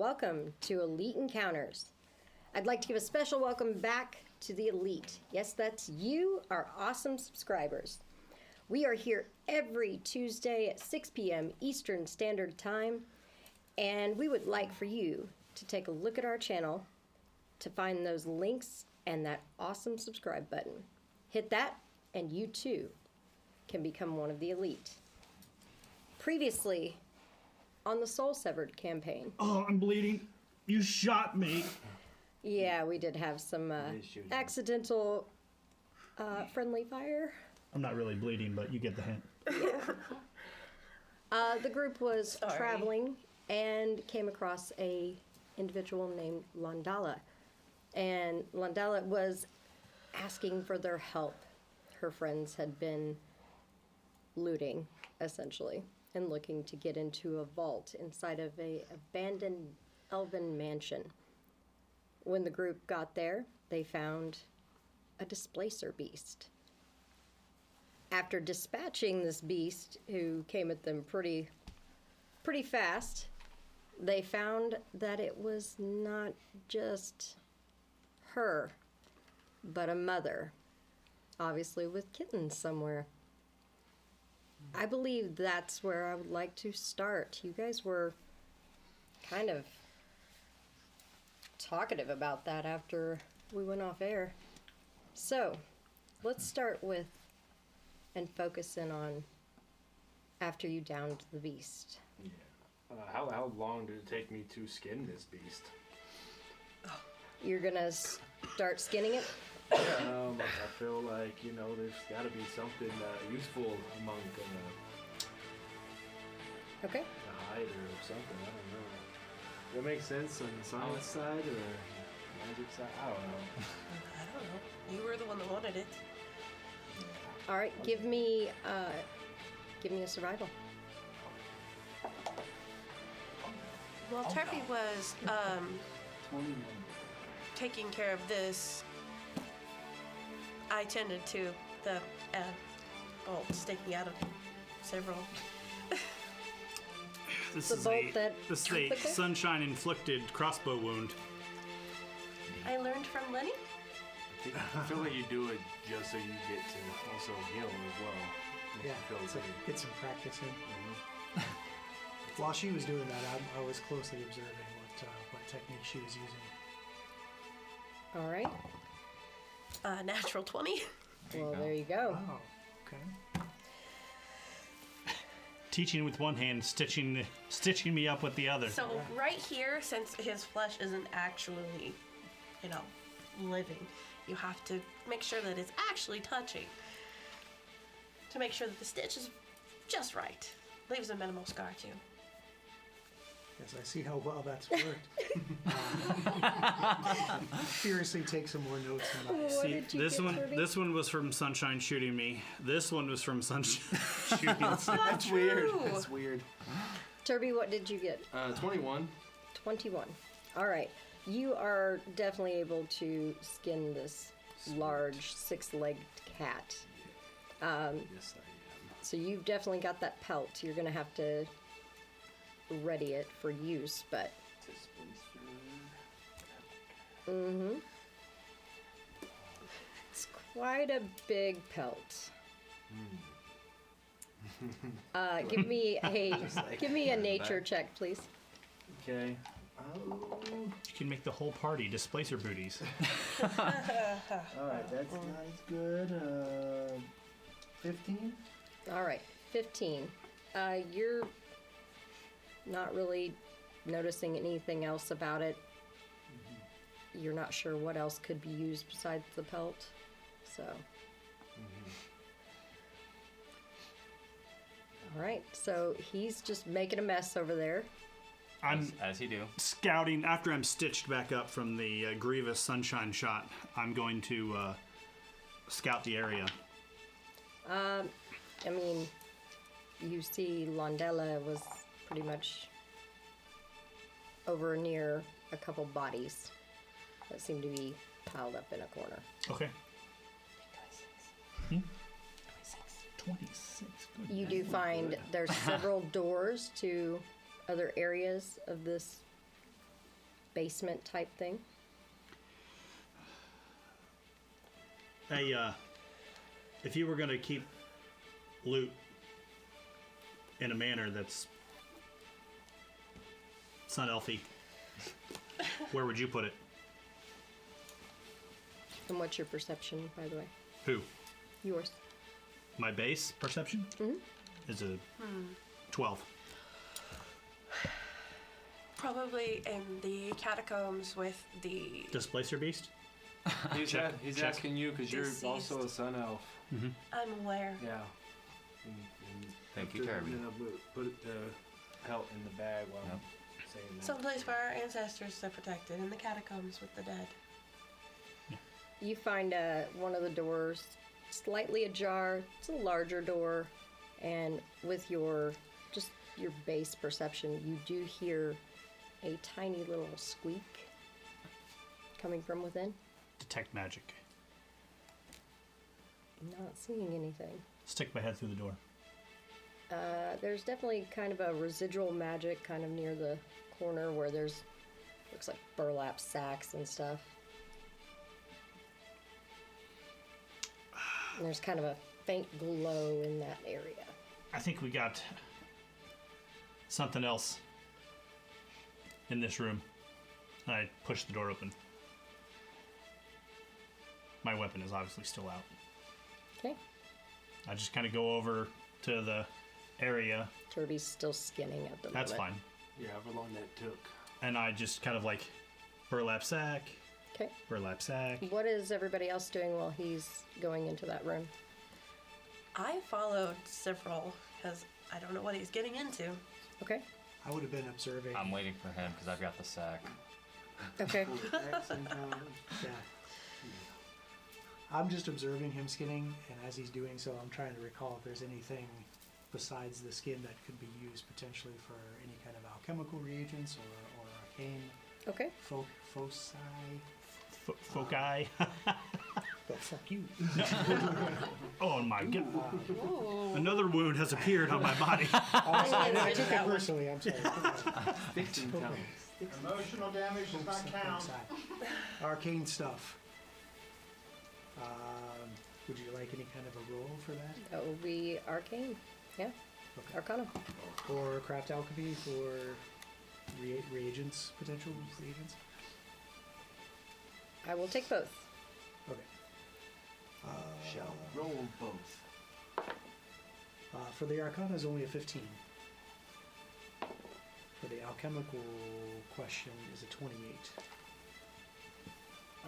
welcome to Elite Encounters. I'd like to give a special welcome back to the Elite. Yes, that's you, our awesome subscribers. We are here every Tuesday at 6 p.m. Eastern Standard Time, and we would like for you to take a look at our channel to find those links and that awesome subscribe button. Hit that, and you too can become one of the Elite. Previously, on the Soul Severed campaign. Oh, I'm bleeding. You shot me. Yeah, we did have some accidental friendly fire. I'm not really bleeding, but you get the hint. The group was traveling and came across a individual named Lala. And Lala was asking for their help. Her friends had been looting, essentially, and looking to get into a vault inside of a abandoned Elven mansion. When the group got there, they found a displacer beast. After dispatching this beast, who came at them pretty fast, they found that it was not just her, but a mother, obviously with kittens somewhere. I believe that's where I would like to start. You guys were kind of talkative about that after we went off air. So, let's start with and focus in on after you downed the beast. Yeah. How long did it take me to skin this beast? You're gonna start skinning it? I feel like, there's got to be something useful among Okay. the hide or something. I don't know. Does that make sense on the science side or magic side? I don't know. I don't know. You were the one that wanted it. All right, give me a survival. Well, Turpy was taking care of this. I tended to the bolt sticking out of several. This The is bolt a that sunshine inflicted crossbow wound. I learned from Lenny. I feel like you do it just so you get to also heal as well. Yeah, it's like get some practice in. While she was doing that, I was closely observing what technique she was using. All right. Natural 20. Well, there you go. Oh, okay. Teaching with one hand, stitching me up with the other. So right here, since his flesh isn't actually, living, you have to make sure that it's actually touching. To make sure that the stitch is just right. Leaves a minimal scar too. Yes, I see how well that's worked. Furiously take some more notes on that. See, this one was from Sunshine shooting me. This one was from Sunshine shooting. That's weird. That's weird. Turby, what did you get? 21. 21. All right. You are definitely able to skin this large six-legged cat. Yes, I am. So you've definitely got that pelt. You're going to have to ready it for use, but... It's quite a big pelt. Give me a nature check, please. Okay. You can make the whole party displacer booties. Alright, that's not as good. 15? All right, 15. You're not really noticing anything else about it. You're not sure what else could be used besides the pelt, so. All right, so he's just making a mess over there. I'm as he do. Scouting after I'm stitched back up from the grievous sunshine shot. I'm going to scout the area. I mean, you see Lala was pretty much over near a couple bodies that seem to be piled up in a corner. Okay. 26. 26. Good. You do find there's several doors to other areas of this basement type thing. Hey, if you were going to keep loot in a manner that's Sun Elfy, where would you put it? And what's your perception, by the way? Who? Yours. My base perception is a 12. Probably in the catacombs with the. Displacer beast? He's Check. asking you because you're Deceased. also a sun elf. I'm aware. Yeah. Thank you, Kirby. Put the help in the bag while I'm saying that. Someplace for our ancestors to protect it in the catacombs with the dead. You find one of the doors slightly ajar. It's a larger door, and with your base perception, you do hear a tiny little squeak coming from within. Detect magic. Not seeing anything. Stick my head through the door. There's definitely kind of a residual magic kind of near the corner where there's looks like burlap sacks and stuff. And there's kind of a faint glow in that area. I think we got something else in this room. I push the door open. My weapon is obviously still out. Okay. I just kind of go over to the area. Turby's still skinning at the moment. That's fine. Yeah, however long that took. And I just kind of like burlap sack, Okay. burlap sack. What is everybody else doing while he's going into that room? I followed several because I don't know what he's getting into. Okay. I would have been observing. I'm waiting for him because I've got the sack. Okay. Yeah. I'm just observing him skinning, and as he's doing so, I'm trying to recall if there's anything besides the skin that could be used potentially for any kind of alchemical reagents or arcane Okay. foci. Foci. But fuck you. Oh my god. Ooh. Another wound has appeared on my body. I took it personally, I'm sorry. Sticks and tongues. Emotional damage does not count. Foci. Arcane stuff. Would you like any kind of a roll for that? That will be arcane. Yeah. Okay. Arcana. Or craft alchemy for reagents, potential reagents? I will take both. Okay. Shall roll both. For the arcana is only a 15. For the alchemical question is a 28.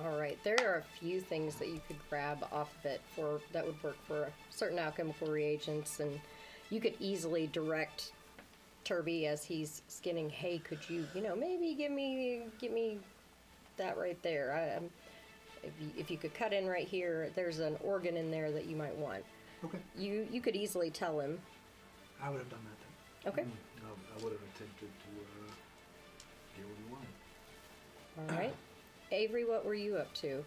All right. There are a few things that you could grab off of it for that would work for certain alchemical reagents, and you could easily direct Turby as he's skinning. Hey, could you, maybe give me that right there. If you could cut in right here, there's an organ in there that you might want. Okay. You could easily tell him. I would have done that then. Okay. I would have attempted to get what he wanted. All right. Avery, what were you up to?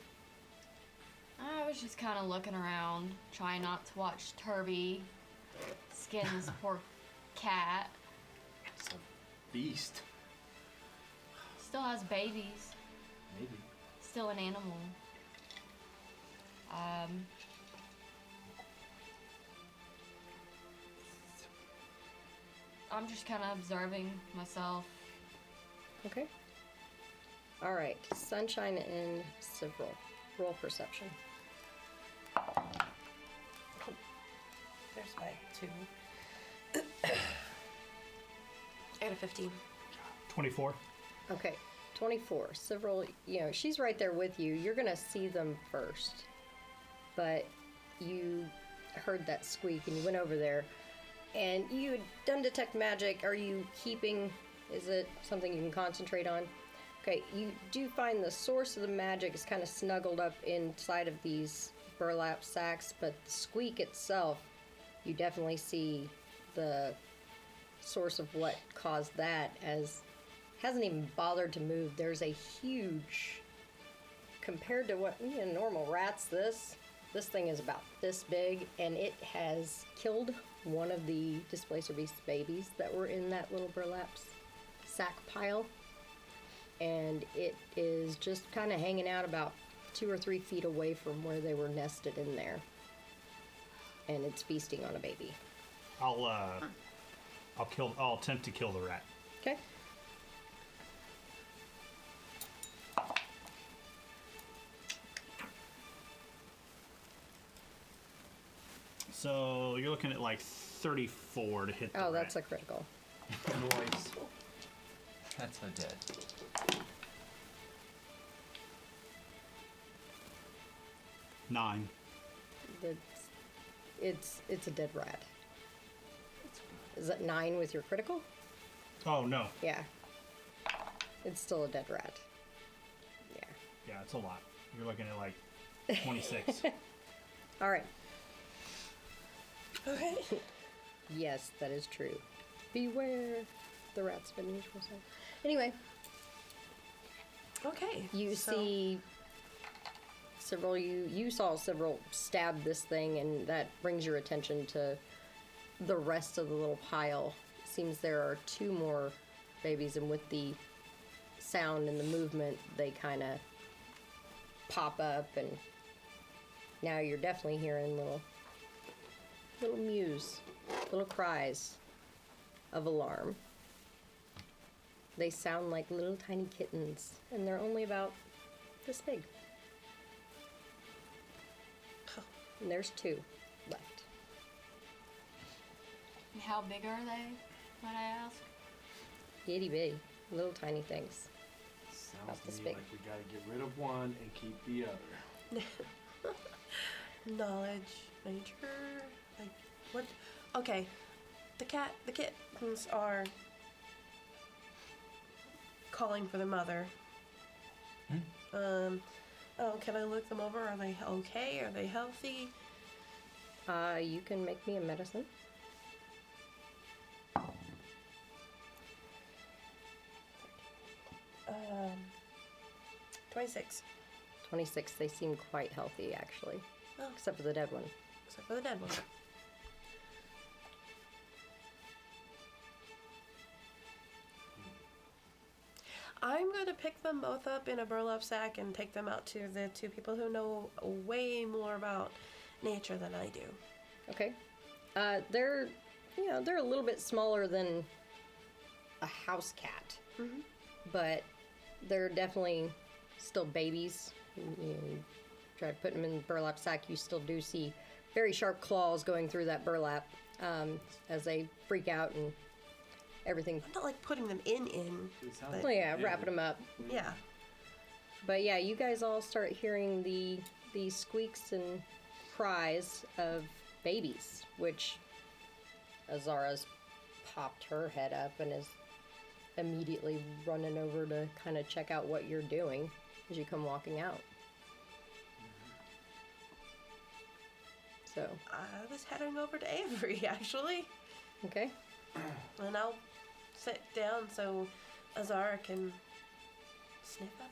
I was just kind of looking around, trying not to watch Turby skin this poor cat. It's a beast. Still has babies. Maybe. Still an animal. I'm just kind of observing myself. Okay. All right. Sunshine and Civil. Roll perception. There's my 2. And a 15. 24. Okay. 24. Civil, she's right there with you. You're going to see them first. But you heard that squeak and you went over there. And you had done detect magic. Are you keeping... Is it something you can concentrate on? Okay, you do find the source of the magic is kind of snuggled up inside of these burlap sacks, but the squeak itself, you definitely see the source of what caused that, as hasn't even bothered to move. There's a huge, compared to what normal rats, this thing is about this big, and it has killed one of the displacer beast babies that were in that little burlap sack pile. and it is just kind of hanging out about 2 or 3 feet away from where they were nested in there. And it's feasting on a baby. I'll attempt to kill the rat. Okay. So you're looking at like 34 to hit the Oh, that's a rat. critical. Noise. That's a dead. 9. It's a dead rat. Is that 9 with your critical? Oh, no. Yeah. It's still a dead rat. Yeah. Yeah, it's a lot. You're looking at like 26. All right. Okay. Yes, that is true. Beware the rat's unusual size. Anyway, Okay. you so- see several. You saw several stab this thing, and that brings your attention to the rest of the little pile. Seems there are 2 more babies, and with the sound and the movement, they kind of pop up, and now you're definitely hearing little mews, little cries of alarm. They sound like little tiny kittens, and they're only about this big. And there's 2 left. And how big are they, might I ask? Itty bitty, little tiny things. Sounds About this to me big. like we gotta get rid of one and keep the other. Knowledge, nature, like what? Okay, the kittens are calling for their mother. Oh, can I look them over? Are they okay? Are they healthy? You can make me a medicine. 26. 26. They seem quite healthy, actually, Oh, except for the dead one. except for the dead one. I'm going to pick them both up in a burlap sack and take them out to the 2 people who know way more about nature than I do. Okay. They're a little bit smaller than a house cat, but they're definitely still babies. You try to put them in the burlap sack, you still do see very sharp claws going through that burlap as they freak out and everything. I'm not like putting them in. It sounds But- Well, yeah, wrapping them up. Yeah. But yeah, you guys all start hearing the squeaks and cries of babies, which Azara's popped her head up and is immediately running over to kind of check out what you're doing as you come walking out. So, I was heading over to Avery, actually. okay. And I'll sit down so Azara can sniff up.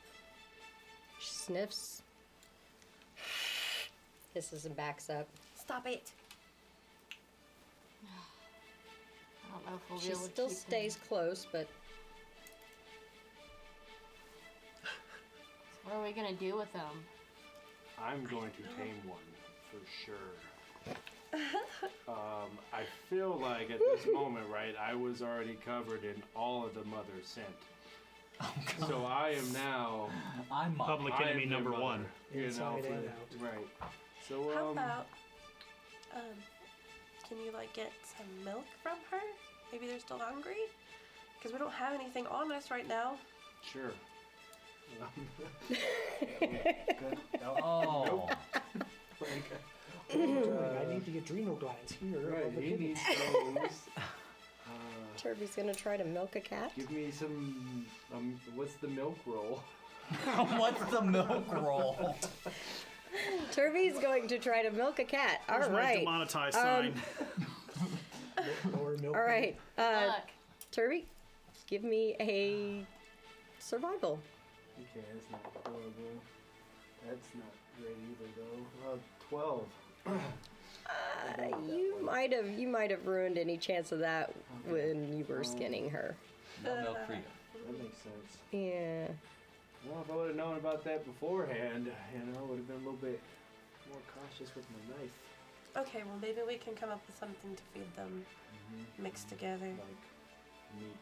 She sniffs, hisses and backs up. Stop it. I don't know if we'll be She able to still keep stays close, but Them. What are we gonna do with them? I'm going to tame one for sure. I feel like at this moment, right, I was already covered in all of the mother's scent. So I am now I'm Public I am enemy their number mother, 1. You know, Inside for and the- out. right. So How about, can you like get some milk from her? Maybe they're still hungry? Because we don't have anything on us right now. sure. Oh, I need the adrenal glands here. Right, on the he kidney. needs those. Turby's gonna try to milk a cat. Give me some. What's the milk roll? what's the milk roll? Turby's going to try to milk a cat. All There's my right. demonetized sign. Lower milk. All right. Look, Turby, give me a survival. Okay, that's not horrible. That's not great either, though. 12. You might have ruined any chance of that when you were skinning her. No milk for you. that makes sense. Yeah. Well, if I would have known about that beforehand, I would have been a little bit more cautious with my knife. Okay, well maybe we can come up with something to feed them mixed together. Like meat.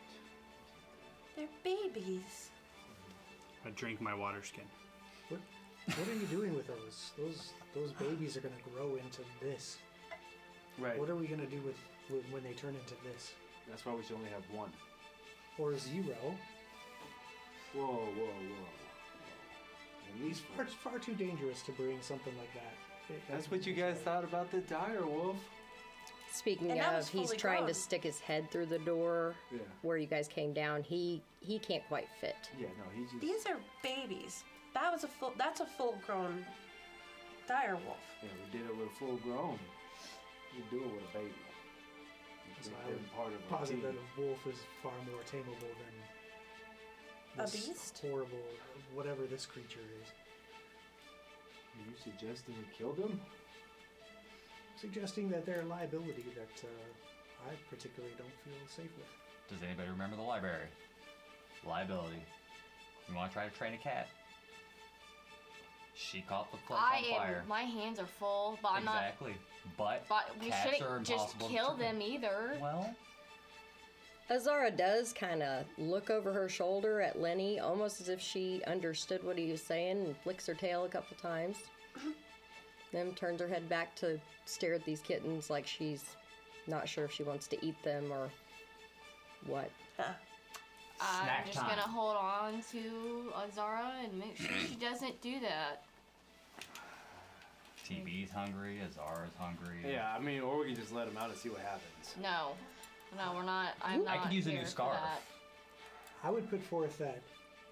They're babies. I drink my water skin. What are you doing with those? Those babies are gonna grow into this. Right. What are we gonna do with when they turn into this? That's why we should only have one. Or 0? Whoa. And these It's far too dangerous to bring something like that. That's what you guys thought about the dire wolf. Speaking And that of, was he's fully trying grown. to stick his head through the door Yeah. where you guys came down. He can't quite fit. Yeah, no, he just. These are babies. That's a full-grown dire wolf. Yeah, we did it with a full grown. You do it with a baby. So Make I them would part of our posit team. that a wolf is far more tameable than A this beast? horrible, whatever this creature is. Are you suggesting we kill them? Suggesting that they're a liability that I particularly don't feel safe with. Does anybody remember the library? Liability. You want to try to train a cat? She caught the place on fire. My hands are full, but I'm not. Exactly. But We cats are shouldn't just impossible to kill train. them either. Well, Azara does kind of look over her shoulder at Lenny, almost as if she understood what he was saying, and flicks her tail a couple times. Then turns her head back to stare at these kittens like she's not sure if she wants to eat them or what. Huh. Snack I'm just time. gonna hold on to Azara and make sure she doesn't do that. TB's hungry, Azara's hungry. Yeah, I mean, or we can just let them out and see what happens. No, we're not. I'm not. I could use a here new for scarf. that. I would put forth that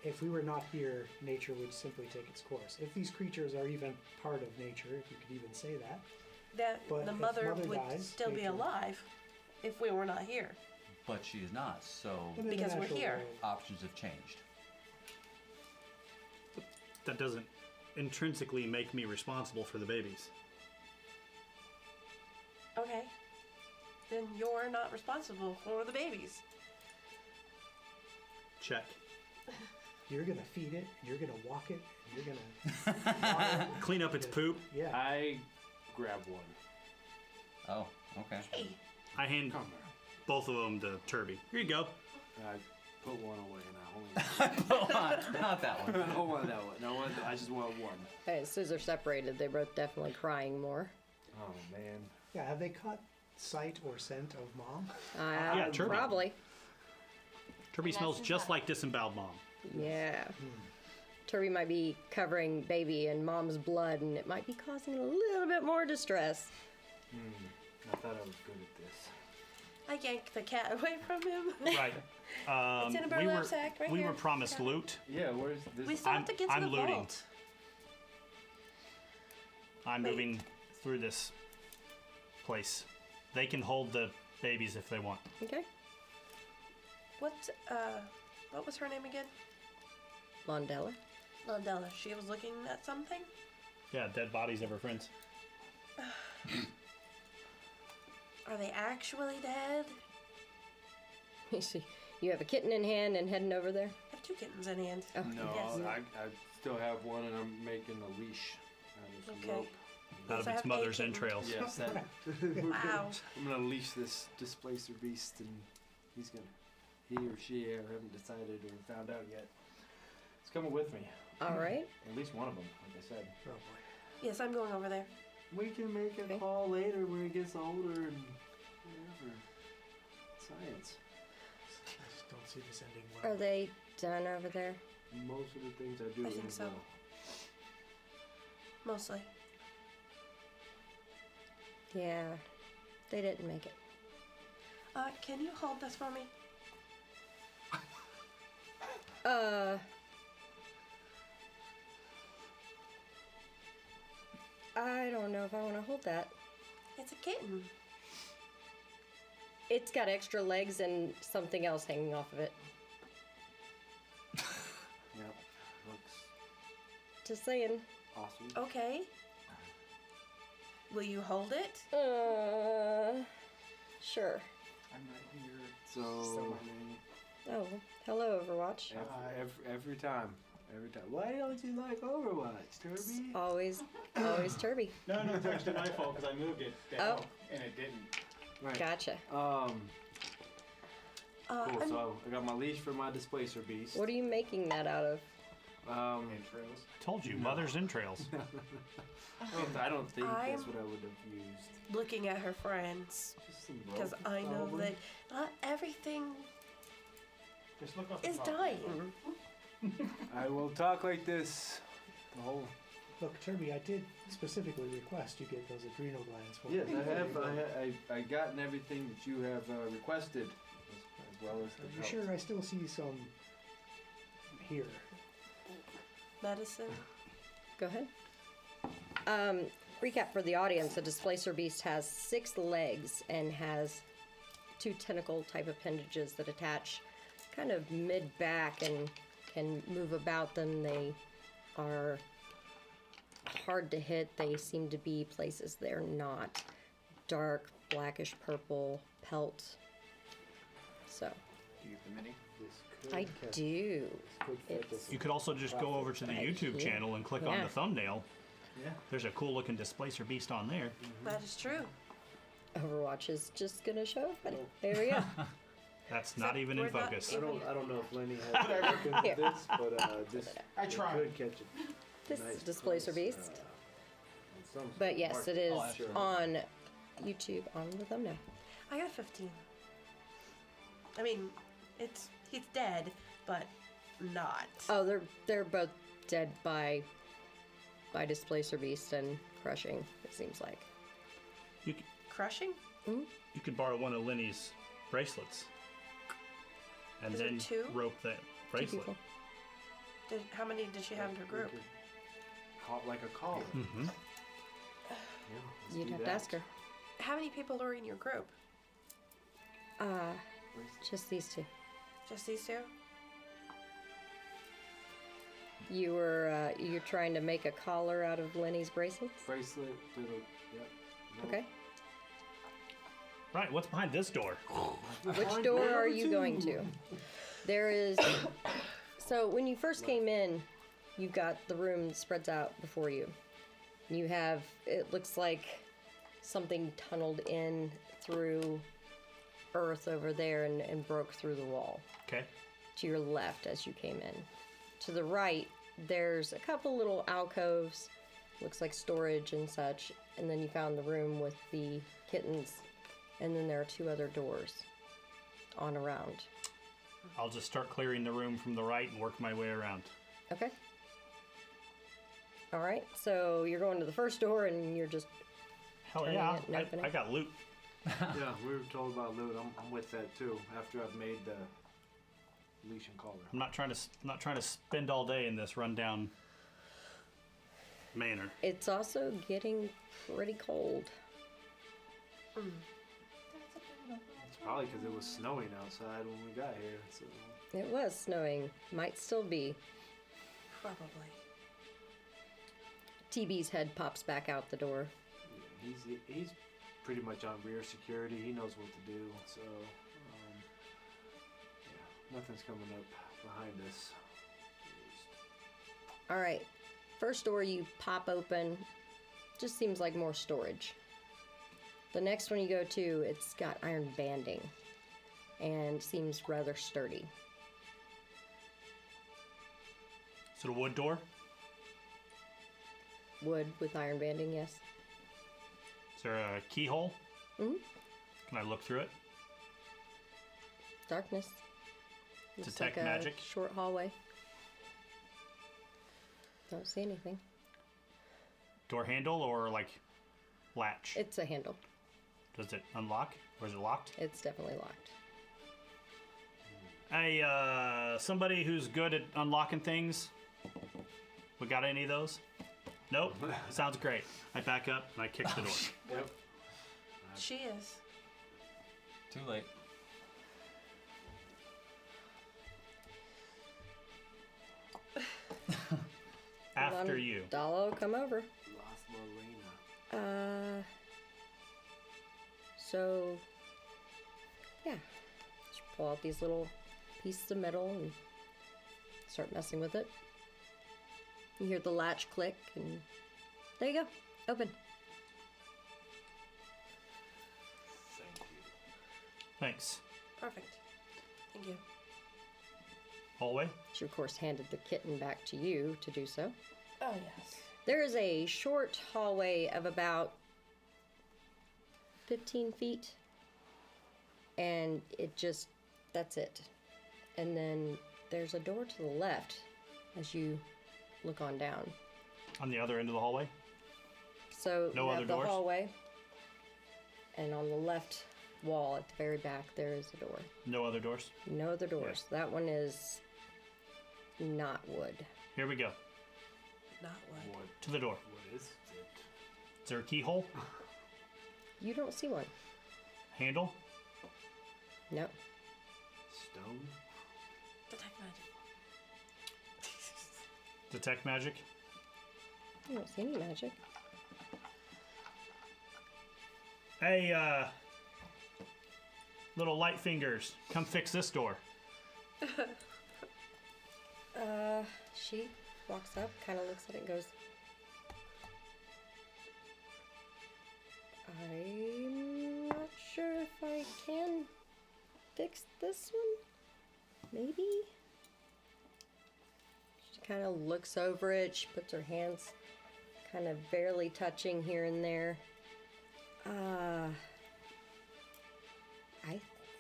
if we were not here, nature would simply take its course. If these creatures are even part of nature, if you could even say that, That But the if mother mother would dies, still be nature- alive if we were not here. But she is not, so then in the Because we're natural here. world, options have changed. That doesn't intrinsically make me responsible for the babies. Okay. Then you're not responsible for the babies. Check. you're gonna feed it, you're gonna walk it, you're gonna water it. Clean up its poop. Yeah. I grab one. Oh, okay. Hey, I hand Come here. both of them to Turby. Here you go. And I put one away and Hold on, not that I one. don't want that one. No one. I just want one. As soon as they're separated, they're both definitely crying more. Oh man. Yeah, have they caught sight or scent of mom? Yeah, Turby. Probably. Turby And smells that's just not- like disemboweled mom. Yeah. Turby might be covering baby in mom's blood, and it might be causing a little bit more distress. I thought I was good at this. I yanked the cat away from him. Right. It's in a burlap sack right we here. were promised loot. Yeah, where's this? We still have to get to I'm the looting. vault. I'm Wait. moving through this place. They can hold the babies if they want. Okay. What was her name again? Londella. Landella. She was looking at something? Yeah, dead bodies of her friends. Are they actually dead? You see, you have a kitten in hand and heading over there. I have 2 kittens in hand. Oh, No, Yes. I still have one, and I'm making a leash out of some Okay. rope. Out of So I its have mother's 8 entrails. Yes, that, Wow. I'm gonna leash this displacer beast, and he or she, I haven't decided or found out yet. It's coming with me. All right. At least one of them, like I said. Oh boy. Yes, I'm going over there. We can make a Okay. call later when it gets older and whatever. Science. I just don't see this ending well. Are they done over there? Most of the things I do I think end so. well. Mostly. Yeah. They didn't make it. Can you hold this for me? I don't know if I want to hold that. It's a kitten. It's got extra legs and something else hanging off of it. Yep. Looks Just saying. awesome. Okay. Will you hold it? Sure. I'm right here. So Oh, hello, Overwatch. Every time. Every time. Why don't you like Overwatch, Turby? Always Turby. No, it's actually my fault because I moved it down and it didn't. Right. Gotcha. Cool. So I got my leash for my displacer beast. What are you making that out of? Entrails. Told you, mother's entrails. I don't think that's I'm- what I would have used. Looking at her friends, Just some because rope, I know probably. that not everything Just look up the is top. dying. I will talk like this. The whole. Look, Turby, I did specifically request you get those adrenal glands for Yes, me. I have. I gotten everything that you have requested, as well as the Are you belt. sure I still see some here? Medicine. Go ahead. Recap for the audience: a displacer beast has 6 legs and has 2 tentacle type appendages that attach kind of mid back and can move about them. They are hard to hit. They seem to be places they're not. Dark, blackish purple pelt. So, Do you have the mini? This could I catch- do. this could fit It's- this You could also just go over to the Right YouTube here. channel and click on Yeah. the thumbnail. Yeah. There's a cool looking displacer beast on there. That is true. Overwatch is just gonna show up. There we go. That's not even in we're not focus. I don't know if Lenny has workings Here. with this, but this I it tried. could catch it. This Nice displacer place, beast. on some But yes, part. it is absolutely. on YouTube on the thumbnail. I got a 15. I mean, he's dead, but not. Oh, they're both dead by displacer beast and crushing. It seems like. You, c- Crushing? you could borrow one of Lenny's bracelets. And Is it then 2? rope that 2 bracelet. people. How many did she have in her group? We could like a collar. Mm-hmm. Yeah, let's You'd do have to that. ask her. How many people are in your group? Just these 2. Just these 2? You're trying to make a collar out of Lenny's bracelets. Bracelet. Yep. Nope. Okay. Right, what's behind this door? Which door are you going to? There is. So when you first came in, you've got the room that spreads out before you. You have. It looks like something tunneled in through earth over there and broke through the wall. Okay. To your left as you came in. To the right, there's a couple little alcoves, looks like storage and such, and then you found the room with the kittens, and then there are 2 other doors on around. I'll just start clearing the room from the right and work my way around. Okay. All right, so you're going to the first door and you're just Hell Turning yeah, it and opening. I got loot. Yeah, we were told about loot. I'm with that too. After I've made the leash and collar. I'm not trying to spend all day in this rundown manor. It's also getting pretty cold. It's probably because it was snowing outside when we got here. So It was snowing. Might still be. Probably. TB's head pops back out the door. he's pretty much on rear security. He knows what to do. So yeah, nothing's coming up behind us. All right. First door you pop open, just seems like more storage. The next one you go to, it's got iron banding and seems rather sturdy. Is it a wood door? Wood with iron banding, yes. Is there a keyhole? Mhm. Can I look through it? Darkness. Looks Detect like a magic? short hallway. Don't see anything. Door handle or like latch? It's a handle. Does it unlock or is it locked? It's definitely locked. Hey, somebody who's good at unlocking things. We got any of those? Nope. Sounds great. I back up and I kick the door. Yep. She is. Too late. After you. Dalo, come over. Lost Lorena. So, yeah. Just pull out these little piece of metal and start messing with it. You hear the latch click, and there you go. Open. Thank you. Thanks. Perfect. Thank you. Hallway. She, of course, handed the kitten back to you to do so. Oh, yes. There is a short hallway of about 15 feet. And that's it. And then there's a door to the left as you look on down. On the other end of the hallway. So No you other have the doors? hallway. And on the left wall at the very back, there is a door. No other doors. No other doors. That one is not wood. Here we go. Not wood. What? To the door. What is it? Is there a keyhole? You don't see one. Handle? No. Stone? Detect magic. Detect magic? You don't see any magic. Hey, little light fingers, come fix this door. She walks up, kind of looks at it and goes, I'm not sure if I can fix this one. Maybe? She kind of looks over it. She puts her hands kind of barely touching here and there. I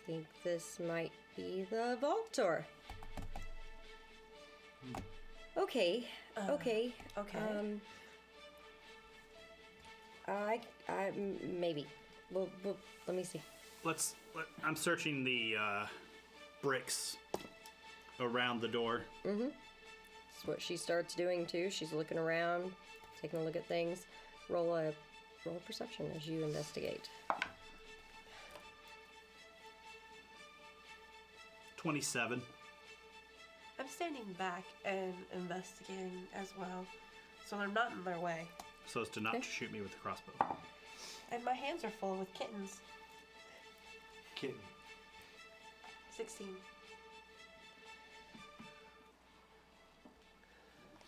think this might be the vault door. Okay. Okay. Okay. Maybe. Well, let me see. I'm searching the bricks around the door. Mm-hmm. That's what she starts doing too. She's looking around, taking a look at things. Roll a perception as you investigate. 27. I'm standing back and investigating as well, so they're not in their way. So as to not Okay. shoot me with the crossbow. And my hands are full with kittens. Kitten. 16.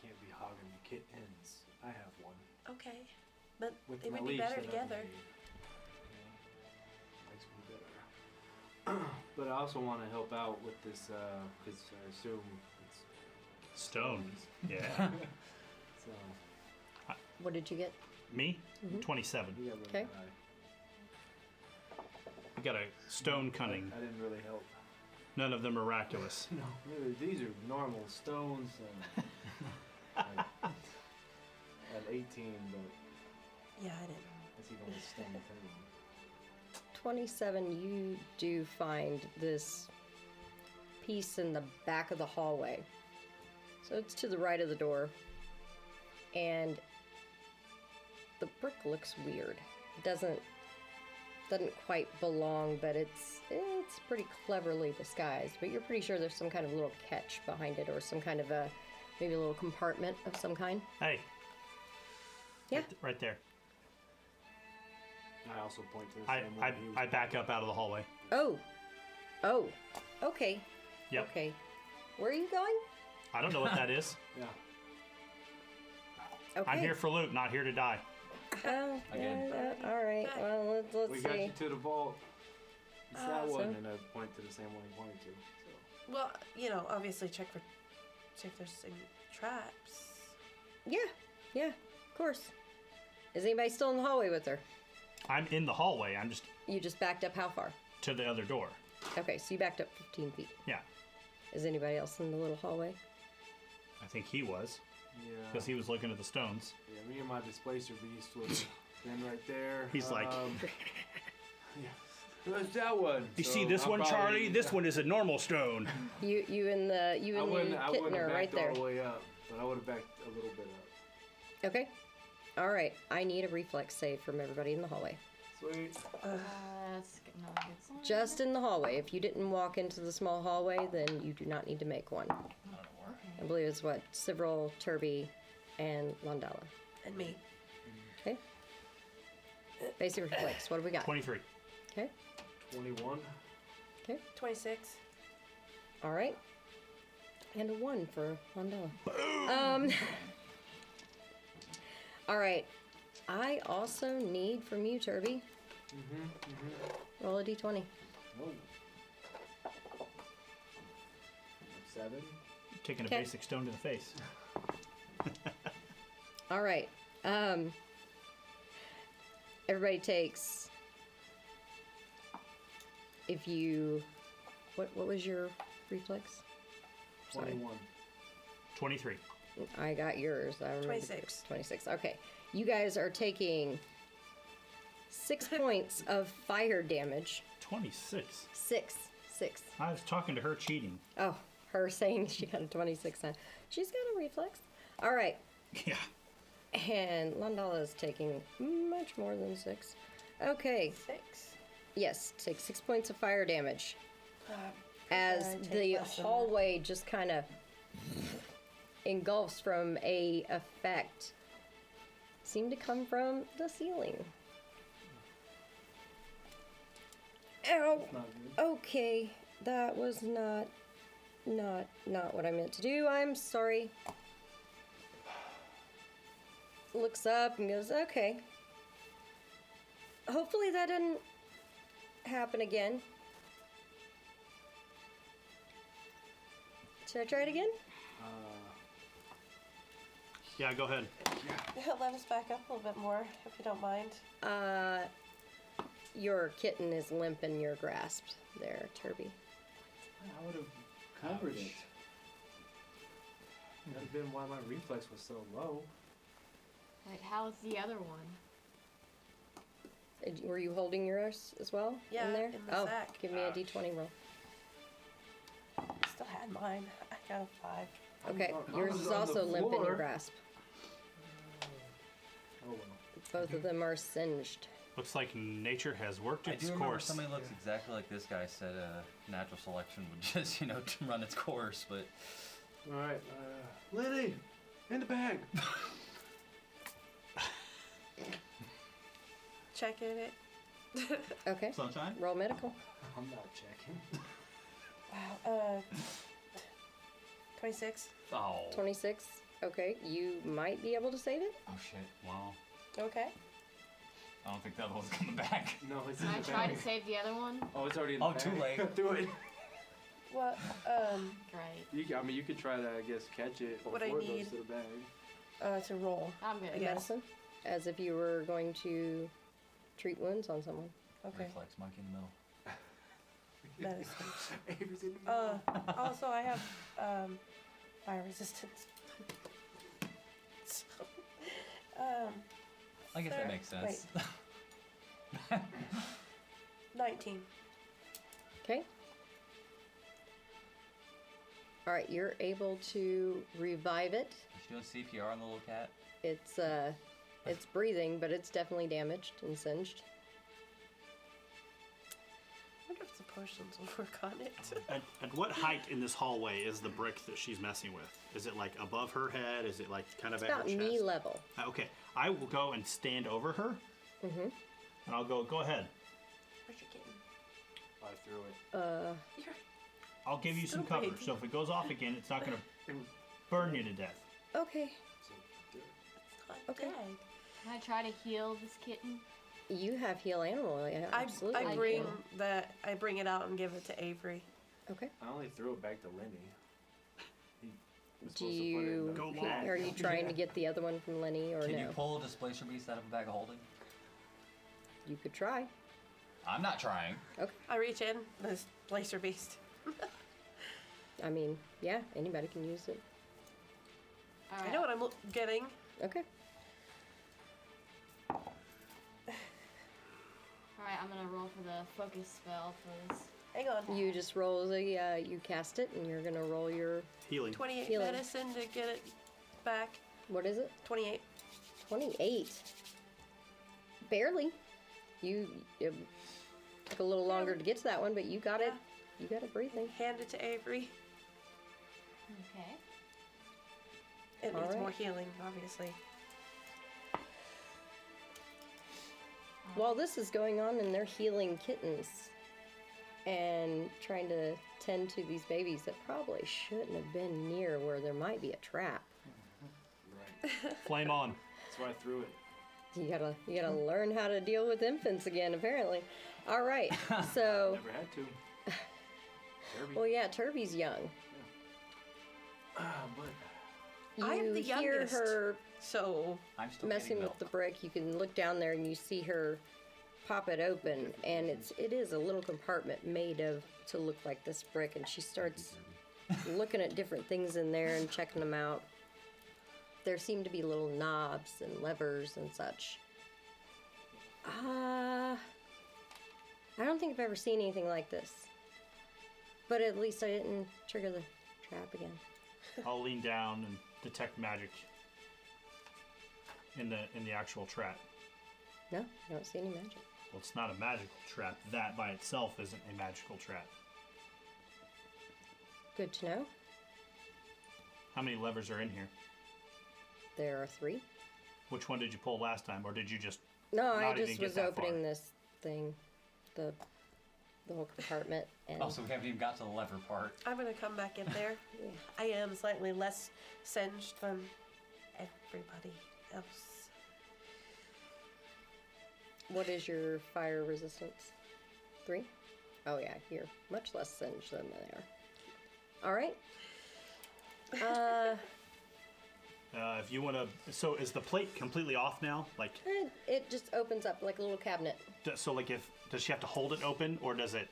Can't be hogging the kittens. I have one. Okay. But With they my would be leash better that I've together. made. Yeah. Makes me better. But I also want to help out with this, because I assume it's Stone. stones. Yeah. So, What did you get? Me? 27. you got really Okay. high. I got a stone cunning. I didn't really help. None of them miraculous. No, really, these are normal stones. And at 18, but Yeah, I didn't. that's even a stone thing. 27, you do find this piece in the back of the hallway. So it's to the right of the door. And the brick looks weird. It doesn't quite belong, but it's pretty cleverly disguised. But you're pretty sure there's some kind of little catch behind it, or some kind of maybe a little compartment of some kind. Hey. Yeah. Right there. I also point to the same one. he was I back up out of the hallway. Oh. Okay. Yep. Okay. Where are you going? I don't know what that is. Yeah. Okay. I'm here for loot, not here to die. Oh, Again. all right. Well, let's We see. got you to the vault. It's that so- one, and I point to the same one he pointed to. So. Well, obviously check if there's any traps. Yeah, of course. Is anybody still in the hallway with her? I'm in the hallway. I'm just You just backed up how far? to the other door. Okay, so you backed up 15 feet. Yeah. Is anybody else in the little hallway? I think he was, Yeah. because he was looking at the stones. Yeah, me and my displacer beast was then right there. He's like, yeah. Where's that one? You So see this I'll one, probably- Charlie? This one is a normal stone. You and the I wouldn't kitten have are right backed there. all the way up, but I would have backed a little bit up. Okay. All right. I need a reflex save from everybody in the hallway. Sweet. That's not a good sign. Just in the hallway. If you didn't walk into the small hallway, then you do not need to make one. I believe it's what? Sivril, Turby, and Landala. And me. Okay. Basic reflex. What do we got? 23. Okay. 21. Okay. 26. All right. And a 1 for Mandela. All right. I also need from you, Turby. Roll a d20. Whoa. 7. Taking a Okay. basic stone to the face. All right. Everybody takes. If you, what was your reflex? Sorry. 21. 23. I got yours. I remember 26. 26. Okay. You guys are taking 6 points of fire damage. 26. 6. I was talking to her cheating. Oh, her saying she got a 26 on. She's got a reflex. All right. Yeah. And Landala is taking much more than 6. Okay. 6. Yes, take 6 points of fire damage. I As take the less than that. hallway just kind of engulfs from a effect seemed to come from the ceiling. Ow. Not good. Okay, that was not what I meant to do. I'm sorry. Looks up and goes, okay. Hopefully that didn't happen again. Should I try it again? Yeah, go ahead. Let us back up a little bit more, if you don't mind. Your kitten is limp in your grasp there, Turby. I would have covered it. That'd have been why my reflex was so low. Wait, how's the other one? Were you holding yours as well? Yeah, in there? in the sack. Give me a d20 roll. Still had mine. I got a 5. Okay, I yours was is on the also limp in your floor. grasp. Oh well. Both of them are singed. Looks like nature has worked I its do remember course. somebody looks exactly like this guy said natural selection would just, to run its course, but Alright, Lily! In the bag! Checking it. Okay, Sunshine? roll medical. I'm not checking. Wow. 26. oh 26. Okay, you might be able to save it. oh shit, wow. Okay. I don't think the other one's coming back. No, it's Can in I the try bag. to save the other one? Oh, it's already in the Oh, bag. too late. Do it. Well, Great. You could try to, I guess, catch it What before I it need- goes to the bag. to roll. I'm good. I guess. Medicine, as if you were going to treat wounds on someone. Okay. Reflex monkey in the middle. Medicine. Avery's in the middle. Also, I have fire resistance. So, I guess Sir, that makes sense. 19. Okay. All right, you're able to revive it. Is she doing CPR on the little cat? It's breathing, but it's definitely damaged and singed. I wonder if the potions will work on it. At what height in this hallway is the brick that she's messing with? Is it like above her head? Is it like kind of It's at her about chest? knee level. Okay, I will go and stand over her, Mm-hmm. and I'll go ahead. Where's your kitten? I threw it. You're I'll give you some Stupid. cover, so if it goes off again, it's not going to burn you to death. Okay. So, do it. not Okay. dead. Can I try to heal this kitten? You have heal animal. Yeah, absolutely. I I bring do. I bring it out and give it to Avery. Okay. I only threw it back to Lenny. He was Do supposed to put it in you? the Go bag. Are you trying to get the other one from Lenny or Can no? you pull a displacer beast out of a bag of holding? You could try. I'm not trying. I reach in, this Blazer Beast. I mean, yeah, anybody can use it. All I right. know what I'm getting. Okay. All right, I'm gonna roll for the focus spell for this. Hang on. You just roll the. You cast it, and you're gonna roll your. Healing. 28 Healing. medicine to get it back. What is it? 28. 28. Barely. It took a little longer to get to that one, but you got it. You got it breathing. Hand it to Avery. Okay. It All needs right. more healing, obviously. While this is going on and they're healing kittens and trying to tend to these babies that probably shouldn't have been near where there might be a trap. Right. Flame on. That's why I threw it. You gotta learn how to deal with infants again, apparently. All right, so Never had to. Derby. well, yeah, Turby's young. But You I'm the hear youngest. her So I'm still messing getting with milk. the brick. You can look down there and you see her pop it open, and it is a little compartment made of to look like this brick, and she starts looking at different things in there and checking them out. There seem to be little knobs and levers and such. I don't think I've ever seen anything like this. But at least I didn't trigger the trap again. I'll lean down and detect magic in the actual trap. No, I don't see any magic. Well, it's not a magical trap. That by itself isn't a magical trap. Good to know. How many levers are in here? There are 3. Which one did you pull last time, or did you just? No, I Not even just get was that opening far. this thing, the whole compartment, and Oh, so we haven't even got to the lever part. I'm gonna come back in there. Yeah. I am slightly less singed than everybody else. what is your fire resistance? 3? Oh yeah, you're much less singed than they are. All right. If you want to, so is the plate completely off now? Like, It just opens up like a little cabinet. so like if does she have to hold it open, or does it?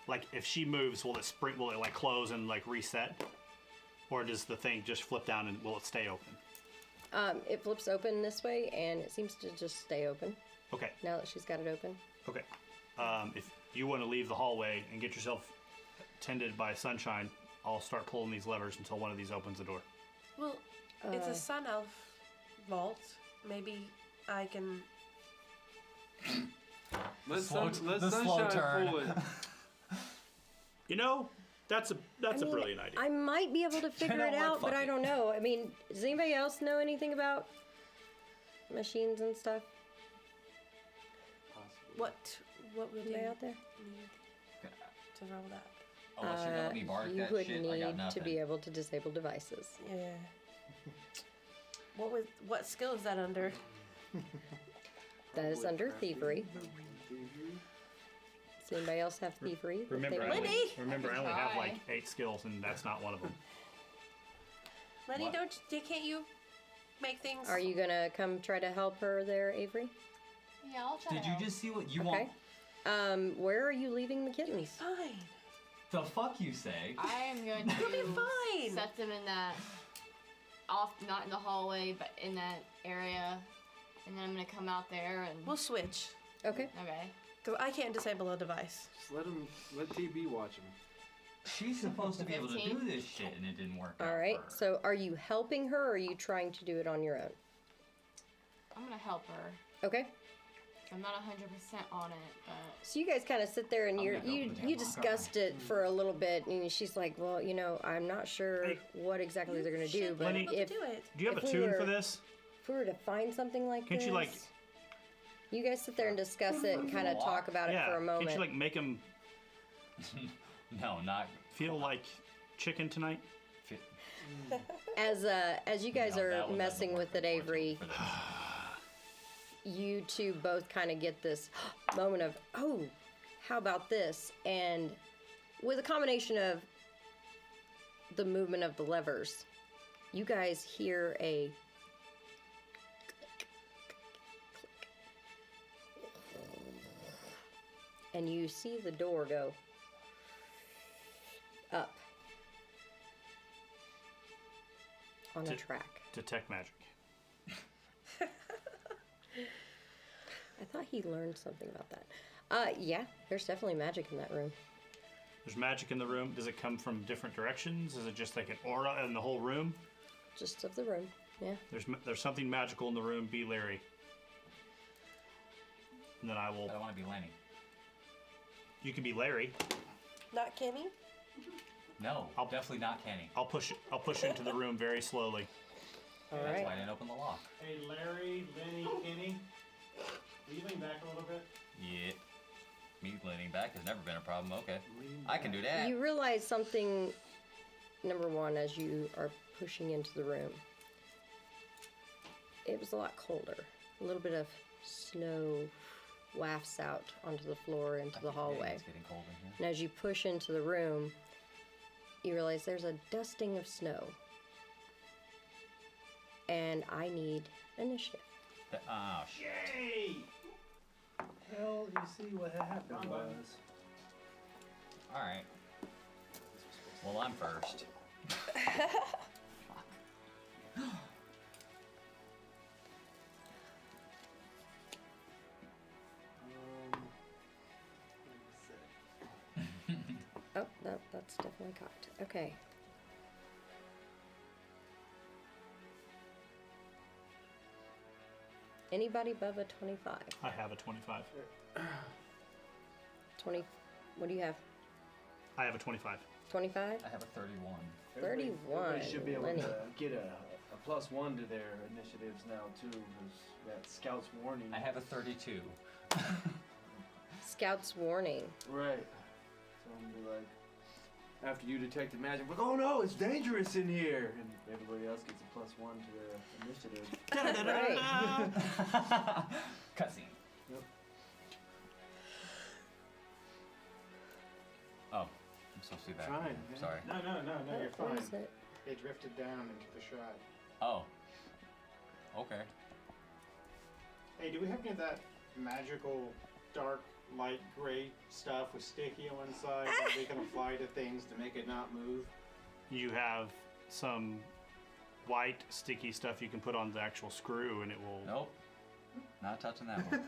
Like if she moves, will it spring? Will it like close and like reset, or does the thing just flip down and will it stay open? It flips open this way, and it seems to just stay open Okay. now that she's got it open. Okay. If you want to leave the hallway and get yourself tended by sunshine, I'll start pulling these levers until one of these opens the door. Well, it's a sun elf vault. Maybe I can. let's Slow- let's the slow sunshine turn. pull it. You know, that's a I mean, brilliant idea. I might be able to figure know it what? out, but Fuck I it. don't know. I mean, does anybody else know anything about machines and stuff? What would you Anybody out there? need to roll that? Unless you're gonna let me bark You that would shit, I need got to nothing. be able to disable devices. Yeah. What skill is that under? That is under thievery. Does anybody else have thievery? that Remember, they I would- only, Lenny! remember, I only have like Try. 8 skills, and that's not one of them. Lenny, What? can't you make things? Are you gonna come try to help her there, Avery? Yeah, I'll try. Did to you help. just see what you Okay. want? Where are you leaving the kittens? Fine. The fuck you say? I am going You'll be to fine. set them in that not in the hallway, but in that area, and then I'm gonna come out there and. We'll switch. Okay. Okay. Cause I can't disable a device. Just let TB watch him. She's supposed to be able to 15. do this shit, and it didn't work out. All right. for her. So, are you helping her, or are you trying to do it on your own? I'm gonna help her. Okay. I'm not 100% on it, but So you guys kind of sit there and I'm you gonna open the damn you locker. discussed it for a little bit, and she's like, "Well, you know, I'm not sure Hey. what exactly they're gonna do, Should be but Lenny- able to if do it. Do you have If a we tune were- for this? if we were to find something like Can't this, you, like- you guys sit there and discuss it and kind of talk about it Yeah. for a moment. Can't you like make them No, not. feel like chicken tonight? Fit. As you guys No, are that one messing doesn't with work, it, Avery, unfortunately, for this. you two both kind of get this moment of, oh, how about this? And with a combination of the movement of the levers, you guys hear a and you see the door go up on a Did- track. Detect magic. I thought he learned something about that. Yeah, there's definitely magic in that room. There's magic in the room. Does it come from different directions? Is it just like an aura in the whole room? Just of the room. Yeah. There's something magical in the room. Be Larry. And then I will. I don't want to be Lenny. You can be Larry. Not Kenny. No, I'll- definitely not Kenny. I'll push you into the room very slowly. All That's right. why I didn't open the lock. Hey, Larry, Lenny, Kenny. Will you lean back a little bit? Yeah. Me leaning back has never been a problem. Okay. I can do that. You realize something, number one, as you are pushing into the room. It was a lot colder. A little bit of snow wafts out onto the floor into the hallway. It's getting cold in here. And as you push into the room, you realize there's a dusting of snow. And I need initiative. Oh, shit. Yay! Well, you see what happened was. Alright. Well, I'm first. Oh, that's definitely cocked. Okay. Anybody above a 25? I have a 25. 20. What do you have? I have a 25. 25? I have a 31. 31. Everybody should be able Lenny. to get a +1 to their initiatives now too, because that Scout's warning. I have a 32. Scout's warning. Right. So I'm gonna be like, after you detect the magic, like, oh no, it's dangerous in here, and everybody else gets a +1 to their initiative. Right. Cutscene. Yep. Oh, I'm supposed to be back. Trying, here. man. Sorry. No, you're What fine. is it? They drifted down into the shroud. Oh. Okay. Hey, do we have any of that magical dark light gray stuff with sticky on one side that we can apply to things to make it not move? You have some white sticky stuff you can put on the actual screw, and it will. Nope. Not touching that one.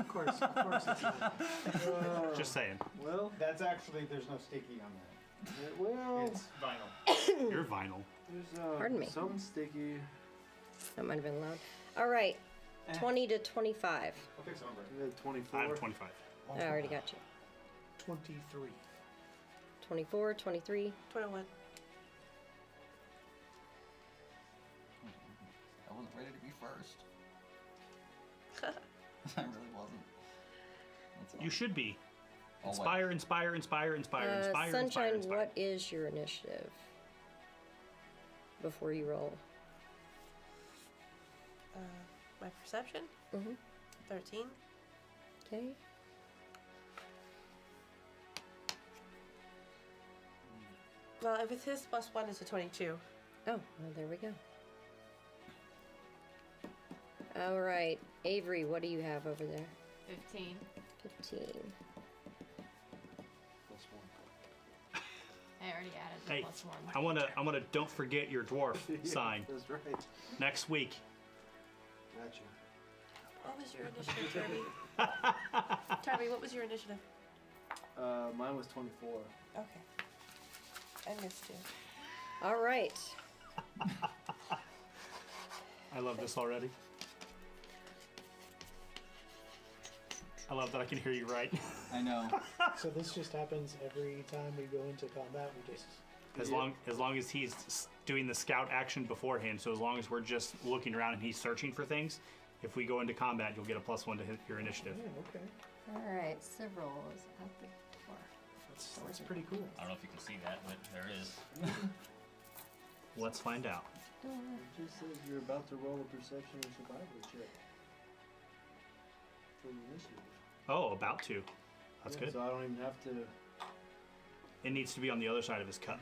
Of course it's not. Just saying. Well, That's actually, there's no sticky on that. well, It's vinyl. You're vinyl. there's Pardon me. some sticky. That might have been loud. All right. 20 to 25. I'll fix it on We had 24. I have a 25. I already got you. 23. 24, 23. 21. I wasn't ready to be first. I really wasn't. That's You should be. all. Inspire, inspire, inspire, inspire, inspire, Sunshine, inspire, inspire. what is your initiative? Before you roll. My perception? Mm-hmm. 13. Okay. Well, if it's his +1, it's a 22. Oh, well, there we go. All right. Avery, what do you have over there? 15. 15. +1. I already added the Hey, +1. I wanna don't forget your dwarf sign That's right. next week. Gotcha. What was your initiative, Tarby? Tarby, what was your initiative? Mine was 24. Okay. I missed you. All right. I love this already. I love that I can hear you right. I know. So this just happens every time we go into combat. We just As long as he's doing the scout action beforehand, so as long as we're just looking around and he's searching for things, if we go into combat, you'll get a +1 to hit your initiative. okay. All right. Cyril is at the door. That's pretty cool. I don't know if you can see that, but there it is. Let's find out. It just says you're about to roll a perception or survival check. For the initiative. Oh, about to. That's good. So I don't even have to. It needs to be on the other side of his cup.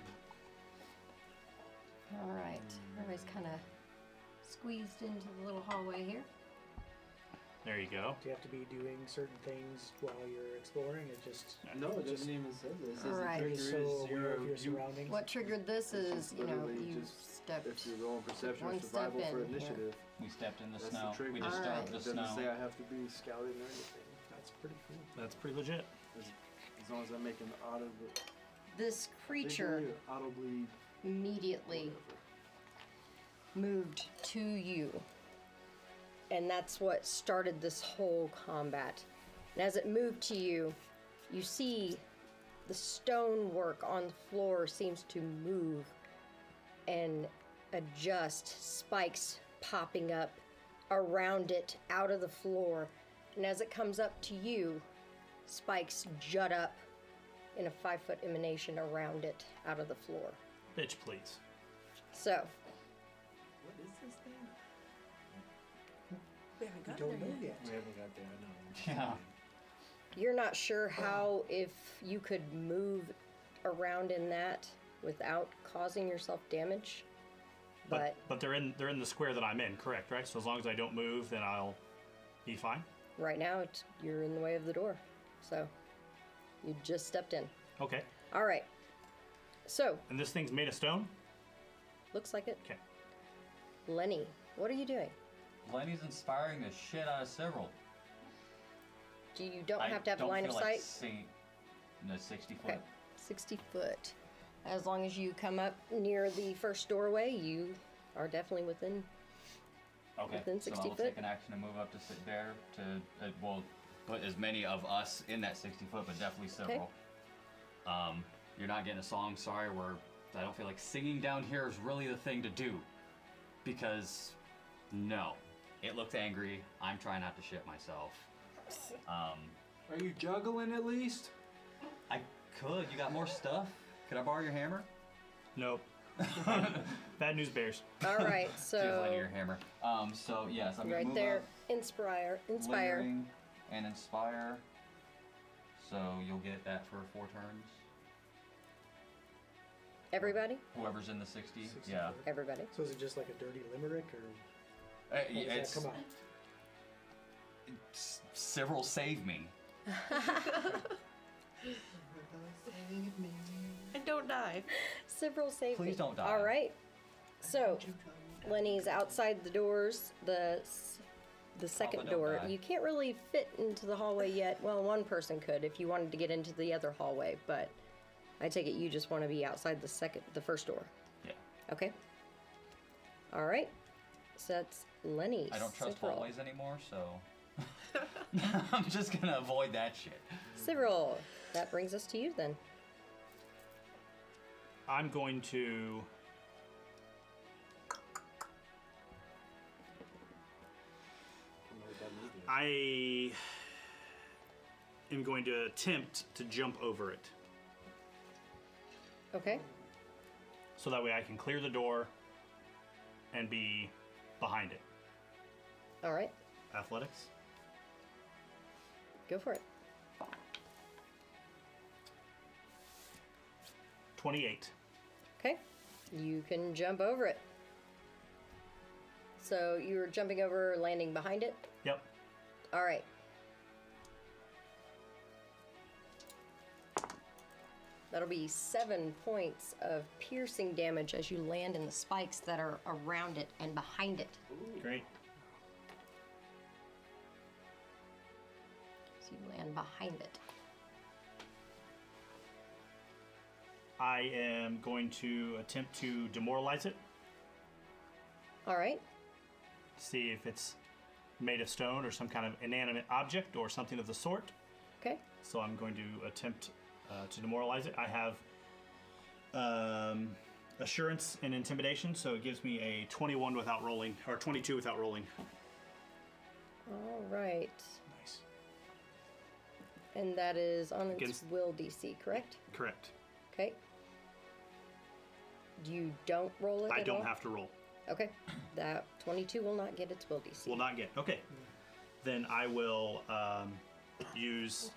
All right. Everybody's kind of squeezed into the little hallway here. There you go. Do you have to be doing certain things while you're exploring? It just No, it just doesn't even say this. It says Alright. the be trigger so is aware of zero. your surroundings. What triggered this It's is, just you know, literally you just stepped. If you're rolling perception one or step survival for in here. initiative, We stepped in the that's snow. the trigger. We just Alright. started It the doesn't snow. say I have to be scouting or anything. That's pretty cool. That's pretty legit. As long as I'm making audibly, This creature audibly immediately whatever. moved to you. And that's what started this whole combat. And as it moved to you, you see the stonework on the floor seems to move and adjust, spikes popping up around it out of the floor. And as it comes up to you, spikes jut up in a 5-foot emanation around it out of the floor. Bitch, please. So, What is this thing? We haven't We gotten don't there know yet. yet. We haven't got there, I know. Yeah. you're not sure how, if you could move around in that without causing yourself damage. But But they're in the square that I'm in, correct, right? So as long as I don't move, then I'll be fine. right now, you're in the way of the door. So, you just stepped in. Okay. All right. So, And this thing's made of stone? looks like it. Okay. Lenny, what are you doing? Lenny's inspiring the shit out of several. You don't I have to have a don't line of feel like sight? seeing the 60 foot. Okay. 60 foot. As long as you come up near the first doorway, you are definitely within. Okay, Within so 60 I'll foot? take an action to move up to sit there to, well, put as many of us in that 60 foot, but definitely several. You're not getting a song, sorry, I don't feel like singing down here is really the thing to do. Because, no. It looked angry, I'm trying not to shit myself. Are you juggling at least? I could, you got more stuff? Could I borrow your hammer? Nope. Bad news bears. All right, Give so Lenny your hammer. So yes, I'm gonna right move there, up. inspire. Lingering and inspire. So you'll get that for 4 turns. Everybody? Whoever's in the 60. 60 Yeah. foot. Everybody. So is it just like a dirty limerick, or how does It's that come out? several save me. And don't die. Several save Please me. don't die. All right. So, Lenny's outside the doors. The second don't door. die. You can't really fit into the hallway yet. Well, one person could if you wanted to get into the other hallway, but I take it you just want to be outside the first door. Yeah. Okay. All right. So that's Lenny. I don't trust Cyril. hallways anymore, so I'm just gonna avoid that shit. Cyril. That brings us to you then. I'm going to. I am going to attempt to jump over it. Okay. So that way I can clear the door and be behind it. All right. Athletics. Go for it. 28. Okay. You can jump over it. So you're jumping over, landing behind it? Yep. All right. That'll be 7 points of piercing damage as you land in the spikes that are around it and behind it. Great. So you land behind it. I am going to attempt to demoralize it. All right. See if it's made of stone or some kind of inanimate object or something of the sort. Okay. So I'm going to attempt to demoralize it. I have assurance and intimidation, so it gives me a 21 without rolling, or 22 without rolling. All right. Nice. And that is on its Against- will DC, correct? Correct. Okay. You don't roll it I at don't all? have to roll. Okay. That 22 will not get its will DC. Will not get. Okay. Then I will use.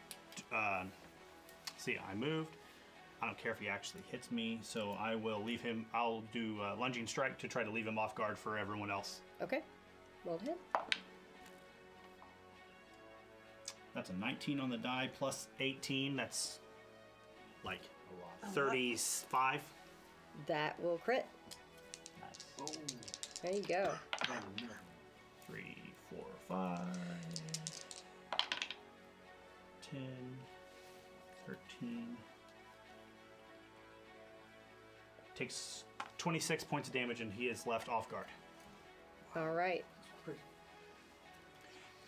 See, I moved. I don't care if he actually hits me, so I will leave him. I'll do lunging strike to try to leave him off guard for everyone else. Okay. Roll to hit. That's a 19 on the die plus 18. That's like 35. That will crit. Nice. There you go. 3, 4, 5, 10, 13. Takes 26 points of damage and he is left off guard. All right.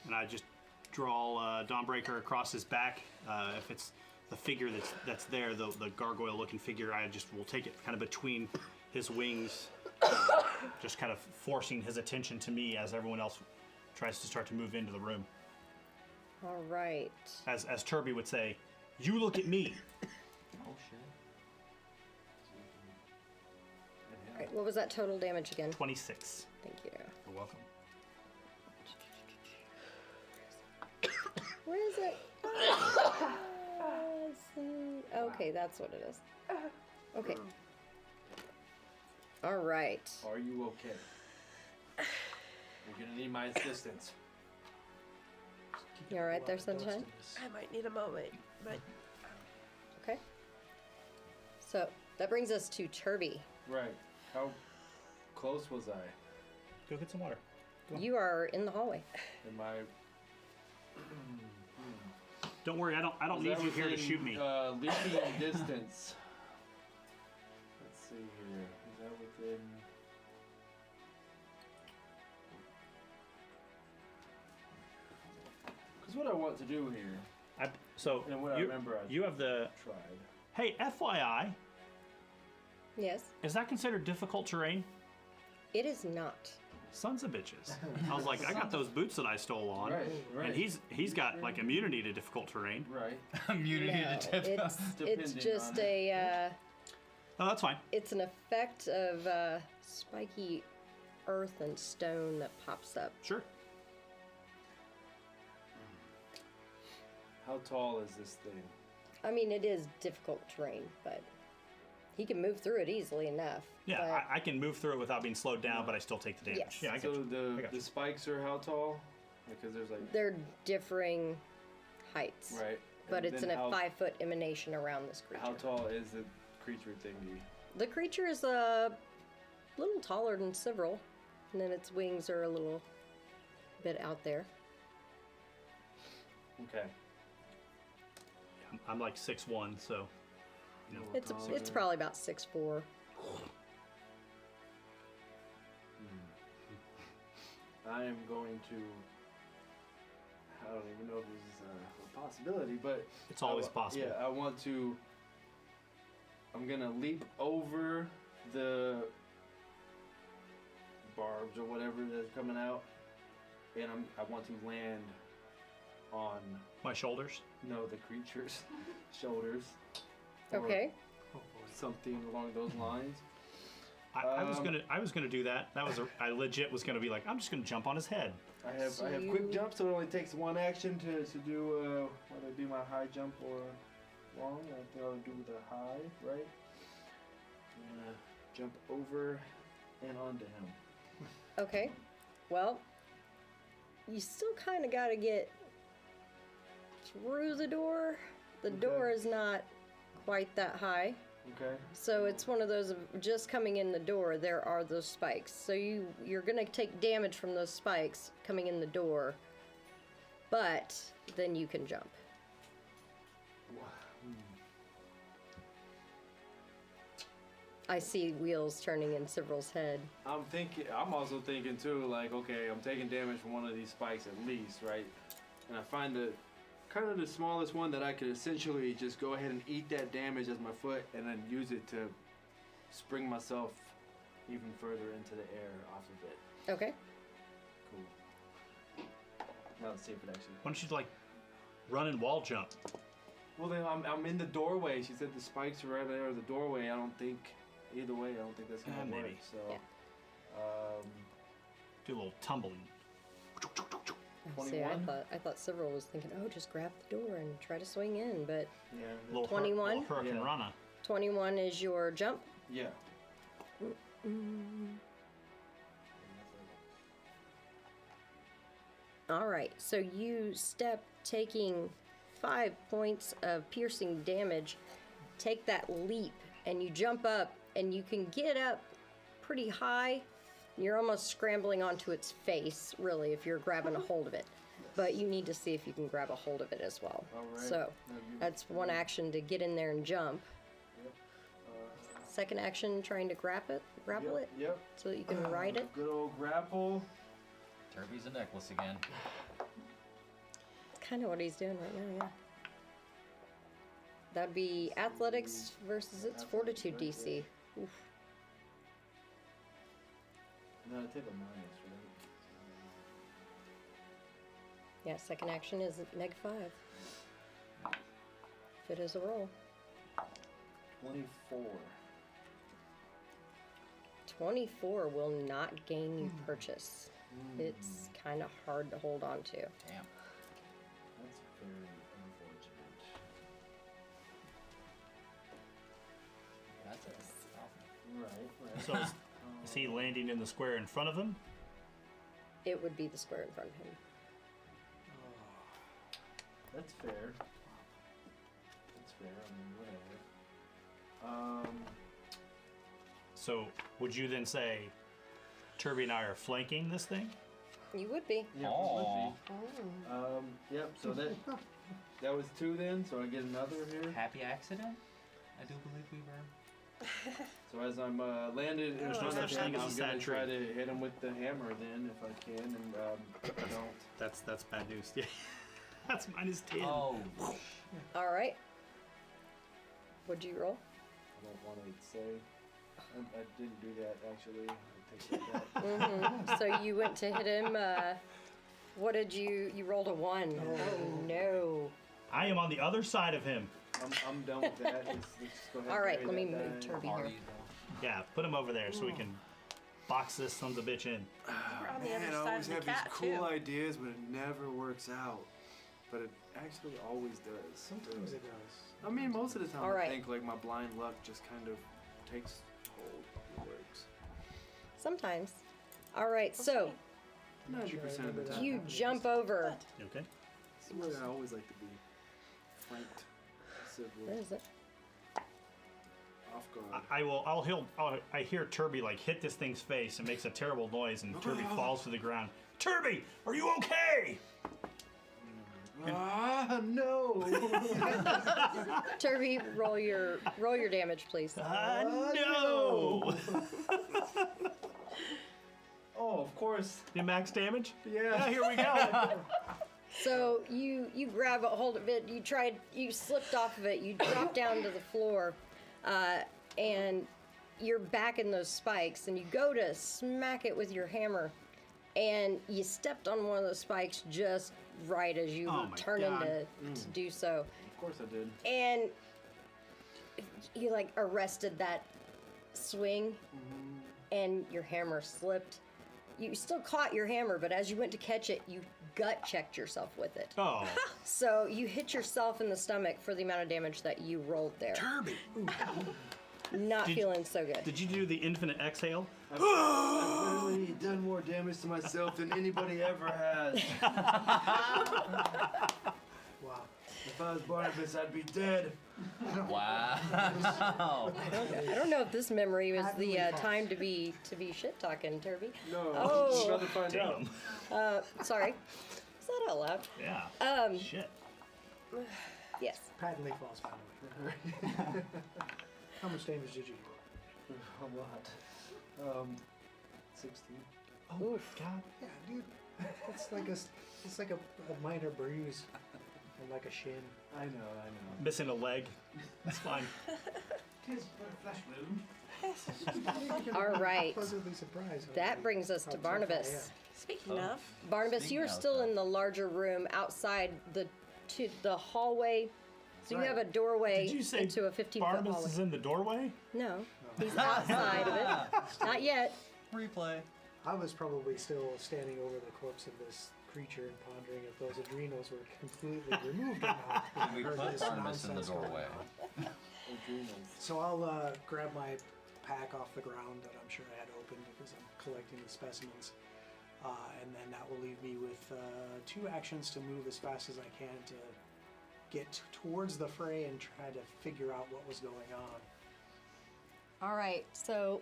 And I just draw Dawnbreaker across his back. If it's the figure that's there, the gargoyle-looking figure, I just will take it kind of between his wings, just kind of forcing his attention to me as everyone else tries to start to move into the room. All right. As Turby would say, you look at me. Oh shit. All right. What was that total damage again? 26. Thank you. You're welcome. Where is it? Okay, that's what it is. Okay. All right. Are you okay? You're gonna need my assistance. You all right there, Sunshine? I might need a moment, but Okay. So that brings us to Turby. Right. How close was I? Go get some water. You are in the hallway. Am I? Don't worry, I don't need you here to shoot me. Leaping distance. Let's see here. Is that within? Because what I want to do here, So and what I remember I you have the. tried. Hey, FYI, Yes. is that considered difficult terrain? It is not. Sons of bitches. I was like, I got those boots that I stole on, Right. and he's got like immunity to difficult terrain. Right. Immunity No, to tip. it's Depending just on a Oh, that's fine. it's an effect of spiky earth and stone that pops up. Sure. How tall is this thing? I mean, it is difficult terrain, but he can move through it easily enough. Yeah, but I can move through it without being slowed down, but I still take the damage. Yes. Yeah, I got So you. I got the you. spikes are how tall? Because there's like they're differing heights. right. But And it's then in a how, 5-foot emanation around this creature. How tall is the creature thingy? The creature is a little taller than several, and then its wings are a little bit out there. Okay. I'm like 6'1", so you know. It's probably about 6'4". I am going to. I don't even know if this is a possibility, but It's always possible. Yeah, I want to. I'm gonna leap over the barbs or whatever that's coming out, and I want to land on My shoulders. the creature's shoulders. Or Okay. Something along those lines. I was gonna do that. I legit was gonna be like, I'm just gonna jump on his head. I have So quick you- jump, so it only takes one action to do whether it be my high jump or long. I think I'll do the high, right? I'm gonna jump over and onto him. Okay. Well, you still kind of got to get through the door. The Okay. door is not quite that high. Okay. So it's one of those of just coming in the door, there are those spikes. So you're going to take damage from those spikes coming in the door, but then you can jump. I see wheels turning in Several's head. I'm also thinking too, like, okay, I'm taking damage from one of these spikes at least, right? And I find the kind of the smallest one that I could essentially just go ahead and eat that damage as my foot and then use it to spring myself even further into the air off of it. Okay. Cool. Now let's see if it actually. Why don't you like run and wall jump? Well, then I'm in the doorway. She said the spikes are right there, the doorway. I don't think either way. I don't think that's gonna work. Maybe. So, Yeah. Do a little tumbling. See, I 21? thought Several was thinking, oh, just grab the door and try to swing in, but Yeah. Little 21? Little hurricane Yeah. rana. 21 is your jump. Yeah. All right, so you step taking 5 points of piercing damage, take that leap, and you jump up, and you can get up pretty high. You're almost scrambling onto its face, really, if you're grabbing a hold of it. But you need to see if you can grab a hold of it as well. All right. So Now you- that's one action to get in there and jump. Yep. Second action, trying to grapple it, Yep. so that you can ride it. Good old grapple. Turby's a necklace again. It's kind of what he's doing right now, yeah. That'd be athletics versus its fortitude right DC. Oof. No, I take a minus, right? Yeah, second action is -5. If it is a roll. 24. 24 will not gain you purchase. It's kind of hard to hold on to. Damn. That's very unfortunate. That's a Right. So is he landing in the square in front of him? It would be the square in front of him. That's fair. That's fair. I mean, whatever. So would you then say Turby and I are flanking this thing? You would be. Yeah, Aw. Yep. So that was 2 then. So I get another here. Happy accident? I do believe we were. So as I'm landed in There's front no of such him, thing as a I'm sad gonna try tree. to hit him with the hammer then, if I can, and if I don't. That's bad news. Yeah. That's -10. Oh. All right. What'd you roll? I don't want to say. I didn't do that actually. I take that back. So you went to hit him. What did you rolled a 1. Oh no. I am on the other side of him. I'm done with that. Let's go ahead. All right, and let me bury that move die. Turby Are here. you Yeah, put him over there so we can box this son of a bitch in. We're on the Man, other I side always of the have cat these cool too. ideas, but it never works out. But it actually always does. Sometimes it does. I mean, most of the time All right. I think like my blind luck just kind of takes hold. It works. Sometimes. All right. So 90% of the time. you jump over. You okay? This is where I always like to be. Flanked. Where Civilly. is it? Off guard. I hear Turby like hit this thing's face and makes a terrible noise, and Turby falls to the ground. Turby, are you okay? Ah, no! Turby, roll your damage, please. No. Oh, of course. The max damage? Yeah. Here we go. So you grab a hold of it. You slipped off of it. You drop down to the floor, and you're back in those spikes. And you go to smack it with your hammer, and you stepped on one of those spikes just right as you Oh were my turning God. to do so. Of course I did. And you like arrested that swing, and your hammer slipped. You still caught your hammer, but as you went to catch it, you gut checked yourself with it. Oh, So you hit yourself in the stomach for the amount of damage that you rolled there. Turby. Not feeling so good. Did you do the infinite exhale? I've literally done more damage to myself than anybody ever has. Wow. If I was Barnabas, I'd be dead. Wow. I don't know if this memory was the Patently false. time to be shit talking, Turby. No, Oh. I'm about to find out. Damn. Sorry. Is that out loud? Yeah. Shit. Yes. Patently false, by the way. How much damage did you do? A lot. 16. Oof. God. Yeah, dude. It's like a minor bruise, or like a shin. I know. Missing a leg. That's fine. Tis but a flesh wound. All right. Pleasantly surprised. That brings us to How tough I Barnabas. Speaking of, Barnabas, Speaking you're of still that. in the larger room outside the hallway. So you have a doorway Did you say into a 15-foot Barnabas hallway. is in the doorway? No, he's outside of it. Not yet. Replay. I was probably still standing over the corpse of this creature and pondering if those adrenals were completely removed or not. Did we Heard put this Barnabas in the nonsense going doorway? on. Adrenals. So I'll grab my pack off the ground that I'm sure I had opened because I'm collecting the specimens. And then that will leave me with 2 actions to move as fast as I can to get towards the fray and try to figure out what was going on. All right, so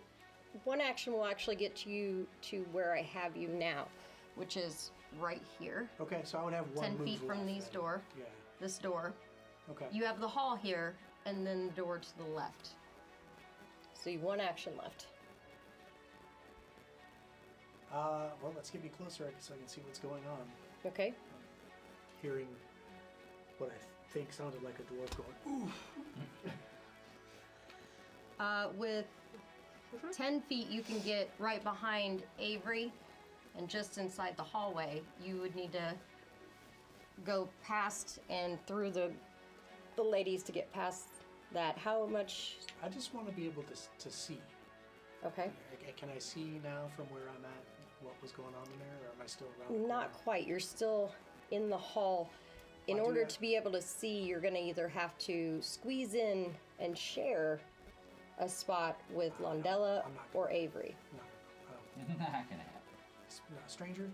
one action will actually get you to where I have you now, which is right here, Okay, so I would have 1 10 move feet from left these then. door, Yeah. this door. Okay. You have the hall here, and then the door to the left. So you have 1 action left. Well, let's get me closer so I can see what's going on. Okay. Hearing what I think sounded like a dwarf going, ooh. With 10 feet, you can get right behind Avery, and just inside the hallway, you would need to go past and through the ladies to get past that. How much? I just want to be able to see. Okay. Can I see now from where I'm at what was going on in there, or am I still around? the Not corner? quite. You're still in the hall. In I'll do order that. to be able to see, you're going to either have to squeeze in and share a spot with Londella I'm not or Avery. No. Not gonna happen. No, stranger?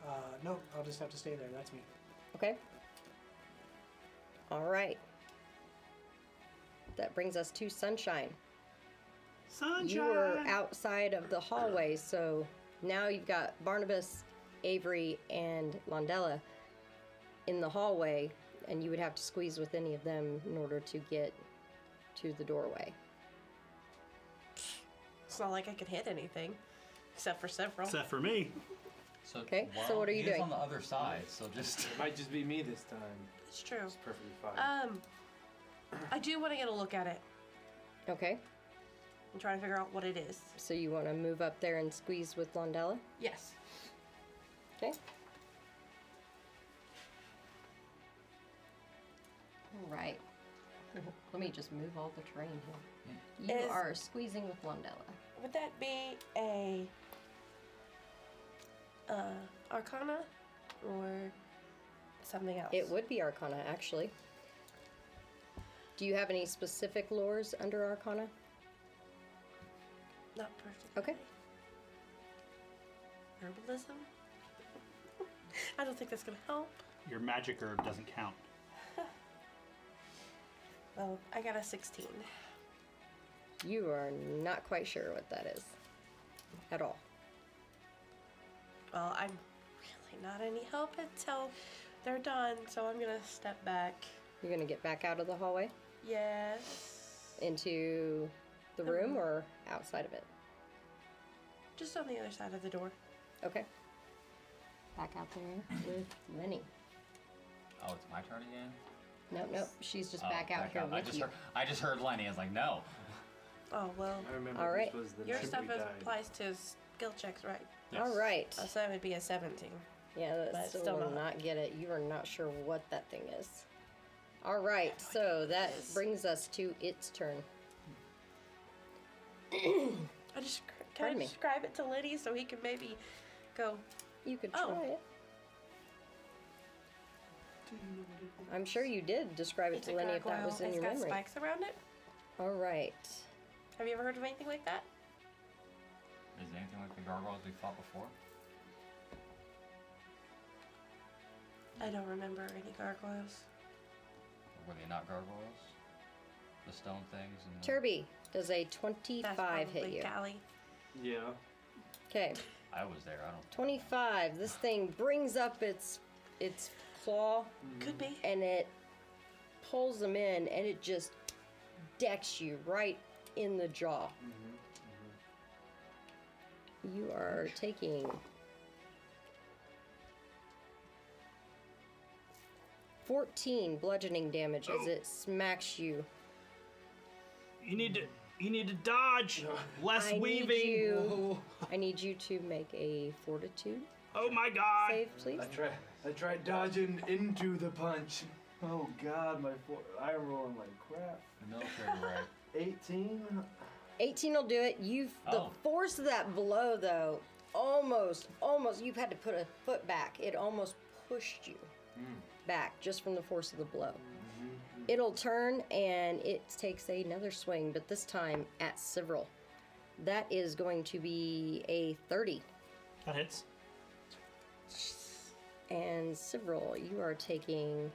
No. No, I'll just have to stay there. That's me. Okay? All right. That brings us to Sunshine. Sunshine. You were outside of the hallway, so now you've got Barnabas, Avery, and Londella in the hallway, and you would have to squeeze with any of them in order to get to the doorway. It's not like I could hit anything, except for several. Except for me. So, Okay, so what are you he is doing? on the other side, so just. It might just be me this time. It's true. It's perfectly fine. I do want to get a look at it Okay, and try to figure out what it is. so you want to move up there and squeeze with Londella? Yes. Okay. All right. Let me just move all the terrain here. You Is- are squeezing with Londella. Would that be a Arcana or something else? It would be Arcana, actually. Do you have any specific lores under Arcana? Not perfect. Okay. Herbalism? I don't think that's gonna help. Your magic herb doesn't count. Well, I got a 16. You are not quite sure what that is at all. Well, I'm really not any help until they're done, so I'm gonna step back. You're going to get back out of the hallway Yes. into the room or outside of it? Just on the other side of the door. Okay. Back out there with Lenny. Oh, it's my turn again? Nope. She's just Oh, back out here with you. I just heard Lenny. I was like, no. Oh, well. I remember All right. this was the Your night stuff we died. applies to skill checks, right? All right. So that would be a 17. Yeah, that But still still will not. not get it. You are not sure what that thing is. All right, so that is. brings us to its turn. I just can Pardon I me. describe it to Liddy so he can maybe go. You could Oh. try it. I'm sure you did describe it It's to a Lenny if that gargoyle. was in It's your got memory. spikes around it. All right. Have you ever heard of anything like that? Is it anything like the gargoyles we fought before? I don't remember any gargoyles. Or were they not gargoyles? The stone things and the... Turby, does a That's 25 hit probably you? Callie. Yeah. Okay, I was there. I don't... 25. This thing brings up its claw Could be. and it pulls them in and it just decks you right in the jaw. You are taking 14 bludgeoning damage as it smacks you. You need to dodge. Less I weaving. need you to make a fortitude Oh my god. save, please. I tried dodging into the punch. Oh God, I'm rolling like crap. The military right. 18. 18 will do it. The Oh. force of that blow, though, almost, you've had to put a foot back. It almost pushed you back just from the force of the blow. It'll turn and it takes another swing, but this time at Several. That is going to be a 30. That hits. And Several, you are taking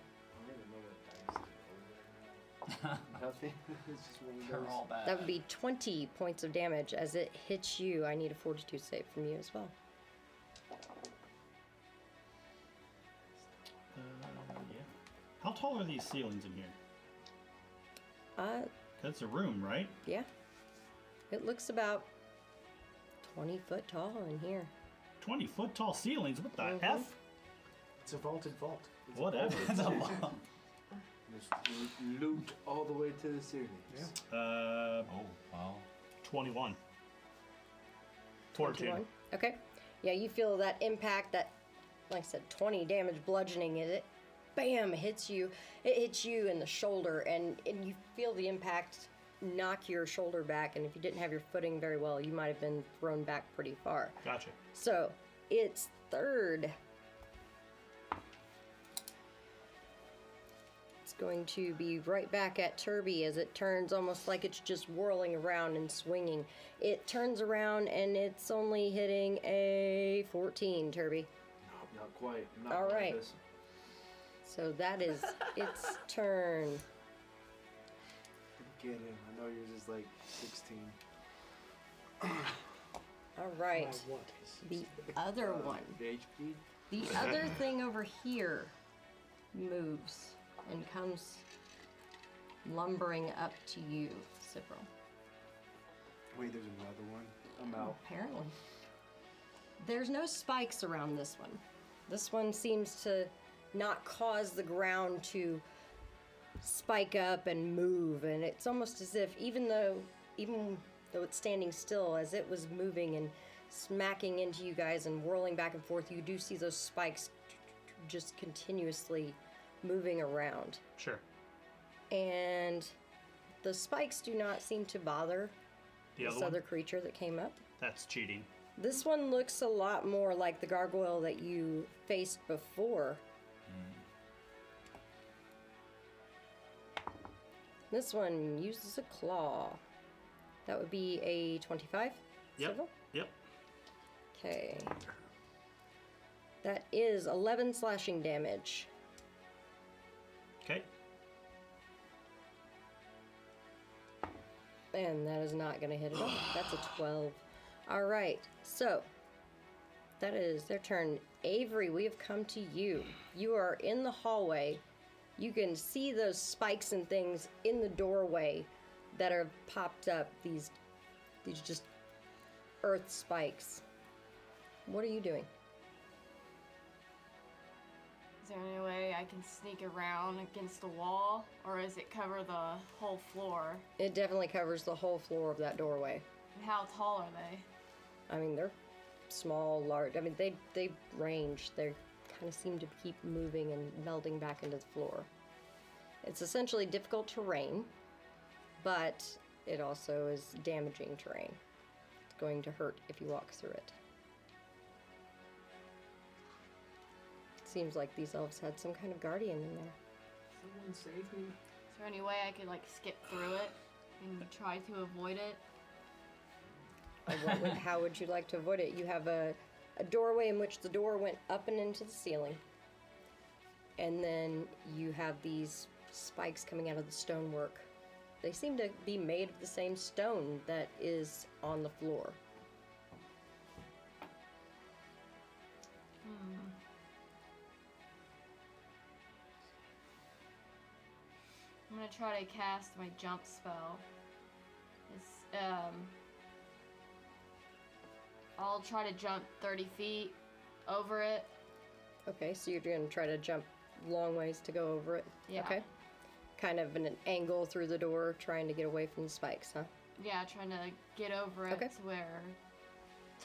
Nothing. It's just one of They're those. all bad. that would be 20 points of damage as it hits you. I need a fortitude save from you as well. Yeah. How tall are these ceilings in here? That's a room, right? Yeah. It looks about 20 foot tall in here. 20-foot tall ceilings. What the Mhm. F? It's a vaulted vault. Whatever. Just loot all the way to the ceilings. Yeah. Oh, wow. 21. Fortitude. 21. Okay. Yeah, you feel that impact, that like I said, 20 damage bludgeoning. It bam, hits you. It hits you in the shoulder, and you feel the impact knock your shoulder back, and if you didn't have your footing very well, you might have been thrown back pretty far. Gotcha. So, it's third. It's going to be right back at Turby as it turns almost like it's just whirling around and swinging. It turns around and it's only hitting a 14, Turby. No, not quite. Not All like right. this. So that is its turn. Get him. I know you're just like 16. All right. My what is The other one. The HP? The other thing over here moves and comes lumbering up to you, Cipro. Wait, there's another one. I'm out. Apparently. There's no spikes around this one. This one seems to not cause the ground to spike up and move, and it's almost as if even though it's standing still, as it was moving and smacking into you guys and whirling back and forth, you do see those spikes just continuously moving around. Sure. And the spikes do not seem to bother The this other other one? creature that came up. That's cheating. This one looks a lot more like the gargoyle that you faced before. This one uses a claw. That would be a 25. Yep. Civil? Yep. Okay. That is 11 slashing damage. Okay. And that is not going to hit it all. That's a 12. All right. So, that is their turn. Avery, we have come to you. You are in the hallway. You can see those spikes and things in the doorway that are popped up. These just earth spikes. What are you doing? Is there any way I can sneak around against the wall, or does it cover the whole floor? It definitely covers the whole floor of that doorway. And how tall are they? I mean, they're small, large. I mean, they range. They kind of seem to keep moving and melding back into the floor. It's essentially difficult terrain, but it also is damaging terrain. It's going to hurt if you walk through it. Seems like these elves had some kind of guardian in there. Someone save me. Is there any way I could like skip through it and try to avoid it? How would you like to avoid it? You have a doorway in which the door went up and into the ceiling. And then you have these spikes coming out of the stonework. They seem to be made of the same stone that is on the floor. I'm gonna try to cast my jump spell. I'll try to jump 30 feet over it. Okay, so you're going to try to jump long ways to go over it? Yeah. Okay. Kind of in an angle through the door, trying to get away from the spikes, huh? Yeah, trying to get over it Okay. to where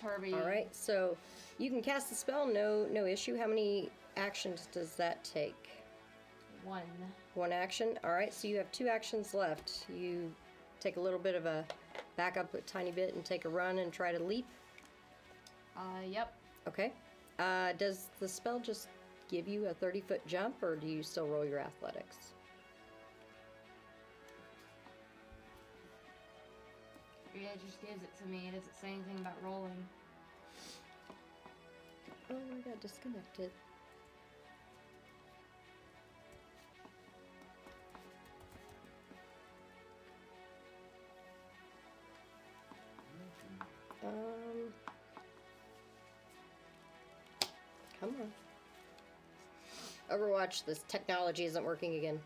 Turby... Alright, so you can cast the spell, no issue. How many actions does that take? One. One action? Alright, so you have 2 actions left. You take a little bit of a back up a tiny bit and take a run and try to leap. Yep. Okay. Does the spell just give you a 30-foot jump, or do you still roll your athletics? Yeah, it just gives it to me. It doesn't say anything about rolling. Oh, I got disconnected. Come on. Overwatch, this technology isn't working again.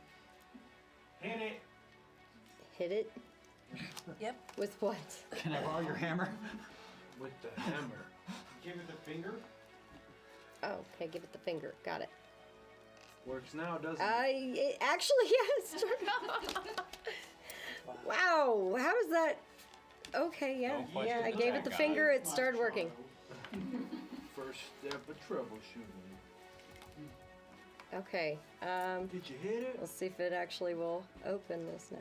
Hit it. Hit it? Yep. With what? Can I borrow your hammer? With the hammer. Give it the finger. Oh, okay, give it the finger. Got it. Works now, doesn't it? It actually, yes. Wow, how is that? Okay, yeah. Don't question Yeah, I the gave it tech the guy. finger, it started working. First First step of troubleshooting. Okay. Did you hit it? Let's see if it actually will open this now.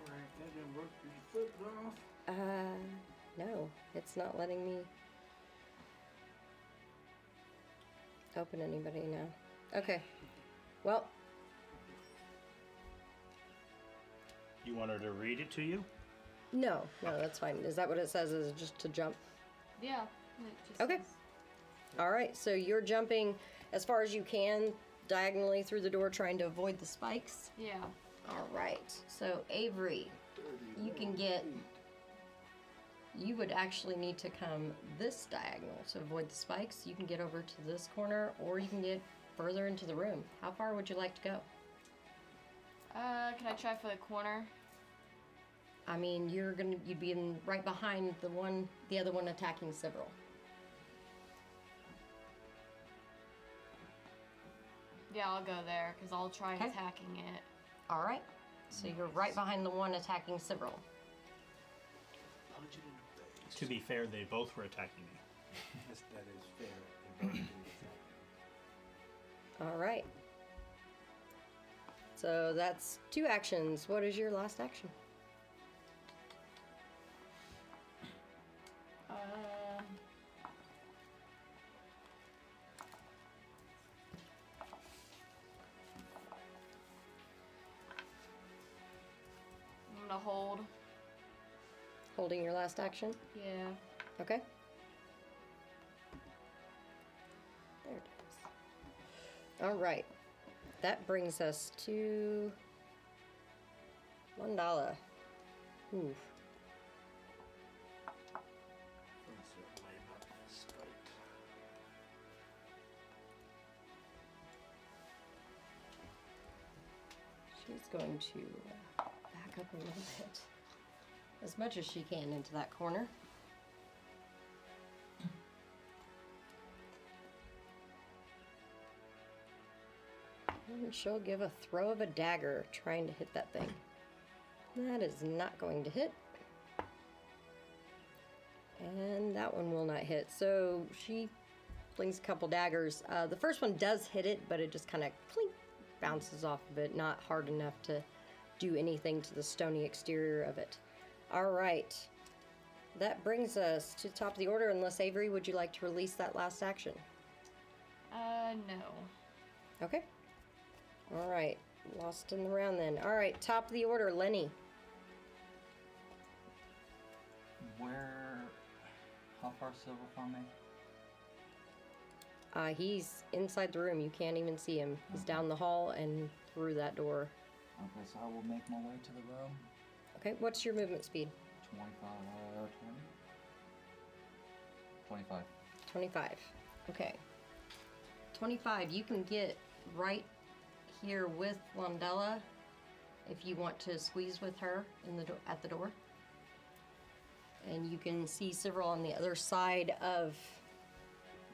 Alright, if that didn't work, did you flip it off? No, it's not letting me open anybody now. Okay. Well, You want her to read it to you? no, that's fine. Is that what it says? Is it just to jump? Yeah. It just Okay. says- All right, so you're jumping as far as you can diagonally through the door, trying to avoid the spikes. Yeah. All right, so Avery, you can get. You would actually need to come this diagonal to avoid the spikes. You can get over to this corner, or you can get further into the room. How far would you like to go? Can I try for the corner? I mean, you'd be right behind the other one attacking Sibyl. Yeah, I'll go there because I'll try Okay. attacking it. All right, so you're right behind the one attacking Sibyl. Punch it in the face. To be fair, they both were attacking me. Yes, that is fair. And both do attack. All right. So that's 2 actions. What is your last action? I'm gonna hold. Holding your last action? Yeah. Okay. There it is. All right. That brings us to Lala. Ooh. She's going to back up a little bit, as much as she can, into that corner. And she'll give a throw of a dagger, trying to hit that thing. That is not going to hit. And that one will not hit. So she flings a couple daggers. The first one does hit it, but it just kind of clink, bounces off of it. Not hard enough to do anything to the stony exterior of it. All right. That brings us to the top of the order. Unless, Avery, would you like to release that last action? No. Okay. All right. Lost in the round then. All right. Top of the order, Lenny. How far Silver from me? He's inside the room. You can't even see him. He's down the hall and through that door. Okay, so I will make my way to the room. Okay. What's your movement speed? 25. 25. Okay. 25. You can get right here with Londella if you want to squeeze with her in the at the door. And you can see several on the other side of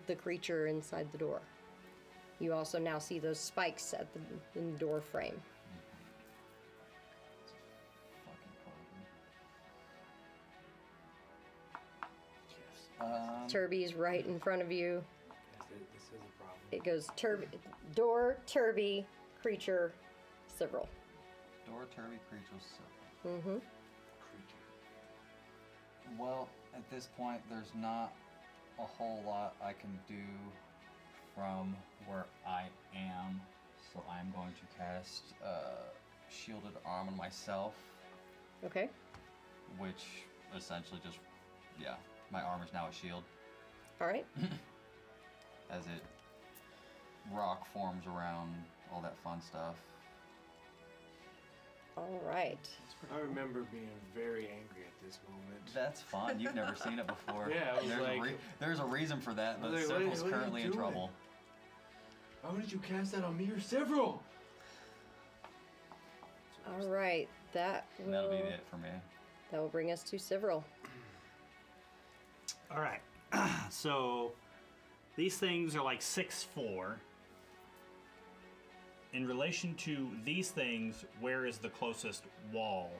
the creature inside the door. You also now see those spikes at in the door frame. Turby's right in front of you. This is a problem. It goes door, Turby, creature, several. Door, Turby, creatures, Silver. Mm-hmm. Well, at this point, there's not a whole lot I can do from where I am, so I'm going to cast Shielded Arm on myself, Okay. which essentially just, yeah, my arm is now a shield All right. as it rock forms around all that fun stuff. All right. I remember being very angry at this moment. That's fun. You've never seen it before. Yeah, I was there's a reason for that, I but was like, Several's what are you currently in doing? trouble. Why would you cast that on me or several? All right. And that'll be it for me. That will bring us to several. All right. So these things are like 6'4". In relation to these things, where is the closest wall?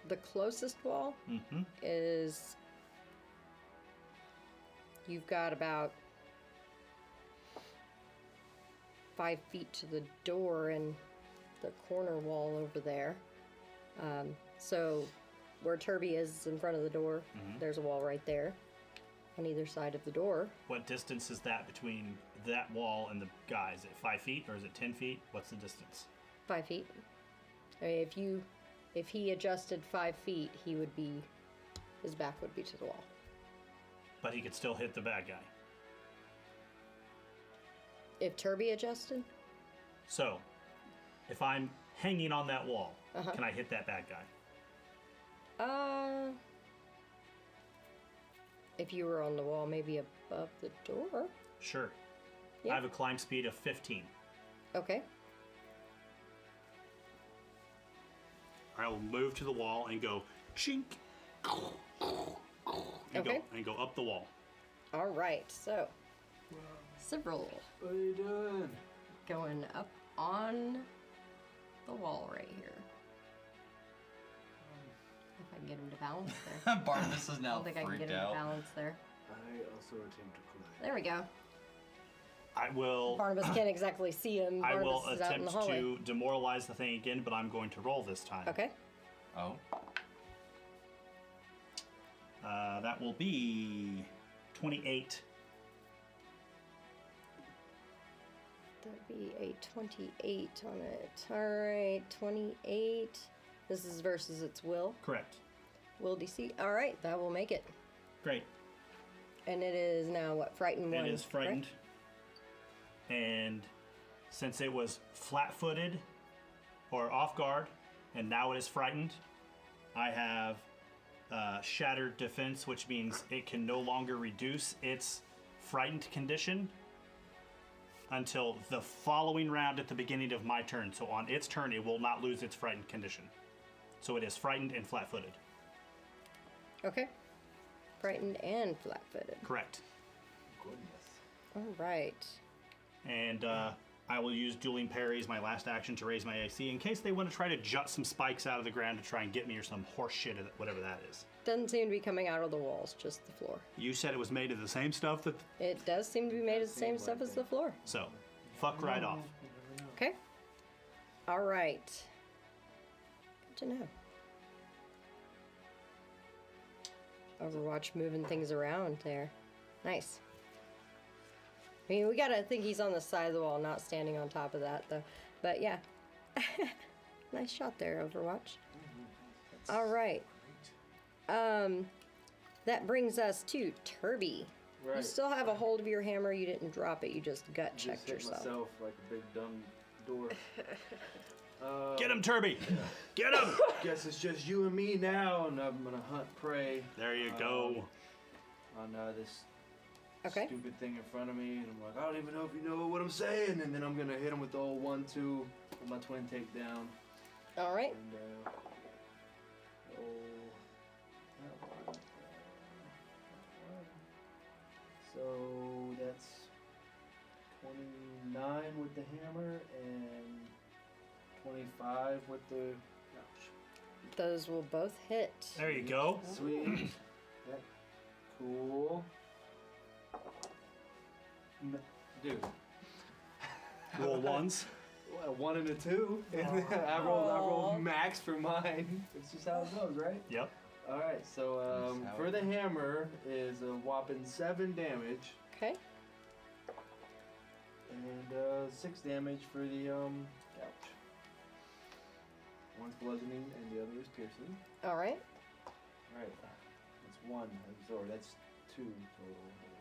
The closest wall Mm-hmm. is You've got about 5 feet to the door and the corner wall over there. So where Turby is in front of the door, there's a wall right there on either side of the door. What distance is that between that wall and the guy? Is it 5 feet or is it 10 feet? What's the distance? 5 feet. I mean, if he adjusted 5 feet, his back would be to the wall. But he could still hit the bad guy. If Turby adjusted? So, if I'm hanging on that wall, can I hit that bad guy? If you were on the wall, maybe above the door. Sure. Yeah. I have a climb speed of 15. Okay. I will move to the wall and go chink. And go up the wall. All right. So, several What are you doing? going up on the wall right here. If I can get him to balance there. Barnabas is I now don't think I can get freaked him to out. balance there. I also attempt to climb. There we go. I will. Barnabas can't exactly see him. I will Barnabas is out in the attempt hallway. to demoralize the thing again, but I'm going to roll this time. Okay. Oh. That will be 28. That'd be a 28 on it. All right, 28. This is versus its will. Correct. Will DC. All right, that will make it. Great. And it is now what? Frightened 1. It is frightened. correct? And since it was flat-footed or off guard, and now it is frightened, I have shattered defense, which means it can no longer reduce its frightened condition until the following round at the beginning of my turn. So on its turn, it will not lose its frightened condition. So it is frightened and flat-footed. Okay. Frightened and flat-footed. Correct. Goodness. All right. And I will use dueling parries, my last action, to raise my AC in case they want to try to jut some spikes out of the ground to try and get me or some horse shit, whatever that is. Doesn't seem to be coming out of the walls, just the floor. You said it was made of the same stuff that... It does seem to be made of the same stuff as the floor. So, fuck right off. Okay. All right. Good to know. Overwatch moving things around there. Nice. I mean, we gotta think he's on the side of the wall, not standing on top of that, though. But yeah. Nice shot there, Overwatch. All right. That brings us to Turby. Right. You still have a hold of your hammer. You didn't drop it. You just gut Just checked hit yourself. myself like a big dumb door. Get him, Turby! Get him! Guess it's just you and me now, and I'm gonna hunt prey. There you go. On this Okay. stupid thing in front of me, and I'm like, I don't even know if you know what I'm saying, and then I'm gonna hit him with the old 1-2 with my twin takedown. All right. And that one. So that's 29 with the hammer and 25 with the. Ouch. Those will both hit. There you go. Sweet. Yep. Cool. Dude. Roll ones. A 1 and a 2. And I rolled max for mine. It's just how it goes, right? Yep. Alright, so for the hammer is a whopping 7 damage. Okay. And 6 damage for the ouch. One's bludgeoning and the other is piercing. All right. Alright. That's 1 absorb. That's 2 total.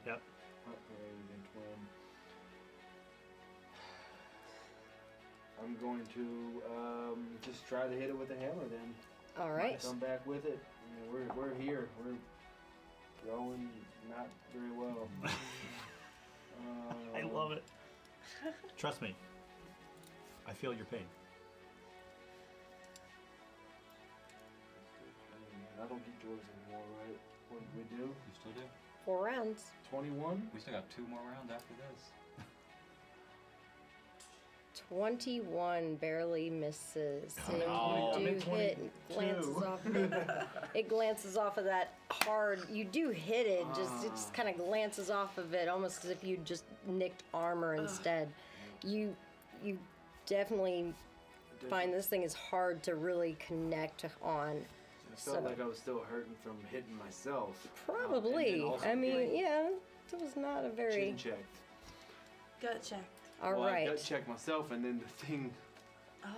Yep. Upgrade and twin. I'm going to just try to hit it with the hammer then. All right. Come back with it. You know, we're here. We're going not very well. I love it. Trust me. I feel your pain. I don't get yours anymore, right? What did we do? You still do? 4 rounds. 21? We still got 2 more rounds after this. 21 barely misses. And no. you I'm do at hit and glances 22. off of it. It glances off of that hard. You do hit it, it just kind of glances off of it, almost as if you just nicked armor instead. You definitely find this thing is hard to really connect on. I felt like I was still hurting from hitting myself. Probably. And then also I mean, getting yeah, it was not a very. chin checked. Gut checked. All Well, right. I gut checked myself, and then the thing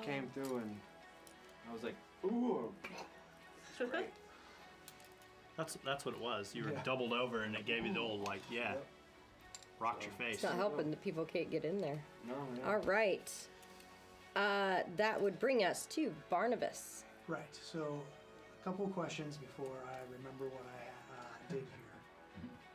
came through, and I was like, ooh. Great. That's what it was. You were Yeah. doubled over, and it gave you the old rocked your face. It's not helping that people can't get in there. No, yeah. All right. That would bring us to Barnabas. Right. So, a couple of questions before I remember what I did here.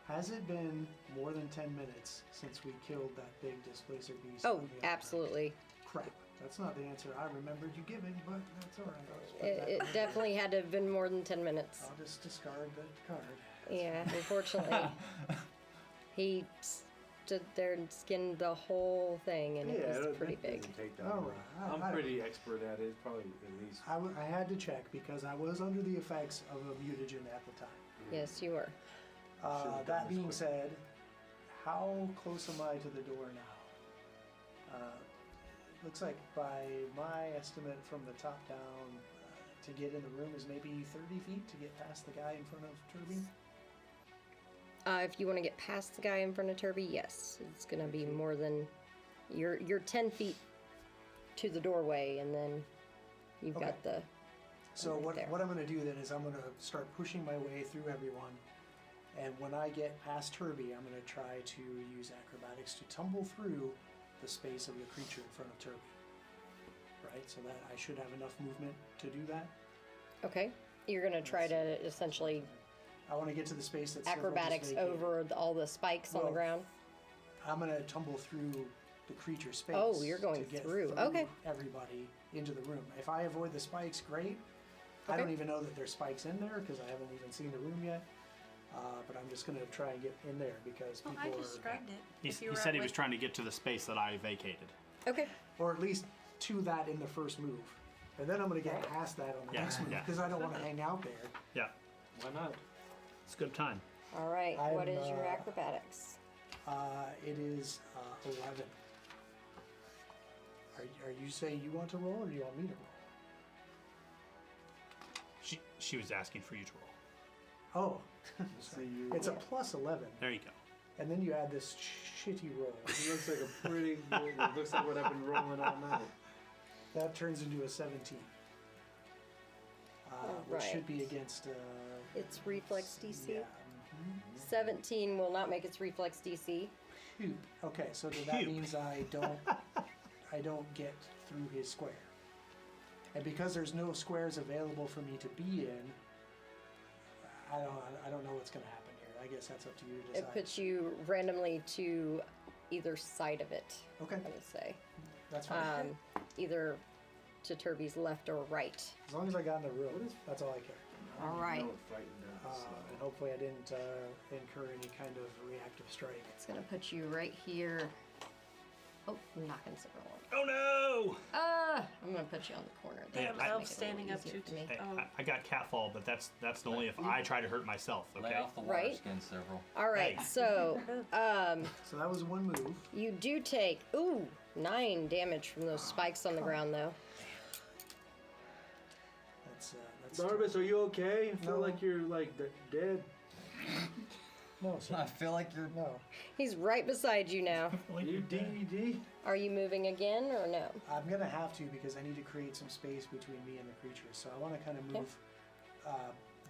Has it been more than 10 minutes since we killed that big displacer beast? Oh, on the other side? absolutely. Crap. That's not the answer I remembered you giving, but that's all right. I'll just put It that- definitely had to have been more than 10 minutes. I'll just discard that card. Yeah, unfortunately. He stood there and skinned the whole thing, and it was pretty big. All right. I'm pretty expert at it. Probably at least. I had to check because I was under the effects of a mutagen at the time. Yes, you were. Should've done That this being quick. said, how close am I to the door now? Looks like by my estimate from the top down, to get in the room is maybe 30 feet to get past the guy in front of Turby. If you want to get past the guy in front of Turby, yes, it's going to be more than you're 10 feet to the doorway, and then you've Okay. got the. So Right what there. I'm going to do then is I'm going to start pushing my way through everyone, and when I get past Turby, I'm going to try to use acrobatics to tumble through the space of the creature in front of Turby. Right, so that I should have enough movement to do that. Okay, you're going to try to essentially I want to get to the space that's several just acrobatics vacated. over all the spikes on the Well, ground. I'm going to tumble through the creature space. Oh, you're going to get through. Okay. Everybody into the room. If I avoid the spikes, great. I don't Okay. even know that there's spikes in there because I haven't even seen the room yet. But I'm just going to try and get in there because Well, people I are, described it. He If you were said up he was with- trying to get to the space that I vacated. Okay. or at least to that in the first move. And then I'm going to get past that on the Yeah, next move yeah. because I don't want to hang out there. Yeah, Why not? it's a good time. All right. I'm, What is your uh, acrobatics? It is 11. Are you saying you want to roll or do you want me to She was asking for you to roll. roll? Oh, See you. it's a plus 11. There you go. And then you add this shitty roll. It looks like a pretty. It looks like what I've been rolling all night. That turns into a 17. Which should be Alright. against. Its reflex DC. Yeah. 17 will not make its reflex DC. Phew. Okay, so then that Phew. means I don't get through his square. And because there's no squares available for me to be in, I don't know what's going to happen here. I guess that's up to you to decide. It puts you randomly to either side of it, Okay, I would say. that's fine. Either to Turby's left or right. As long as I got in the room, that's all I care. All right. No fighting down, so. And hopefully I didn't incur any kind of reactive strike. It's going to put you right here. Oh, I'm not going to roll. Oh no! I'm going to put you on the corner there. Yeah, just I- to I'm make it a standing little up easier too. for me. Hey, Oh. I got catfall, but that's only if I try to hurt myself. Lay Okay. off the water Right. skin several. All right, Hey. so So that was one move. you do take 9 damage from those spikes on the ground, though. That's Barnabas, are you okay? I feel No. like you're like dead. no, sir. I feel like you're. No. He's right beside you now. You DED? Are you moving again or no? I'm gonna have to because I need to create some space between me and the creature. So I want to kind of move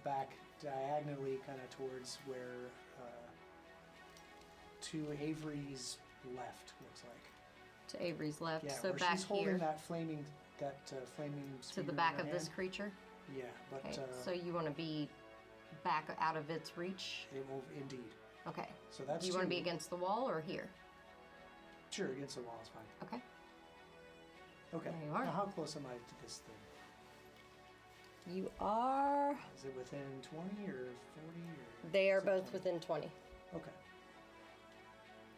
back diagonally, kind of towards where to Avery's left looks like. To Avery's left, Yeah, so where back she's holding here that flaming to spear the in back her of this hand. creature. Yeah, but Okay, so you want to be back out of its reach. it will indeed. Okay. So that's. Do you want to be two. against the wall or here? Sure, against the wall is fine. Okay. Okay. There you are. Now how close am I to this thing? You are. Is it within 20 or 40 or? They are is it both 20? within 20. Okay.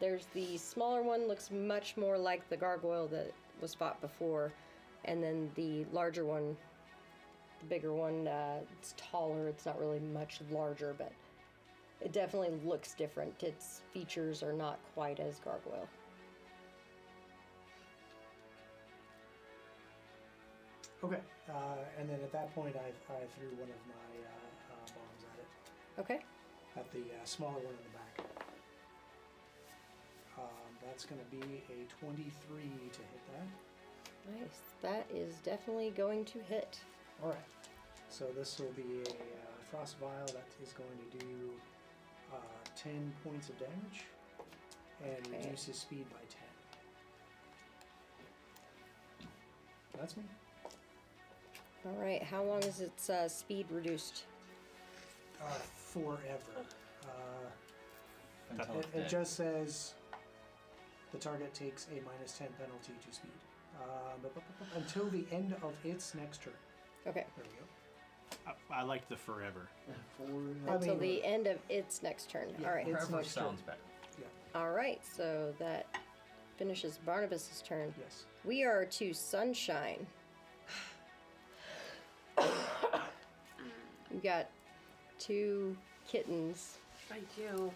There's the smaller one, looks much more like the gargoyle that was fought before, and then the larger one, the bigger one, it's taller. It's not really much larger, but it definitely looks different. Its features are not quite as gargoyle. Okay, and then at that point, I threw one of my bombs at it, Okay. at the smaller one in the back. That's going to be a 23 to hit that. Nice. That is definitely going to hit. All right, so this will be a frost vial that is going to do 10 points of damage and Okay. reduces speed by 10. That's me. All right. How long is its speed reduced? Forever. Until it's It dead. just says the target takes a -10 penalty to speed. Until the end of its next turn. Okay. There we go. I like the forever. Until the end of its next turn. Yeah, All right. it's Forever next turn. sounds better. All right. So that finishes Barnabas's turn. Yes. We are to Sunshine. We got 2 kittens I do.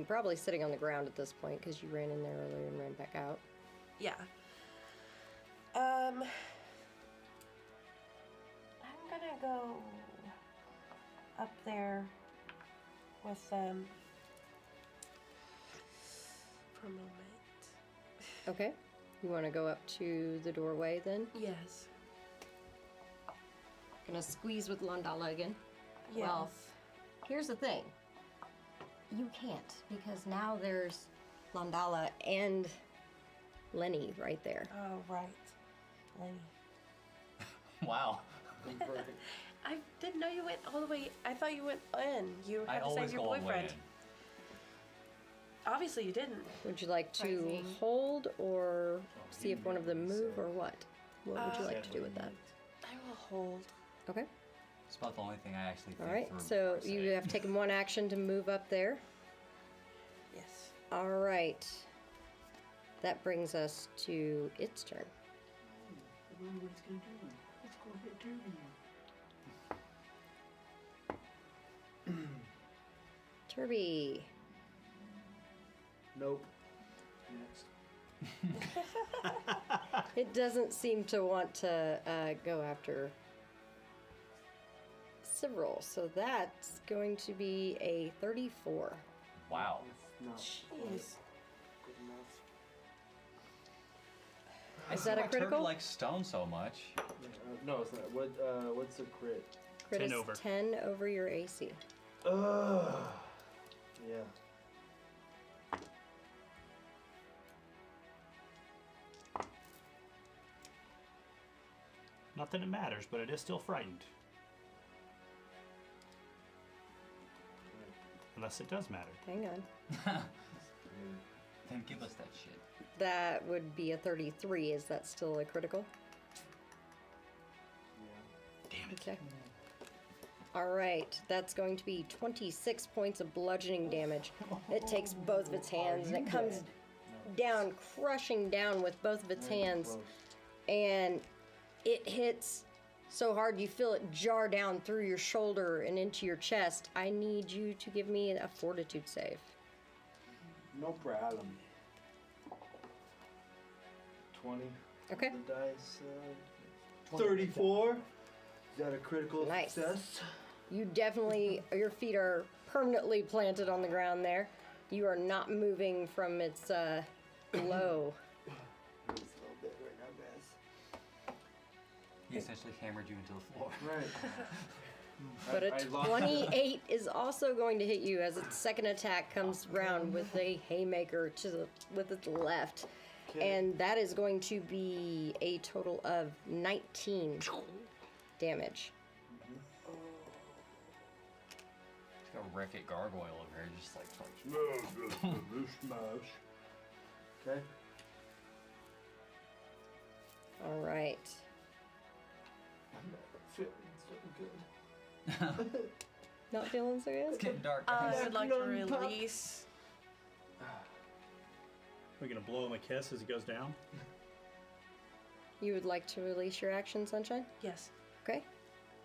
probably sitting on the ground at this point because you ran in there earlier and ran back out. Yeah. I'm gonna go up there with them for a moment. Okay. You want to go up to the doorway then? Yes. Gonna squeeze with Landala again. Yes. Well, here's the thing. You can't because now there's Landala and Lenny right there. Oh, right. Lenny. Wow. I didn't know you went all the way. I thought you went in. You I had to always save your go all the way boyfriend. in. Obviously, you didn't. Would you like to Crazy. hold or see if one of them move or what? What would you like to do with that? I will hold. Okay. It's about the only thing I actually All think right. through So before I you say it. have taken one action to move up there. Yes. All right. That brings us to its turn. Turby. Nope. Next. It doesn't seem to want to go after several, so that's going to be a 34. Wow. Not Jeez. good enough. I Is see that a why Turby critical? likes stone so much. No, it's not. What's the crit? Crit 10 is over. 10 over your AC. Ugh. Yeah. Not that it matters, but it is still frightened. Unless it does matter. Hang on. Then give us that shit. That would be a 33. Is that still a critical? Damn it. Okay. All right, that's going to be 26 points of bludgeoning damage. It takes both of its hands and it comes down, crushing down with both of its hands. And it hits so hard you feel it jar down through your shoulder and into your chest. I need you to give me a fortitude save. No problem. 20. Okay. The dice. 34. Is that a critical Nice. success? You definitely, your feet are permanently planted on the ground there. You are not moving from its blow. Just a little bit right now, guys. He essentially hammered you into the floor. Right. But a I lost- 28 is also going to hit you as its second attack comes round with a haymaker with its left. Okay. And that is going to be a total of 19 damage. Like a wreck-it gargoyle over here, just like Smash. Okay. All right. I'm not feeling so good. Not feeling so It's good? getting dark. I guys. would like to Clone pup. release We're gonna blow him a kiss as he goes down. You would like to release your action, Sunshine? Yes. Okay.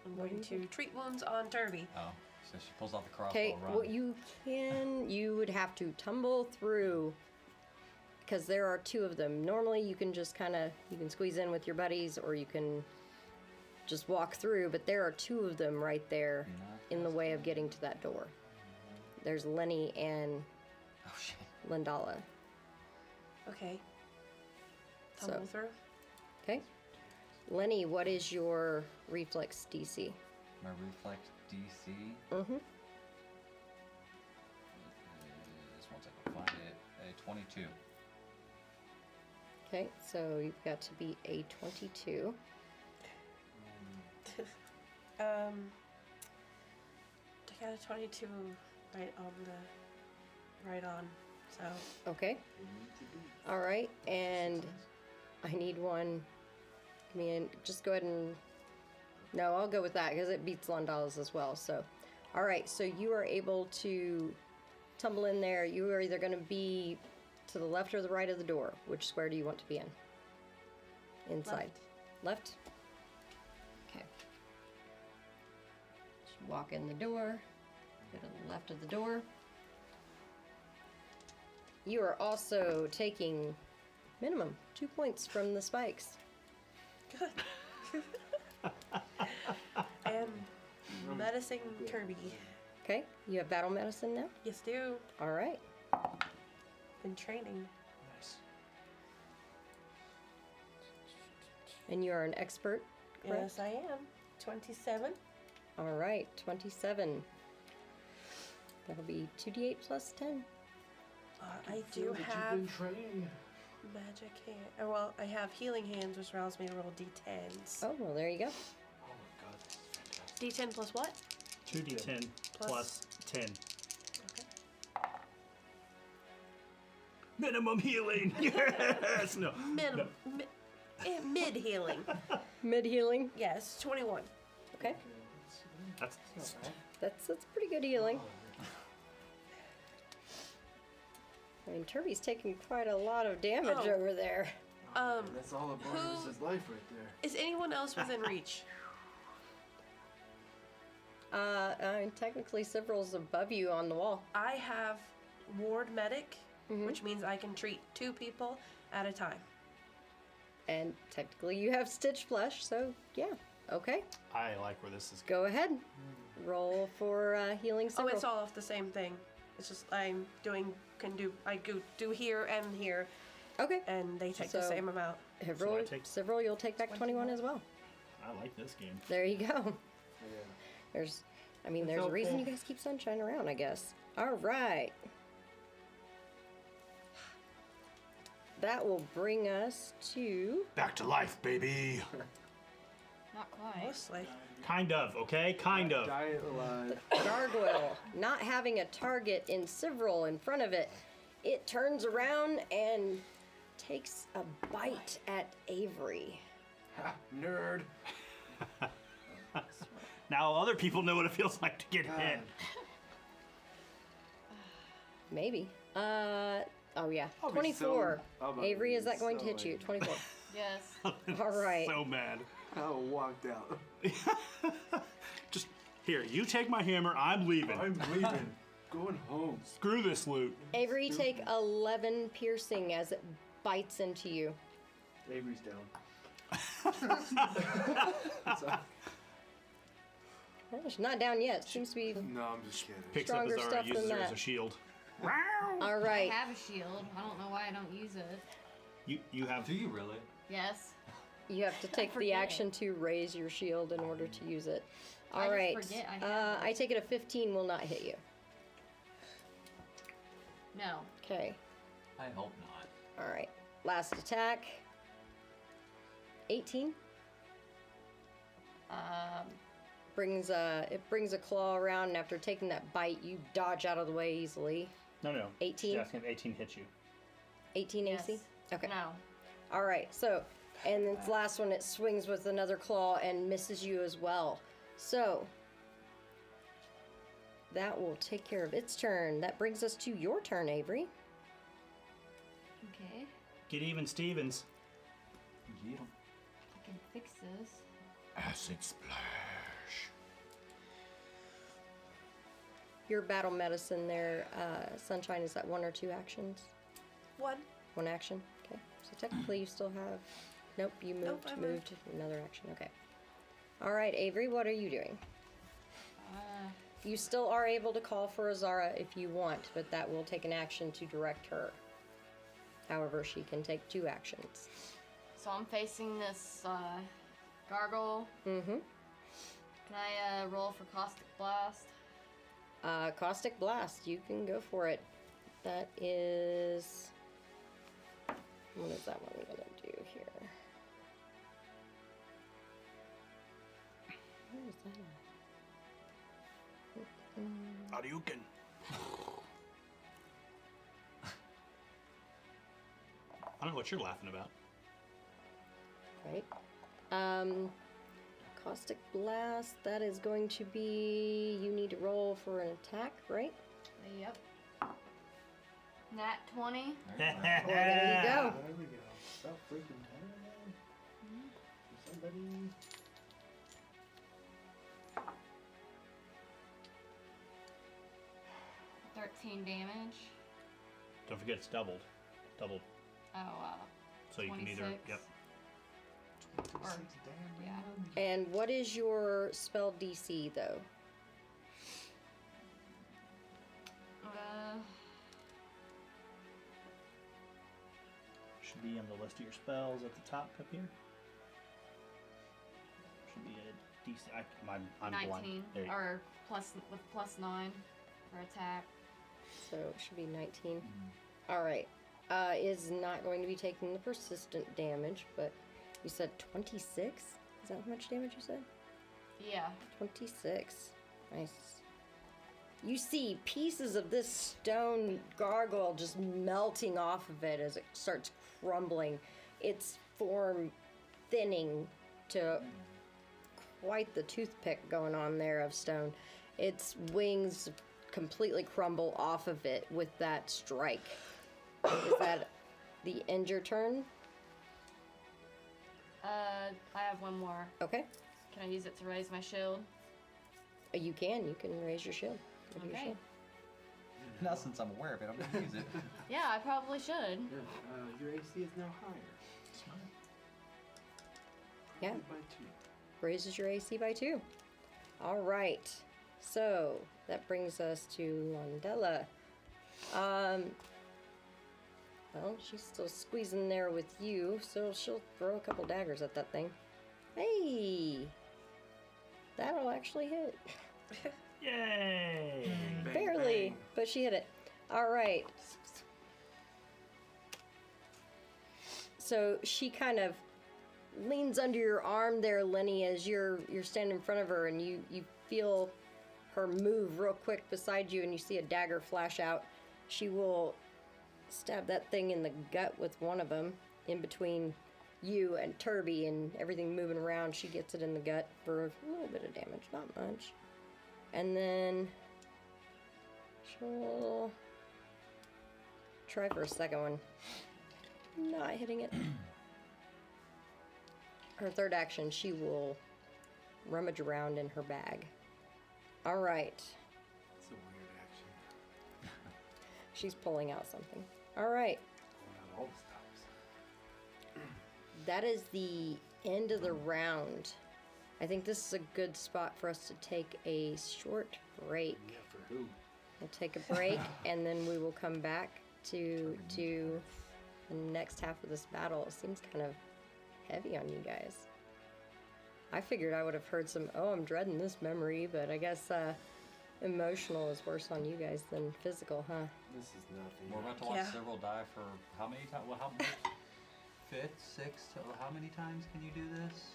I'm going to treat wounds on Turby. Oh, so she pulls off the crossbow. Okay, Run. what you would have to tumble through because there are two of them. Normally you can just you can squeeze in with your buddies or you can just walk through, but there are two of them right there in the way of getting to that door. There's Lenny and Oh shit. Lindala. Okay. Tumble through. Okay. Lenny, what is your reflex DC? My reflex DC. Mm-hmm. Just one second. Find it. A 22. Okay, so you've got to be a 22. I got a 22 right on. So Okay. All right, and I need one. Just go ahead and. No, I'll go with that because it beats Londala's as well. So, all right, so you are able to tumble in there. You are either going to be to the left or the right of the door. Which square do you want to be in? Inside. Left? Okay. Just walk in the door. Go to the left of the door. You are also taking minimum 2 points from the spikes. good. And menacing Turby. Okay, you have battle medicine now? Yes, do. All right. Been training. Nice. And you are an expert, correct? Yes, I am. 27. All right, 27. That'll be 2d8 plus 10. I do have magic hand. Oh, well, I have healing hands, which allows me to roll d10s. Oh, well, there you go. Oh my god, this is fantastic. D10 plus what? 2d10 plus 10. Okay. Minimum healing. Yes. No. Minimum. Mid healing. Mid healing. Yes, 21. Okay, That's that's pretty good healing. I mean, Turby's taking quite a lot of damage Oh. over there. That's all about who- his life right there. Is anyone else within reach? I mean, technically, several's above you on the wall. I have ward medic, which means I can treat 2 people at a time. And technically, you have Stitch Flesh, so yeah. Okay, I like where this is going. go ahead. Roll for healing Oh, several. it's all off the same thing. It's just I do here and here, Okay. and they take the So- same amount. Several, I take- several, you'll take back 21 as well. I like this game. There you go. Yeah. There's a reason you guys keep Sunshine around, I guess. All right. That will bring us to... Back to life, baby. Not quite. Mostly. Kind of, okay? Kind of. Diet alive. Gargoyle, not having a target in several in front of it, it turns around and takes a bite at Avery. Ha, nerd. Now other people know what it feels like to get hit. Maybe. Oh yeah. I'll be 24. so- I'll be Avery, is that going to so hit you? 24. Yes. All right. So mad. I walked out. Just here, you take my hammer. I'm leaving. I'm leaving. Going home. Screw this loot. Avery, take 11 piercing as it bites into you. Avery's down. Well, she's not down yet. Seems to be. No, I'm just kidding. Picks up Stronger his arrow, stuff uses than her as that. a shield. All right. I have a shield. I don't know why I don't use it. You have. Do you really? Yes. You have to take the forget. action to raise your shield in order to use it. I All just right. forget I have I take it a 15 will not hit you. No. Okay. I hope not. All right. Last attack. 18. Brings a claw around, and after taking that bite, you dodge out of the way easily. No. 18? She's asking if 18 hits you. 18 AC? Yes. Okay. No. All right. So, and this last one, it swings with another claw and misses you as well. So, that will take care of its turn. That brings us to your turn, Avery. Okay. Get even, Stevens. Get 'em. I can fix this. Acid splash. Your battle medicine there, Sunshine, is that 1 or 2 actions? 1. 1 action? Okay. So technically you still have... Nope, you moved. Nope, I moved. Another action. Okay. All right, Avery, what are you doing? You still are able to call for Azara if you want, but that will take an action to direct her. However, she can take 2 actions. So I'm facing this gargoyle. Mm-hmm. Can I roll for caustic blast? Caustic Blast, you can go for it. That is... What is that one gonna do here? Where is that at? Hadouken. I don't know what you're laughing about. Right. Caustic Blast, that is going to be... You need to roll for an attack, right? Yep. Nat 20. There you go. There we go. About freaking time. Somebody. 13 damage. Don't forget it's doubled. Doubled. Oh, wow. So you can either... 26. Yep. Or, yeah. And what is your spell DC, though? Should be on the list of your spells at the top up here. Should be a DC. I'm 19. blind. There you go. Or with plus 9 for attack. So it should be 19. All right. Is not going to be taking the persistent damage, but you said 26? Is that how much damage you said? Yeah. 26. Nice. You see pieces of this stone gargoyle just melting off of it as it starts crumbling. Its form thinning to quite the toothpick going on there of stone. Its wings completely crumble off of it with that strike. Is that the end your turn? I have one more. Okay. Can I use it to raise my shield? You can. You can raise your shield. With your Okay. shield. Now since I'm aware of it, I'm gonna use it. Yeah, I probably should. Yeah, your AC is now higher. Smart. Yeah. By 2. Raises your AC by 2. All right. So that brings us to Londella. Well, she's still squeezing there with you, so she'll throw a couple daggers at that thing. Hey! That'll actually hit. Yay! Bang, Barely, bang. but she hit it. All right. So she kind of leans under your arm there, Lenny, as you're standing in front of her, and you feel her move real quick beside you, and you see a dagger flash out. She will stab that thing in the gut with one of them, in between you and Turby and everything moving around. She gets it in the gut for a little bit of damage, not much. And then she'll try for a second one. Not hitting it. Her third action, she will rummage around in her bag. All right. It's a weird action. She's pulling out something. All right. Pulling out all the stops. That is the end of the round. I think this is a good spot for us to take a short break. Yeah, for who? We'll take a break and then we will come back to the next half of this battle. It seems kind of heavy on you guys. I figured I would have heard some, oh, I'm dreading this memory, but I guess emotional is worse on you guys than physical, huh? This is nothing. We're about to watch Yeah. several die for how many times? Well, how much? Fifth, sixth? How many times can you do this?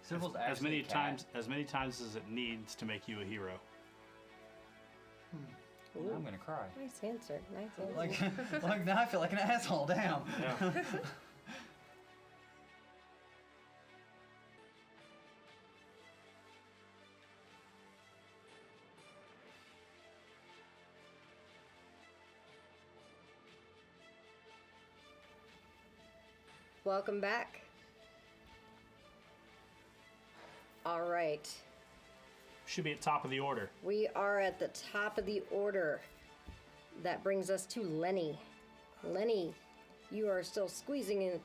Several's As actually many a cat. times as it needs to make you a hero. Ooh, I'm gonna cry. nice answer. Nice answer. Like now I feel like an asshole. Damn. Yeah. Welcome back. All right. Should be at top of the order. We are at the top of the order. That brings us to Lenny. Lenny, you are still squeezing in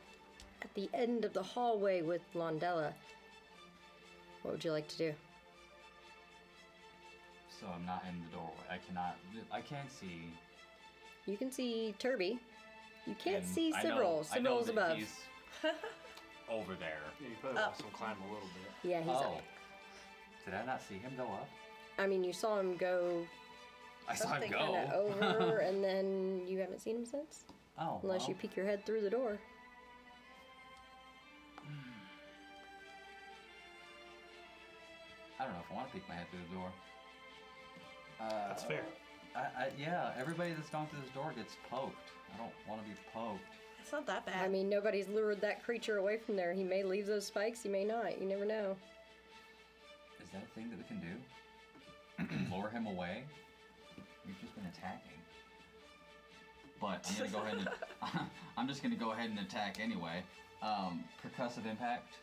at the end of the hallway with Londella. What would you like to do? So I'm not in the doorway. I can't see. You can see Turby. You can't and see I know- Civril. I know Civril's that above. he's over there. Yeah, you probably have to climb a little bit. Yeah, he's up. Did I not see him go up? I mean, you saw him go I saw him Something go. kind of over, and then you haven't seen him since? Oh, Unless well. you peek your head through the door. I don't know if I want to peek my head through the door. That's fair. Yeah, everybody that's gone through this door gets poked. I don't want to be poked. It's not that bad. I mean, nobody's lured that creature away from there. He may leave those spikes, he may not. You never know. Is that a thing that we can do? Lure him away? We've just been attacking. But I'm gonna go ahead and I'm just gonna go ahead and attack anyway. Percussive impact.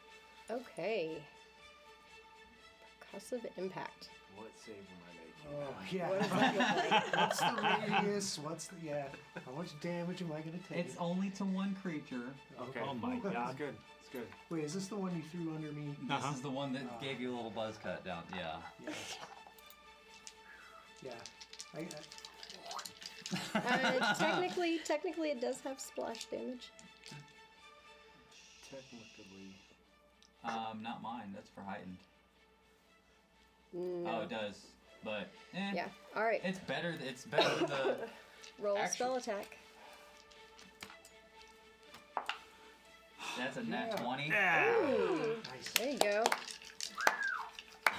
Okay. Percussive impact. What save am I making? Oh, yeah. What does that look like? What's the radius? What's the, yeah. How much damage am I going to take? It's only to one creature. Okay. Oh my That's god. good. It's good. Wait, is this the one you threw under me? This is the one that gave you a little buzz cut down. Yeah. Yeah. Yeah. Technically, it does have splash damage. Technically. Not mine. That's for heightened. No. Oh, it does. But Yeah. All right. it's better. It's better than the. Roll a actual- spell attack. That's a nat 20. Ooh. Nice. There you go.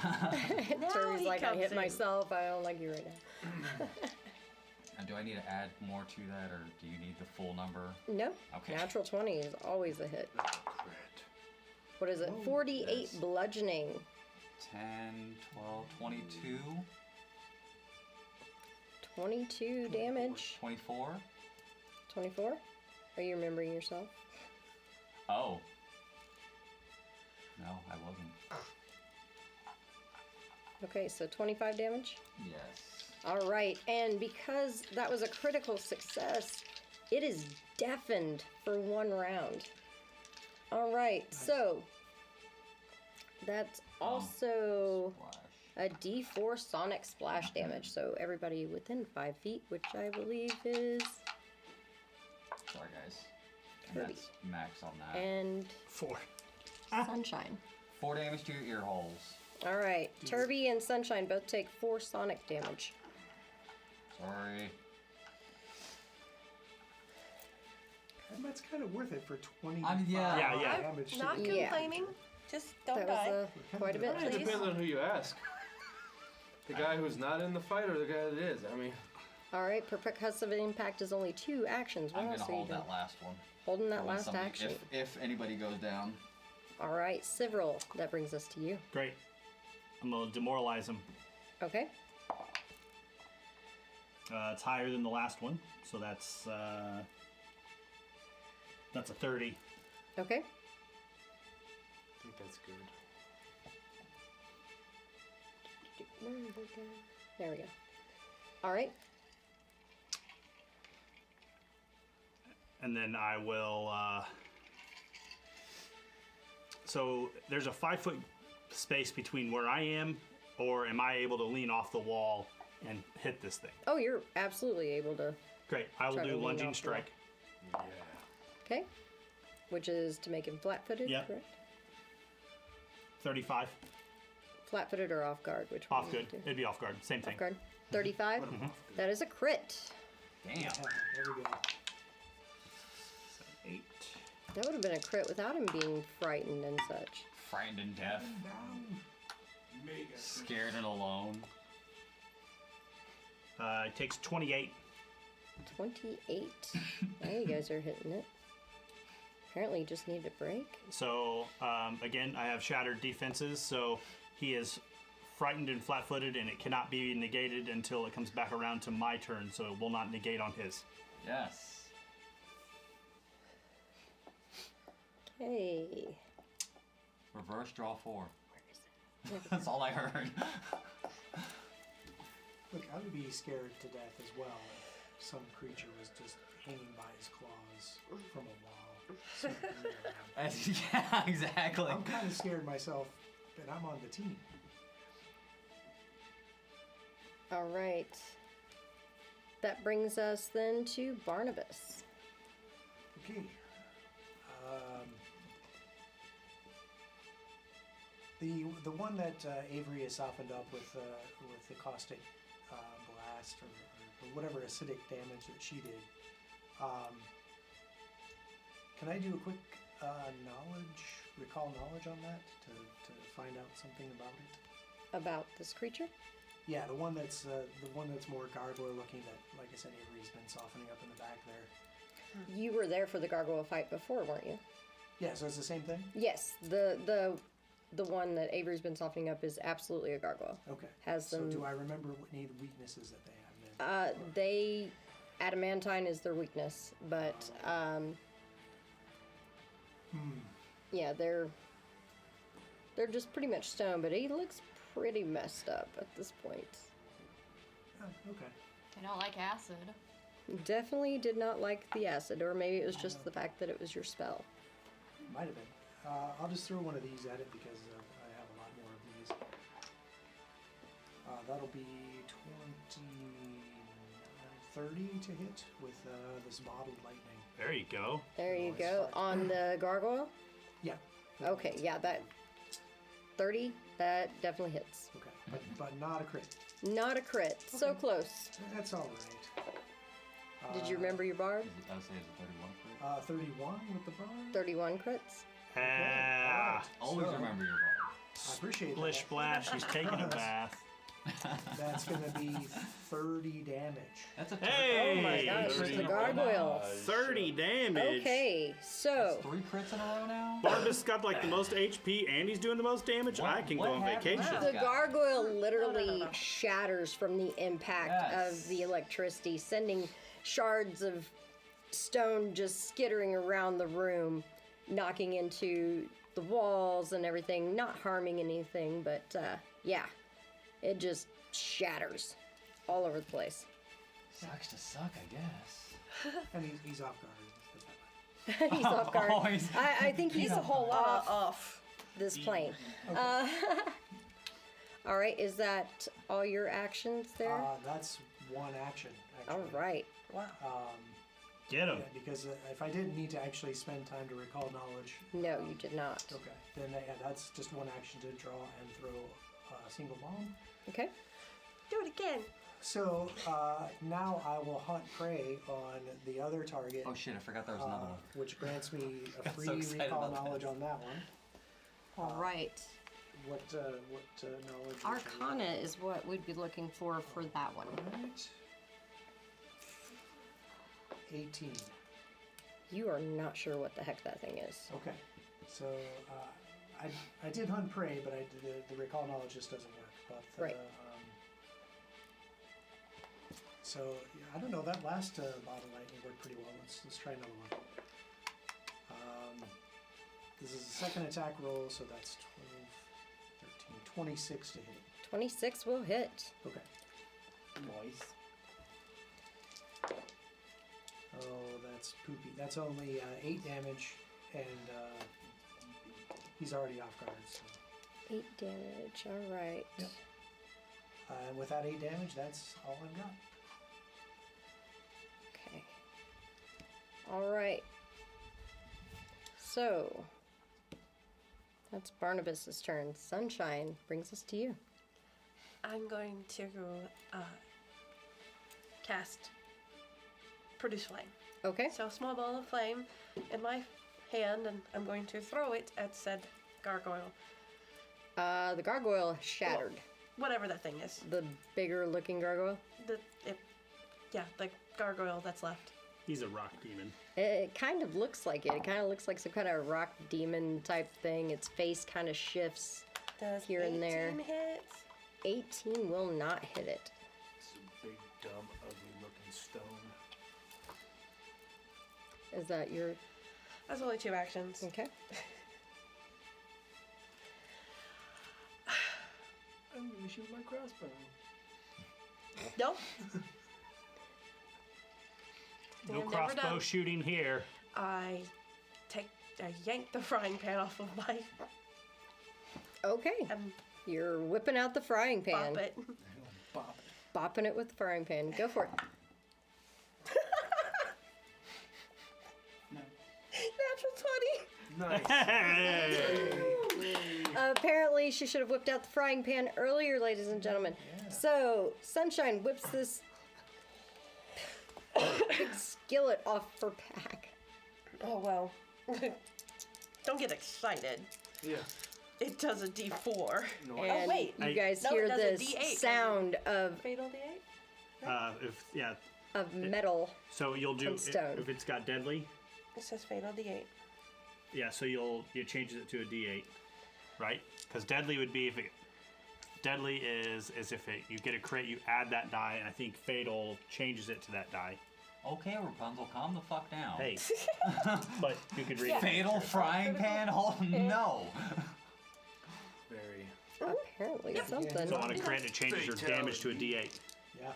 Now Turby's he like, I comes hit in. myself. I don't like you right now. And do I need to add more to that, or do you need the full number? No. Okay. Natural 20 is always a hit. Crit. What is it? 48 bludgeoning. 10, 12, 22, 22 damage. 24. 24? Are you remembering yourself? Oh. No, I wasn't. Okay, so 25 damage. Yes. All right, and because that was a critical success, it is deafened for 1 round. All right, so that's also Splash. a D4 sonic splash damage. So everybody within 5 feet, which I believe is Sorry, guys. And Kirby. that's max on that. and 4. Sunshine. 4 damage to your ear holes. All right, Turby and Sunshine both take 4 sonic damage. Sorry. That's kind of worth it for 20 yeah. Yeah. damage. to Not the- Yeah. complaining. Just don't That die. was quite a bit. It Please. depends on who you ask. The guy who's not in the fight or the guy that is. I mean, All right, percussive impact is only 2 actions. What I'm else gonna are you hold doing? that last one. Holding that For when last somebody- action. If anybody goes down. All right, Civril, that brings us to you. Great. I'm gonna demoralize him. Okay. It's higher than the last one, so that's a 30. Okay. I think that's good. There we go. All right. And then I will. So there's a 5-foot space between where I am, or am I able to lean off the wall and hit this thing? Oh, you're absolutely able to. Great. I will Try to do lean lunging off the strike. Yeah. Okay. Which is to make him flat-footed, Yep. correct? 35. Flat-footed or off guard? Which Off one good. do you do? It'd be off guard. Same thing. Off guard. 35. That is a crit. Damn. Yeah, there we go. 8. That would have been a crit without him being frightened and such. Frightened and deaf. Scared and alone. It takes 28. 28. Now you guys are hitting it. Apparently, you just need a break. So again, I have shattered defenses, so he is frightened and flat-footed, and it cannot be negated until it comes back around to my turn, so it will not negate on his. Yes. Okay. Reverse draw 4. Where is it? That's all I heard. Look, I would be scared to death as well if some creature was just hanging by his claws from a wall. sniffing me around. Yeah, exactly. I'm kind of scared myself, but I'm on the team. All right. That brings us then to Barnabas. Okay. The one that Avery has softened up with the caustic blast or whatever acidic damage that she did. Can I do a quick recall knowledge on that to find out something about it? About this creature? Yeah, the one that's more gargoyle looking. That, like I said, Avery's been softening up in the back there. You were there for the gargoyle fight before, weren't you? Yeah, so it's the same thing. Yes, the one that Avery's been softening up is absolutely a gargoyle. Okay. Has So some. do I remember any weaknesses that they have then? They adamantine is their weakness, but yeah, they're just pretty much stone. But he looks pretty messed up at this point. Oh, okay. I don't like acid. Definitely did not like the acid, or maybe it was just the fact that it was your spell. Might have been. I'll just throw one of these at it because I have a lot more of these. That'll be 30 to hit with this mottled lightning. There you go. There you go. On the gargoyle? Yeah. Okay, yeah, that 30, that definitely hits. Okay, but not a crit. Not a crit. So close. That's all right. Did you remember your bard? I would say it's a 31 crit. 31 with the bar. 31 crits. Ah, Always So- remember your bar. I appreciate splish that. splash. He's taking a bath. That's going to be 30 damage. That's a Hey! Oh my gosh, it's 30 the gargoyle. 30 damage. Okay, so 3 crits in a row now? Barnabas got like the most HP and he's doing the most damage. I can go on happened? vacation. the gargoyle literally shatters from the impact Yes. of the electricity, sending shards of stone just skittering around the room, knocking into the walls and everything, not harming anything, but yeah, it just shatters all over the place. Sucks to suck, I guess. And he's off guard. He's off guard. Oh, he's- I think he's a whole lot off this plane. All right, is that all your actions there? That's one action, actually. All right. Wow. Get him. Yeah, because if I didn't need to actually spend time to recall knowledge. No, you did not. Okay, then yeah, that's just one action to draw and throw a single bomb. Okay. Do it again. So now I will hunt prey on the other target. Oh shit, I forgot there was another one. Which grants me a got so free excited recall about knowledge this. on that one. All right. What knowledge? Arcana is what we'd be looking for that one. Right. 18. You are not sure what the heck that thing is. Okay. So I did hunt prey, but the recall knowledge just doesn't work. But Right. So yeah, I don't know. That last bottle of lightning worked pretty well. Let's try another one. This is a second attack roll, so that's 12, 13, 26 to hit. 26 will hit. Okay. Nice. Oh, that's poopy. That's only 8 damage, and he's already off guard. So. 8 damage. All right. Yep. And with that 8 damage, that's all I've got. Okay. All right. So that's Barnabas's turn. Sunshine brings us to you. I'm going to cast Produce Flame. Okay. So a small ball of flame in my hand, and I'm going to throw it at said gargoyle. The gargoyle shattered. Whatever that thing is. The bigger looking gargoyle. The gargoyle that's left. He's a rock demon. It kind of looks like it. It kind of looks like some kind of rock demon type thing. Its face kind of shifts Does here and there. 18 hit? 18 will not hit it. It's a big, dumb, ugly looking stone. Is that your That's only 2 actions. Okay. I'm gonna shoot my crossbow. Nope. No We're never crossbow done. shooting here. I yank the frying pan off of my Okay. You're whipping out the frying pan. bop it. Bop. Bopping it with the frying pan. Go for it. Natural 20. Nice. Hey! Apparently, she should have whipped out the frying pan earlier, ladies and gentlemen. So, Sunshine whips this big skillet off her pack. Oh, well. Don't get excited. Yeah. It does a D4. No, And wait. you guys No, it hear does a this D8. sound of Fatal D8? metal. So you'll do And stone. if it's got deadly. It says fatal D8. Yeah. So you change it to a D8, right? Because deadly would be if it. Deadly is if you get a crit, you add that die, and I think fatal changes it to that die. Okay, Rapunzel, calm the fuck down. Hey, but you could read it. Fatal frying pan? Oh no! Very. Apparently something. So on a crit, it changes your damage to a D8 Yeah.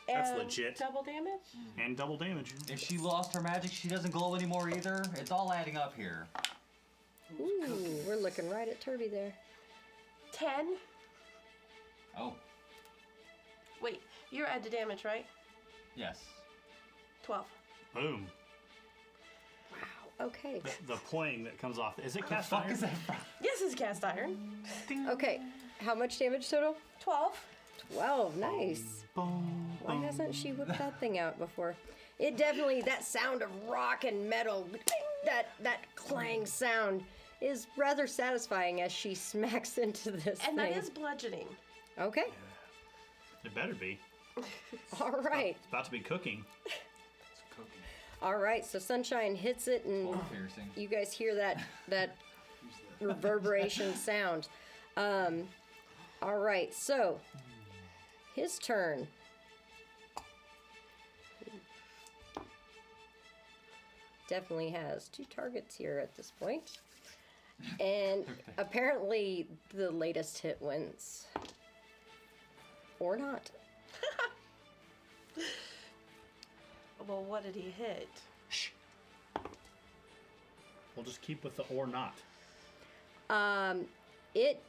That's And legit. Double damage? and double damage. If she lost her magic, she doesn't glow anymore either. It's all adding up here. Ooh, we're looking right at Turby there. 10? Oh, Wait, you're add to damage, right? yes. 12. Boom. Okay. The poing that comes off. Is it cast Fuck iron? is that from? Yes, it's cast iron. Okay. How much damage total? 12. 12. Nice. Boom. Why hasn't she whipped that thing out before? It definitely, that sound of rock and metal, that clang sound is rather satisfying as she smacks into this And thing. that is bludgeoning. Okay. It better be. All right. It's about to be cooking. It's cooking. All right. So Sunshine hits it, and Oh, piercing. you guys hear that reverberation sound. All right. So his turn. Definitely has 2 targets here at this point. And apparently the latest hit wins. Or not. Well, what did he hit? We'll just keep with the or not. It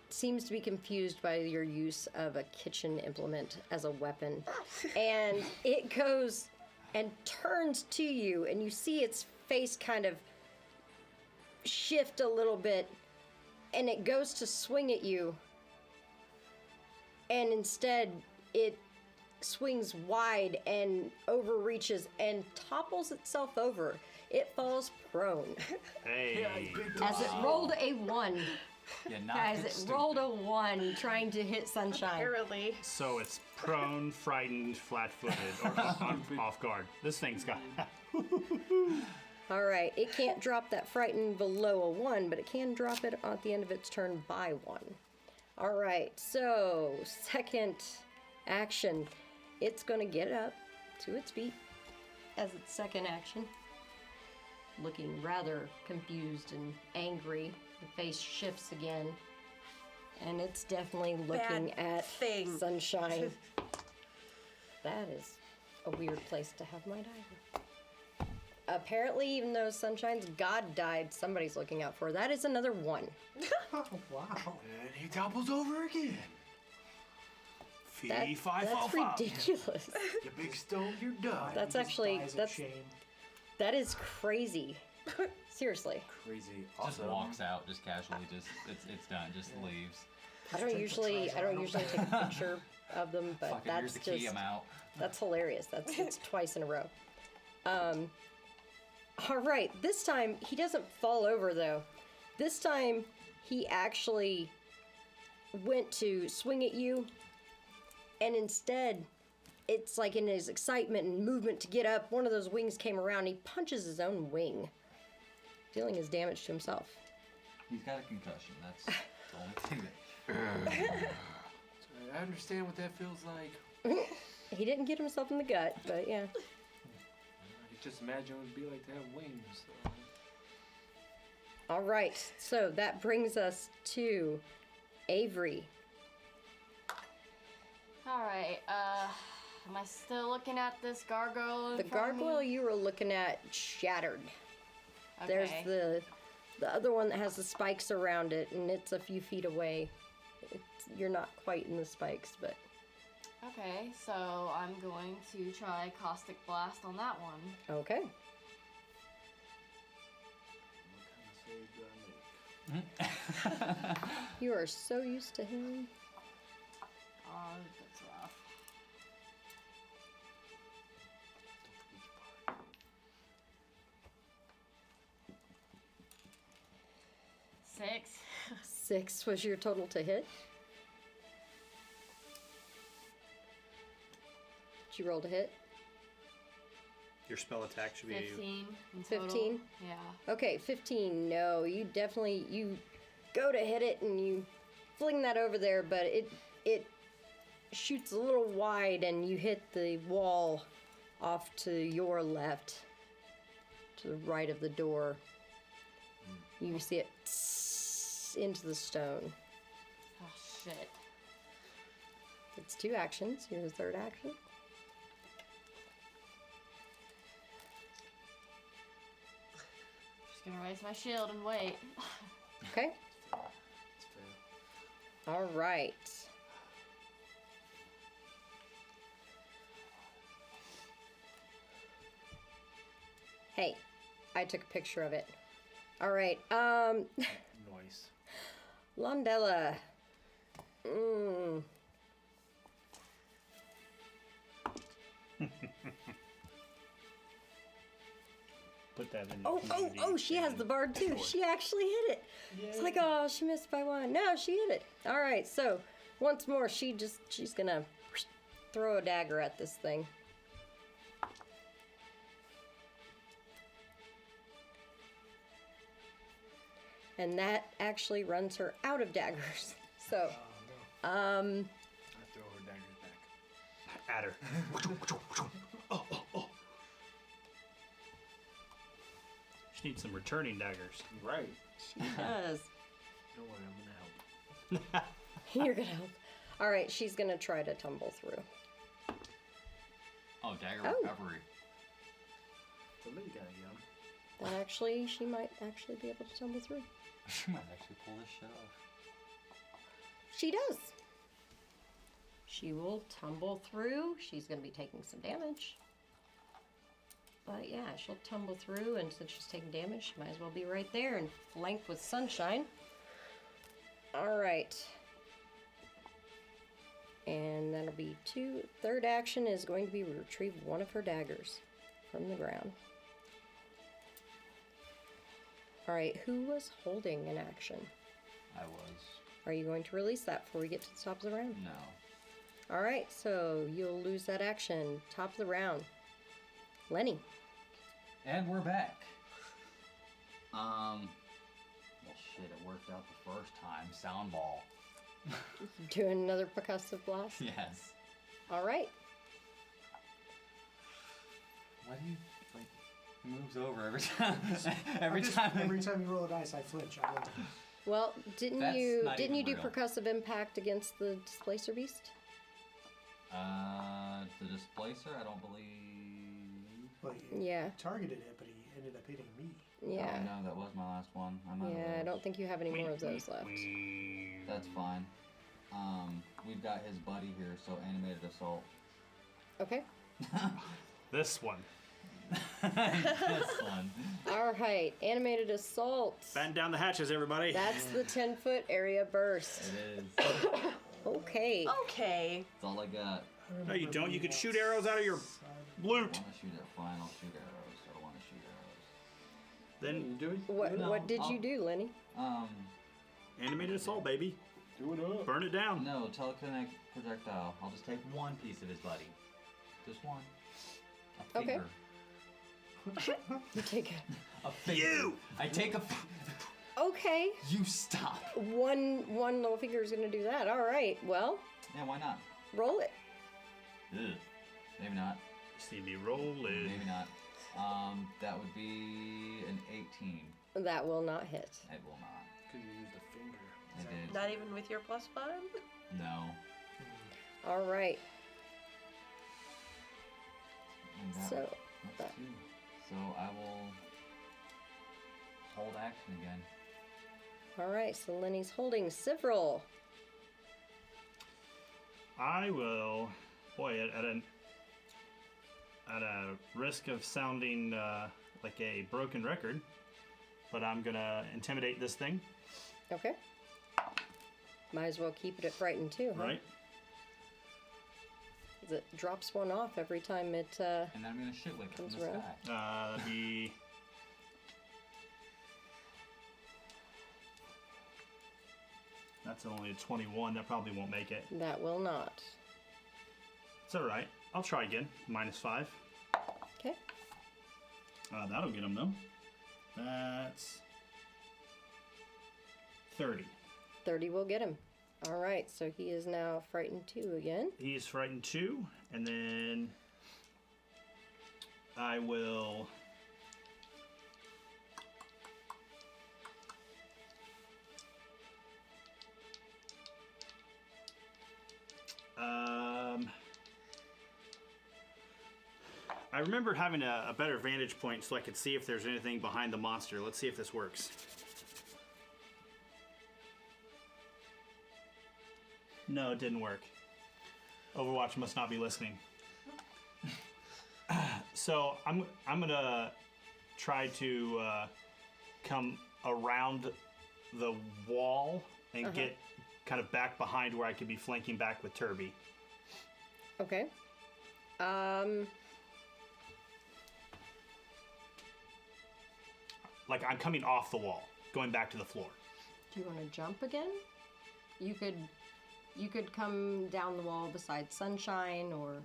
seems to be confused by your use of a kitchen implement as a weapon. And it goes and turns to you, and you see its face kind of shift a little bit, and it goes to swing at you. And instead, it swings wide and overreaches and topples itself over. It falls prone. Hey. As it rolled a 1. You knocked Guys, it it stupid. rolled a 1 trying to hit Sunshine. Apparently. So it's prone, frightened, flat-footed, or off guard. This thing's got. All right, it can't drop that frightened below a 1, but it can drop it at the end of its turn by 1. All right, so second action. It's going to get up to its feet as its second action. Looking rather confused and angry. The face shifts again. And it's definitely looking Bad at thing. Sunshine. That is a weird place to have my die. Apparently, even though Sunshine's god died, somebody's looking out for her. That is another 1. Wow. And he topples over again. That's ridiculous. You big stone, you're done. That's He just actually, dies of that's, shame. that is crazy. Seriously. Crazy. Just Awesome. walks out, just casually, it's done, just leaves. I don't usually take a picture of them, but Fucking here's that's the key, just, I'm out. that's hilarious. It's twice in a row. All right, this time he doesn't fall over though. This time he actually went to swing at you, and instead, it's like in his excitement and movement to get up, one of those wings came around. He punches his own wing, dealing his damage to himself. He's got a concussion, that's the only thing that... I understand what that feels like. He didn't get himself in the gut, but yeah. I could just imagine what it'd be like to have wings. So. All right, so that brings us to Avery. All right. Am I still looking at this gargoyle? The gargoyle you were looking at shattered. Okay. There's the other one that has the spikes around it, and it's a few feet away. You're not quite in the spikes, but... Okay, so I'm going to try Caustic Blast on that one. Okay. What kind of save do I make? You are so used to him. Oh, that's rough. Six. 6 was your total to hit. Did you roll to hit? Your spell attack should be 15 in total. 15? Yeah. Okay, 15. No, you go to hit it and you fling that over there, but it shoots a little wide and you hit the wall off to your left, to the right of the door. You see it into the stone. Oh, shit. It's 2 actions. Here's the third action. Just gonna raise my shield and wait. Okay. It's fair. All right. Hey, I took a picture of it. All right. Nice. Londella. put that in. Oh, she has the bard too. She actually hit it. It's like, oh, she missed by 1. No, she hit it. All right, so once more, she's gonna throw a dagger at this thing. And that actually runs her out of daggers. So, I throw her daggers back. At her. She needs some returning daggers. Right. she does. Don't worry, I'm gonna help. You're gonna help. All right, she's gonna try to tumble through. Oh, dagger Oh. recovery. Somebody gotta get him. That actually, she might actually be able to tumble through. She might actually pull this shit off. She does. She will tumble through. She's going to be taking some damage. But yeah, she'll tumble through, and since she's taking damage, she might as well be right there and flanked with sunshine. All right. And that'll be 2. Third action is going to be retrieve one of her daggers from the ground. All right, who was holding an action? I was. Are you going to release that before we get to the top of the round? No. All right, so you'll lose that action. Top of the round. Lenny. And we're back. Well, shit, it worked out the first time. Sound ball. Doing another percussive blast? Yes. All right. Why do you, like, he moves over every time? every time. Every time you roll a dice, I flinch. I went, Well, didn't That's you not even do real. percussive impact against the displacer beast? The displacer, I don't believe. well, you Yeah. targeted it, but he ended up hitting me. Yeah. Oh, no, that was my last one. I'm out of Yeah, I those. don't think you have any more of those left. That's fine. We've got his buddy here, so animated assault. Okay. This one. This one. All right. Animated assault. Batten down the hatches, everybody. That's the 10-foot area burst. It is. Okay. Okay. That's all I got. No, you don't. You could shoot arrows out of your I loot. want to shoot it. Fine, I'll shoot arrows. I don't want to shoot arrows. Then You do it? What No, what did you I'll- do, Lenny? animated assault, baby. Do it up. Burn it down. No, telekinetic projectile. I'll just take one piece of his buddy. Just one. A Okay. finger. You take A finger. You! I take a. Okay. You stop. One little finger is going to do that. All right. Well, Yeah, why not? roll it. Ugh. Maybe not. See me rolling. Maybe not. That would be an 18. That will not hit. It will not. Because you used a finger. It did. Not even with your +5? No. All right. And that- So, that's 2. So I will hold action again. all right. So Lenny's holding several. I will, boy, at a risk of sounding like a broken record, but I'm gonna intimidate this thing, Okay. Might as well keep it at frightened too, huh? right? 'Cause it drops one off every time it. And then I'm gonna shit whip it from Comes the around. sky. That's only a 21. That probably won't make it. That will not. It's all right. I'll try again. -5. Okay. That'll get him though. That's 30. 30 will get him. All right. So he is now frightened 2 again. He's frightened 2, and then I will. I remember having a better vantage point so I could see if there's anything behind the monster. Let's see if this works. No, it didn't work. Overwatch must not be listening. So I'm gonna try to come around the wall and get kind of back behind where I could be flanking back with Turby. Okay. Like I'm coming off the wall, going back to the floor. Do you want to jump again? You could come down the wall beside Sunshine, or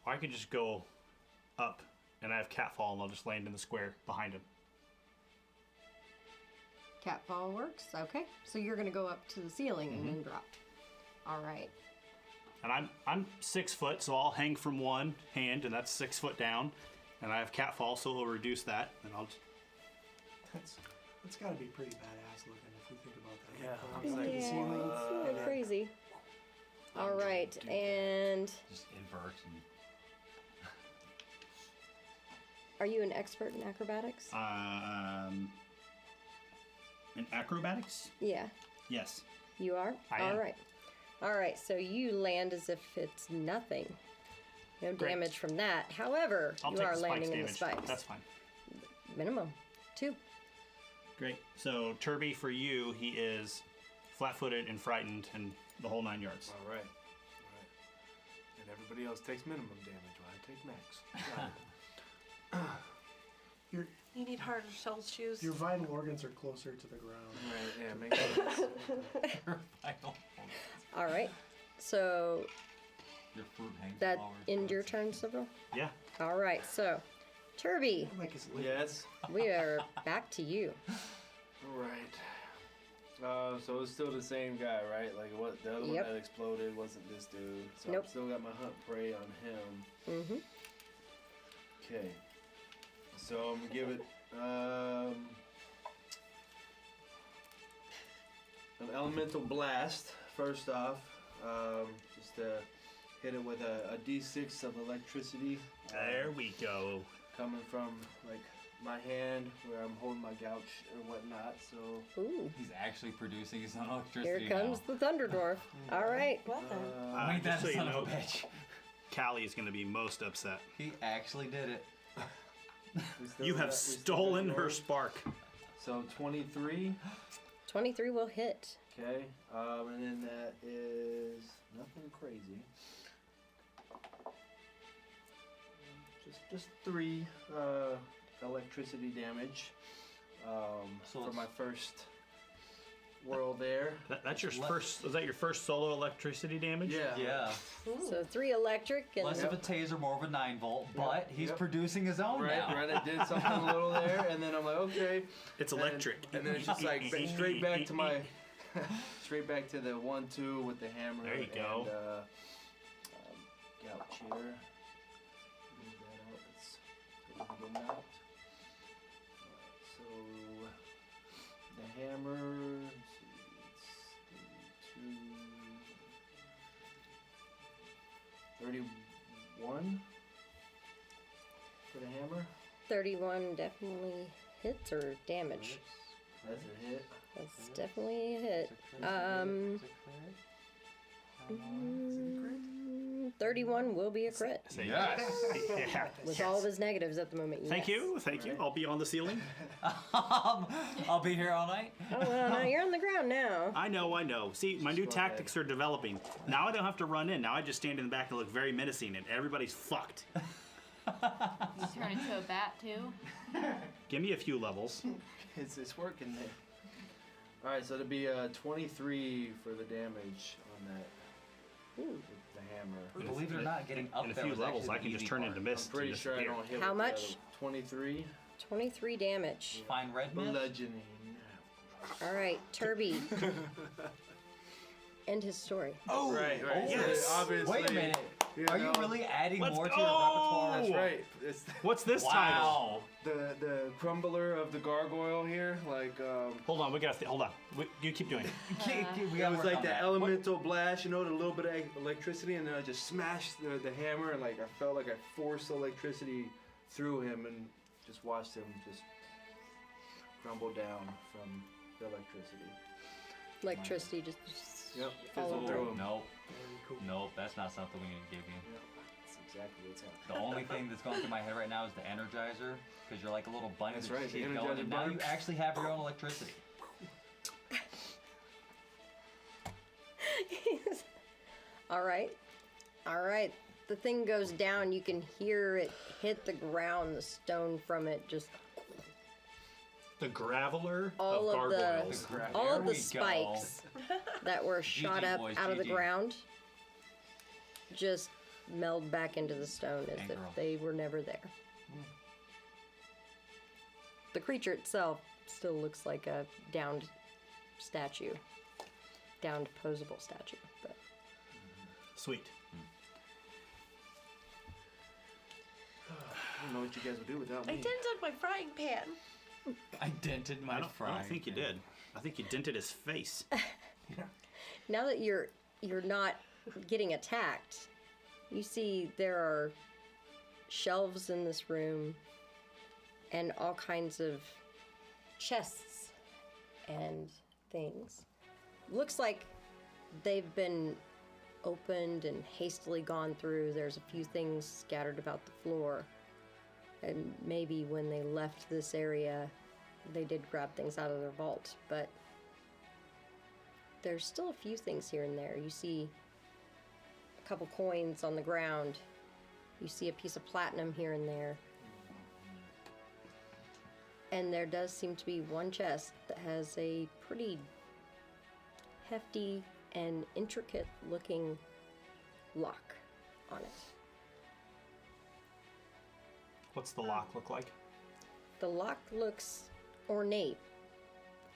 Or I could just go up, and I have Catfall, and I'll just land in the square behind him. Catfall works. Okay. So you're gonna go up to the ceiling and then drop. All right. And I'm 6 foot, so I'll hang from one hand, and that's 6 foot down. And I have Catfall, so it'll reduce that, and I'll. That's got to be pretty badass looking if we think about that. Yeah, Like, it's like Yeah, the ceiling. it's a little crazy. All right, and Just invert and are you an expert in acrobatics? In acrobatics? Yeah, Yes. you are. I am. All right. All right. So you land as if it's nothing. No Great. damage from that. However, I'll you take are the spikes landing in the damage. spikes. That's fine. Minimum 2. Great. So Turby, for you, he is flat-footed and frightened, and the whole 9 yards. All right. And everybody else takes minimum damage while I take max. Your You need harder sole shoes. your vital organs are closer to the ground. Right, yeah, make sense. All right. So your fruit hangs that flowers. end your turn, Sybil? Yeah. All right. So, Turby, Like his lip. Yes. we are back to you. Right. So it's still the same guy, right? Like what the other Yep. one that exploded wasn't this dude. So Nope. I've still got my hunt prey on him. Mm-hmm. Okay. So I'm gonna give it an elemental blast first off. Just to hit it with a d6 of electricity. There we go. Coming from like my hand where I'm holding my gouch or whatnot. So Ooh, He's actually producing his own here electricity comes now. the Thunder Dwarf. All right. What then? Ain't that Just so a you son of know, a bitch? Callie is going to be most upset. He actually did it. we still You got- have we still got stolen her yours. spark. So 23. 23 will hit. Okay. And then that is nothing crazy. Just 3 electricity damage. So for it's- my first whirl there. That's your Less- first. Was that your first solo electricity damage? Yeah. Yeah. So 3 electric and Less of a taser, more of a 9-volt, but he's Yep. producing his own Right, now. right. I did something a little there, and then I'm like, okay. It's electric. And then it's just like straight back to my, straight back to the 1-2 with the hammer. There you go. And, gouch here. Move that out. Let's go to the mount. So hammer. Let's see, it's 31 for the hammer. 31 definitely hits or damage. That's a hit. That's definitely a hit. 31 will be a crit. Yes. Yeah. With all of his negatives at the moment. Thank you. I'll be on the ceiling. I'll be here all night. Oh, well, no, you're on the ground now. I know. See, my new tactics are developing. Now I don't have to run in. Now I just stand in the back and look very menacing, and everybody's fucked. You turn into a bat too. Give me a few levels. It's working there. All right, so it'll be 23 for the damage on that. Ooh. With the hammer. Believe it or not, getting up In a there few was levels, actually I the can just easy turn part. into mist. I'm pretty and sure I disappear. don't hit. How with the much? other. 23. 23 damage. Fine red mist. Bludgeoning. All right, Turby. End his story. Oh, Right. yes. So obviously, Wait a minute. Are you know, really adding Let's more to go! your repertoire? That's right. It's What's this title? Wow. the crumbler of the gargoyle here. Like Hold on, hold on. You keep doing it. We it gotta was work like on the that. elemental blast, you know, the little bit of electricity, and then I just smashed the hammer, and like I felt like I forced electricity through him, and just watched him just crumble down from the electricity. Electricity just Yep. all Fizzled over. through him. Nope. Very cool. Nope. That's not something we need to give you. Yep. That's exactly what's happening. The only thing that's going through my head right now is the Energizer, because you're like a little bunny That's that's right, the keep going, Energizer and now you bunny. actually have your own electricity. All right. The thing goes down. You can hear it hit the ground. The stone from it just The Graveler all of of the gargoyles. all There of the we go. spikes that were shot up boys, out of the GG. ground just meld back into the stone as And if girl. they were never there. The creature itself still looks like a downed statue, downed posable statue, but Sweet. I don't know what you guys would do without I me. dented my frying pan. I dented my I don't think you did. I think you dented his face. now that you're not getting attacked, you see there are shelves in this room and all kinds of chests and things. Looks like they've been opened and hastily gone through. There's a few things scattered about the floor. And maybe when they left this area, they did grab things out of their vault, but there's still a few things here and there. You see a couple coins on the ground. You see a piece of platinum here and there. And there does seem to be one chest that has a pretty hefty and intricate looking lock on it. What's the lock look like? The lock looks ornate,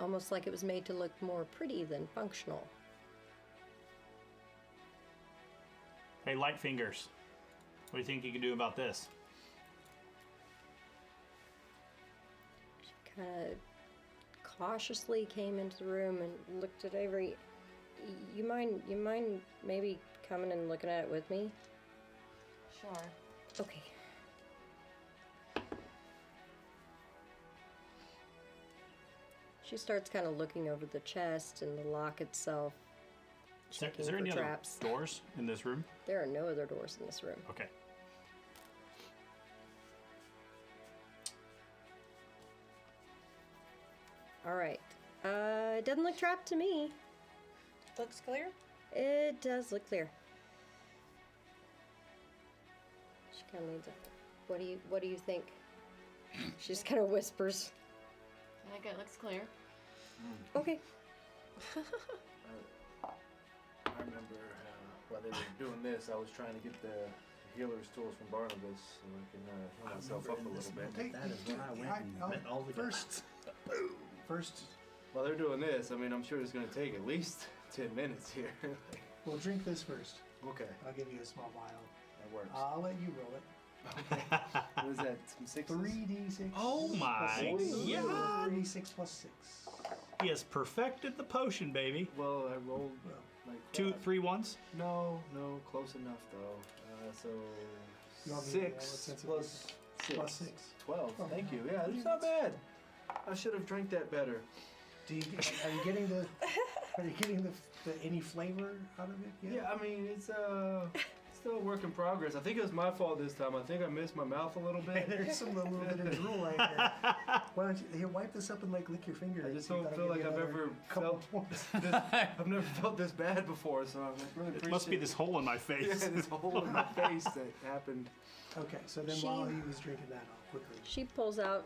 almost like it was made to look more pretty than functional. Hey, Light Fingers. What do you think you can do about this? Kind of cautiously came into the room and looked at Avery. You mind maybe coming and looking at it with me? Sure. Okay. She starts kind of looking over the chest and the lock itself, Is there checking any for other traps. doors in this room? There are no other doors in this room. Okay. All right. It doesn't look trapped to me. Looks clear. It does look clear. She kind of leans up. What do you think? She just kind of whispers. I think it looks clear. Okay. I remember while they were doing this, I was trying to get the healer's tools from Barnabas so I can heal myself up a little bit. That is when I went and met all the first. While they're doing this, I mean, I'm sure it's going to take at least 10 minutes here. We'll drink this first. Okay, I'll give you a small vial. that works. I'll let you roll it. What is that? Some sixes? 3d6. Oh my plus six. God. 3d6 plus 6. He has perfected the potion, baby. Well, I rolled like 2, 3 ones. No, close enough though. So You want me to roll it 6 since it plus was 6. plus 6. 12. Oh, Thank you. wow. Yeah, it's not bad. I should have drank that better. Are you getting the any flavor out of it yet? Yeah, I mean it's still a work in progress. I think it was my fault this time. I think I missed my mouth a little bit. There's some little bit of drool right there. Why don't you wipe this up and like lick your finger? I just See if don't that'll feel give like you I've another ever couple felt points. I've never felt this bad before, so I really appreciate It must be this hole in my face. Yeah, this hole in my face that happened. Okay, so then She- while he was drinking that off quickly. She pulls out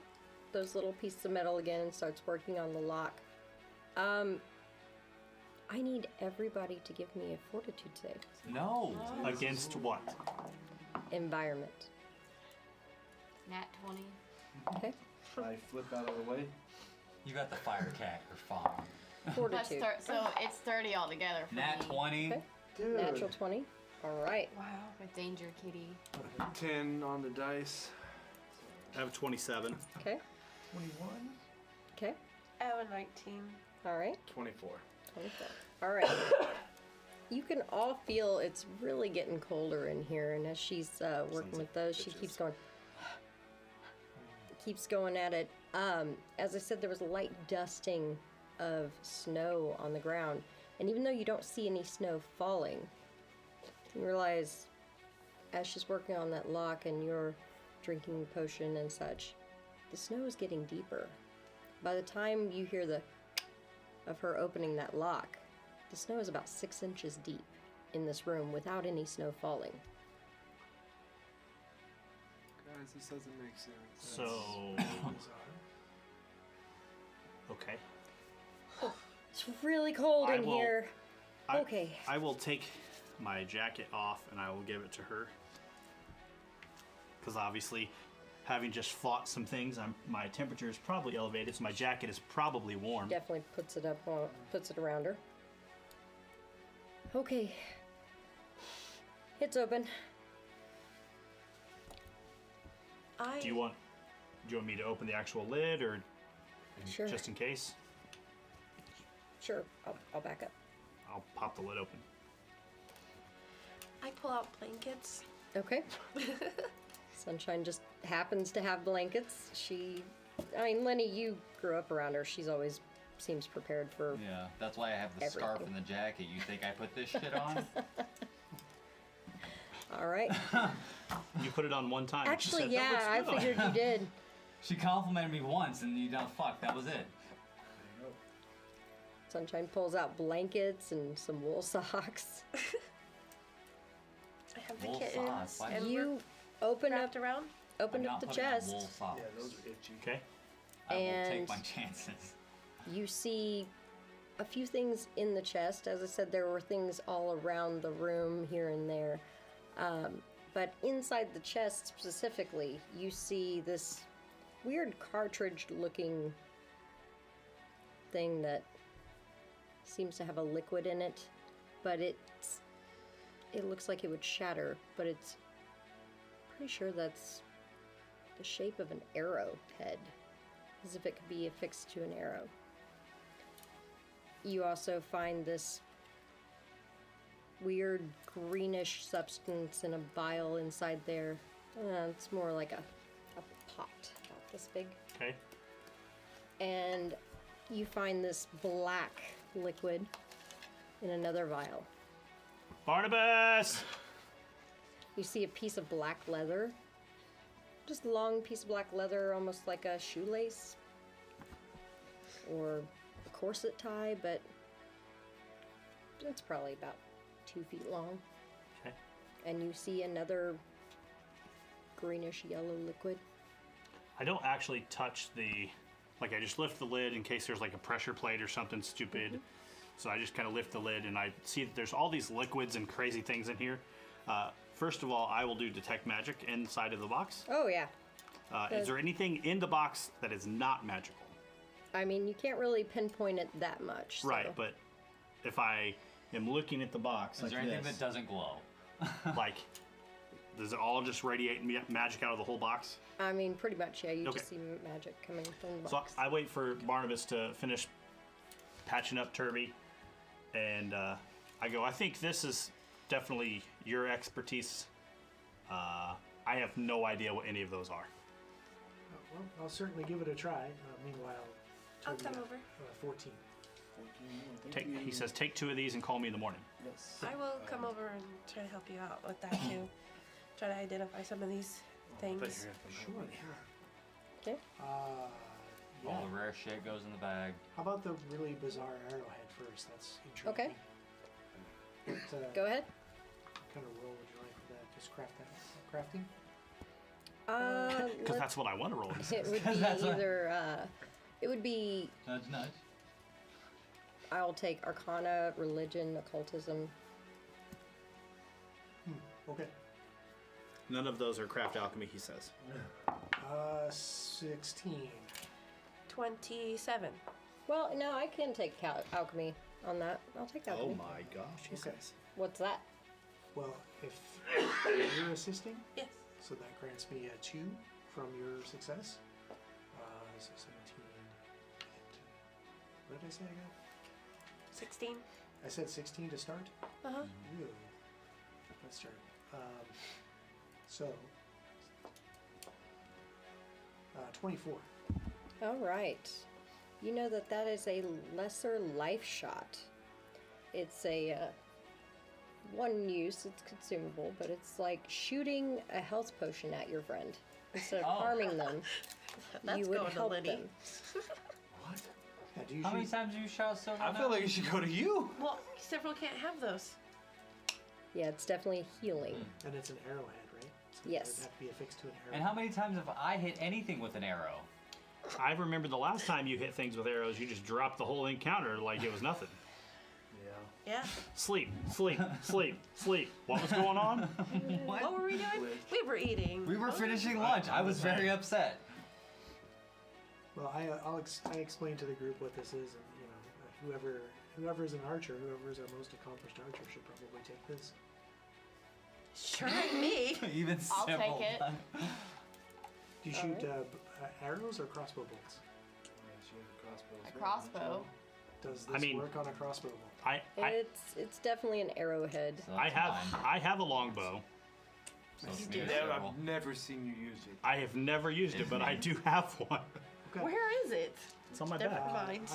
those little pieces of metal again and starts working on the lock. I need everybody to give me a fortitude save. No. Against what? Environment. Nat 20. Okay. I flip out of the way. You got the fire cat. You're fine. Plus Fortitude. so it's 30 altogether for Nat me. 20. Okay. Dude. Natural 20. All right. Wow. With Danger Kitty. 10 on the dice. I have 27. Okay. 21. Okay. Oh, 19. All right. 24. 24. All right. You can all feel it's really getting colder in here, and as she's working with those, she keeps going at it. As I said, there was a light dusting of snow on the ground, and even though you don't see any snow falling, you realize as she's working on that lock and you're drinking the potion and such, the snow is getting deeper. By the time you hear the of her opening that lock, the snow is about 6 inches deep in this room without any snow falling. Guys, this doesn't make sense. So, okay. It's really cold I in will- here. I- Okay. I will take my jacket off and I will give it to her. Because obviously, having just fought some things, my temperature is probably elevated, so my jacket is probably warm. Definitely puts it around her. Okay. It's open. Do you want me to open the actual lid or Sure. just in case? Sure. I'll back up. I'll pop the lid open. I pull out blankets. Okay. Sunshine just happens to have blankets. Lenny, you grew up around her. She's always seems prepared for. Yeah, that's why I have the scarf Everything. and the jacket. You think I put this shit on? All right. You put it on one time. She Actually, said, "That yeah, looks I good on figured you." you did. She complimented me once, and you know, fuck, that was it. Sunshine pulls out blankets and some wool socks. I have the Wool kittens. socks, why- And You we're open wrapped up around. I'm the not putting on chest. wool socks. Yeah, those are itchy. Okay. I will and- take my chances. You see a few things in the chest. As I said, there were things all around the room here and there. But inside the chest specifically, you see this weird cartridge-looking thing that seems to have a liquid in it, but it looks like it would shatter, but it's pretty sure that's the shape of an arrow head, as if it could be affixed to an arrow. You also find this weird greenish substance in a vial inside there. It's more like a pot, about this big. Okay. And you find this black liquid in another vial. Barnabas! You see a piece of black leather. Just a long piece of black leather, almost like a shoelace. Or a corset tie, but it's probably about 2 feet long. Okay. And you see another greenish yellow liquid. I don't actually touch I just lift the lid in case there's like a pressure plate or something stupid. Mm-hmm. So I just kind of lift the lid and I see that there's all these liquids and crazy things in here. First of all, I will do detect magic inside of the box. Oh, yeah. Is there anything in the box that is not magical? I mean, you can't really pinpoint it that much. So. Right, but if I am looking at the box Is like there anything this, that doesn't glow? like, does it all just radiate magic out of the whole box? I mean, pretty much, yeah. You Okay. just see magic coming from the So box. I wait for Barnabas to finish patching up Turby, and I go, I think this is definitely your expertise. I have no idea what any of those are. Well, I'll certainly give it a try. Meanwhile, I'll Toby come got, over. 14. He says, take 2 of these and call me in the morning. I will come over and try to help you out with that too. Try to identify some of these things. Sure, Okay. yeah. All the rare shit goes in the bag. How about the really bizarre arrowhead first? That's intriguing. Okay. What, Go ahead. what kind of roll would you like for that? Just craft that? Crafting? Because that's what I want to roll. It would be either. It would be. Nudge, nudge. I'll take Arcana, Religion, Occultism. Okay. None of those are craft alchemy, he says. 16. 27. Well, no, I can take alchemy on that. I'll take alchemy. Oh my gosh, he Okay. says. What's that? Well, if you're assisting, Yes. so that grants me a 2 from your success. So 17. What did I say I got? 16. I said 16 to start? Uh-huh. Ooh. Let's start. So, 24. All right. You know that is a lesser life shot. It's a one use, it's consumable, but it's like shooting a health potion at your friend. Instead of harming them, That's you would going to help Liddy. them. What? Yeah, do you How many shoot? times have you shot silver? I feel like it should go to you. Well, several can't have those. Yeah, it's definitely healing. And it's an arrowhead, right? So Yes. it would have to be affixed to an arrow. And how many times have I hit anything with an arrow? I remember the last time you hit things with arrows, you just dropped the whole encounter like it was nothing. Yeah. Sleep, sleep, sleep, sleep. What was going on? What were we doing? We were eating. We were finishing lunch. I was very upset. Well, I explain to the group what this is, and whoever is an archer, whoever is our most accomplished archer, should probably take this. Sure, me. Even I'll simple. take it. Do you shoot arrows or crossbow bolts? A crossbow. Does this work on a crossbow bolt? It's definitely an arrowhead. So I that's mine. have a longbow. So it's I've never- never seen you use it. I have never used it, but I do have one. Okay. Where is it? It's on my Never back. mind.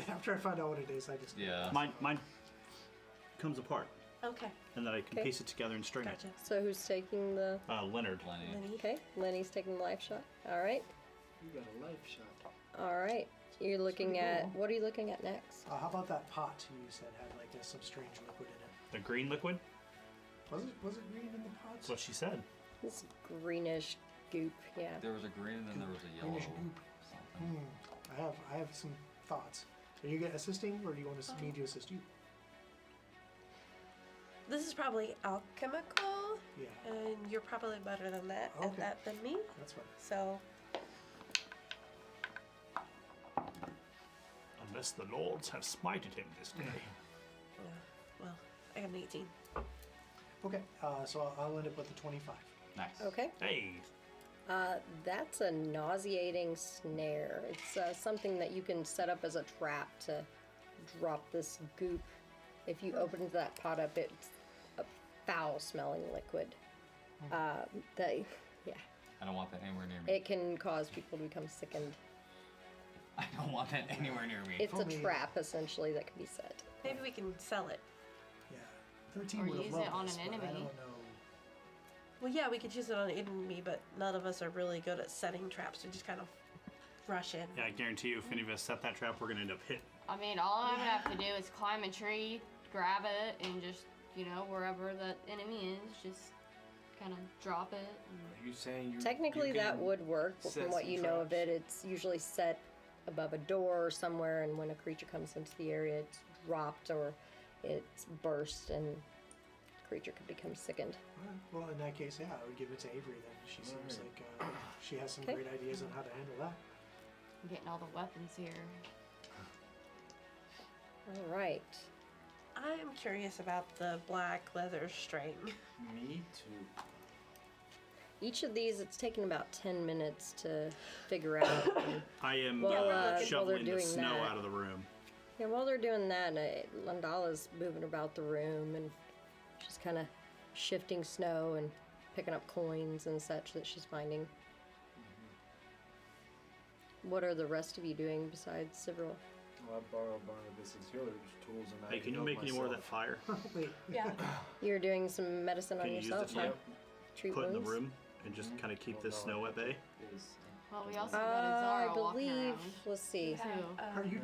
After I find out what it is, I just Yeah. Mine comes apart, Okay. and then I can Okay. piece it together and string Gotcha. So who's taking the? it. Leonard. Plenty. Lenny. Okay, Lenny's taking the life shot. All right, You got a life shot. all right. You're looking pretty at cool. what are you looking at next? how about that pot you said had like some strange liquid in it? The green liquid? Was it green in the pot? That's what she said. This greenish goop. Yeah. There was a green and then there was a yellow Greenish goop. something. I have some thoughts. Are you assisting, or do you want me to assist you? This is probably alchemical, Yeah, and you're probably better than that Okay. at that than me. that's fine. So Unless the lords have smited him this day. well, I got an 18. Okay, so I'll end up with the 25. Nice. Okay. Hey, That's a nauseating snare. It's something that you can set up as a trap to drop this goop. If you open that pot up, it's a foul-smelling liquid. I don't want that anywhere near me. It can cause people to become sickened. I don't want that anywhere near me. It's a Only- trap, essentially, that can be set. Maybe we can sell it. Yeah, 13 Or would have use it loved on this, an but I enemy. don't know. Well, yeah, we could use it on an enemy, but none of us are really good at setting traps. We just kind of rush in. yeah, I guarantee you, if any of us set that trap, we're gonna end up hit. I mean, all I'm gonna have to do is climb a tree, grab it, and just, wherever that enemy is, just kind of drop it. Are you saying you Technically, you that can would work, but set from what some you know of traps? it, it's usually set above a door or somewhere, and when a creature comes into the area, it's dropped or it's burst, and the creature could become sickened. Alright, well, in that case, yeah, I would give it to Avery then. She seems like she has some Okay. great ideas on how to handle that. I'm getting all the weapons here. All right. I am curious about the black leather string. Me too. each of these, it's taken about 10 minutes to figure out. And, I am while shoveling they're the doing snow that- out of the room. yeah, while they're doing that, Landala's moving about the room and she's kind of shifting snow and picking up coins and such that she's finding. What are the rest of you doing besides Cyril? Well, I borrowed Barnabas's healer's tools and Hey, can you make any more of that fire? Wait, Yeah. You're doing some medicine on Can you use yourself, it huh? to Treat put in the wounds? room and just kind of keep the snow at bay? Well, we also got I Azara walking believe. around. Let's see. are you?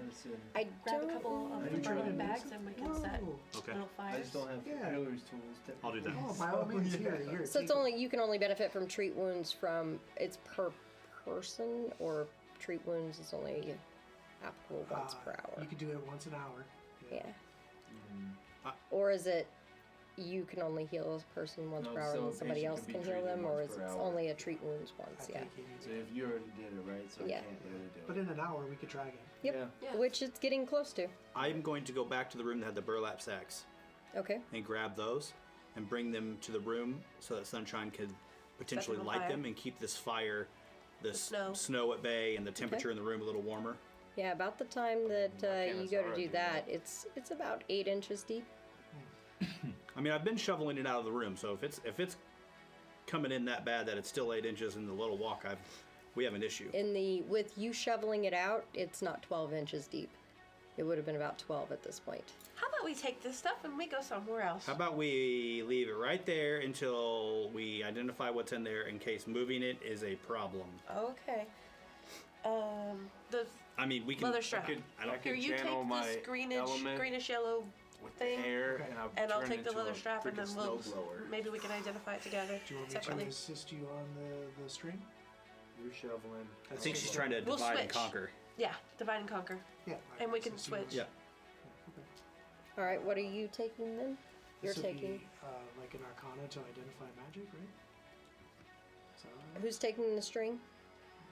I Grab don't. a couple of Are the you trying burning to bags and we can set Whoa. Okay. little I fires. just don't have Yeah. healer's tools. I'll do that. Oh, by all means, here. So take it's only you can only benefit from treat wounds from it's per person, or treat wounds is only applicable once per hour. You could do it once an hour. Yeah. Mm-hmm. Or is it you can only heal a person once No, per hour so a and somebody patient else can can be heal treated them, or once is per it hour. only a treat wounds once? I Yeah. think you need So to. if you already did it, right? So Yeah. I can't really do But it. in an hour, we could try again. Yep. Yeah. Yeah. Which it's getting close to. I'm going to go back to the room that had the burlap sacks Okay. and grab those and bring them to the room so that Sunshine could potentially them on light fire. them and keep this fire, this snow. at bay and the temperature in the room a little warmer. Yeah, about the time that can't you go to Azara do do that, that? it's about 8 inches deep. I mean, I've been shoveling it out of the room, so if it's coming in that bad that it's still 8 inches in the little walk, we have an issue. With you shoveling it out, it's not 12 inches deep. It would have been about 12 at this point. How about we take this stuff and we go somewhere else? How about we leave it right there until we identify what's in there in case moving it is a problem? Okay. The I mean, we can. leather strap. I don't. Here, you channel take my this element greenish yellow with thing, the air, Okay. and and I'll turn take the into leather a strap, and then freaking we'll snowblower. maybe we can identify it together Do you want me separately. to assist you on the string? You're shoveling. I think she's trying to We'll divide and switch. conquer. Yeah, divide and conquer, Yeah. and we can assist you. switch. Yeah. Okay. All right, what are you taking then? You're This would taking. be, like an arcana to identify magic, right? So, Who's taking the string?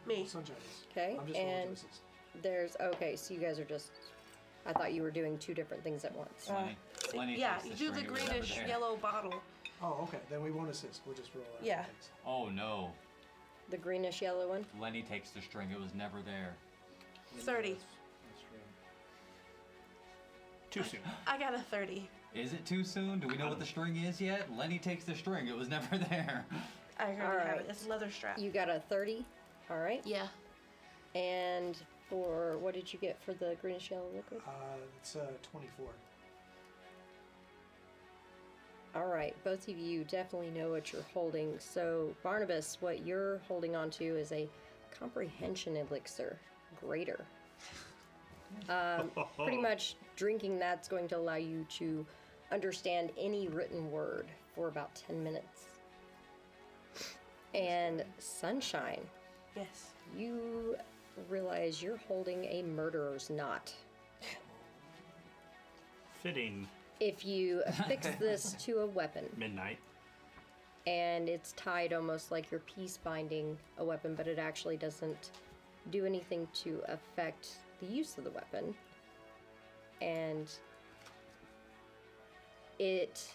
Me. Sunshine is. Okay, I'm just rolling and to assist. there's okay. So you guys are just. I thought you were doing 2 different things at once. Lenny Yeah, takes you the do the string, it was never greenish there. yellow bottle. Oh, okay. Then we won't assist. We'll just roll out. Yeah. things. Oh no, The greenish yellow one. Lenny takes the string. It was never there. 30. Too soon. I got a 30. Is it too soon? Do we know what the string is yet? Lenny takes the string. It was never there. I already All have right. it. It's a leather strap. You got a 30. All right. Yeah. And for what did you get for the greenish yellow liquid? It's 24. All right, both of you definitely know what you're holding. So, Barnabas, what you're holding on to is a comprehension elixir, greater. Pretty much drinking that's going to allow you to understand any written word for about 10 minutes. And Sunshine, Yes. you realize you're holding a murderer's knot. Fitting If you affix this to a weapon, midnight. and it's tied almost like you're peace binding a weapon, but it actually doesn't do anything to affect the use of the weapon. And it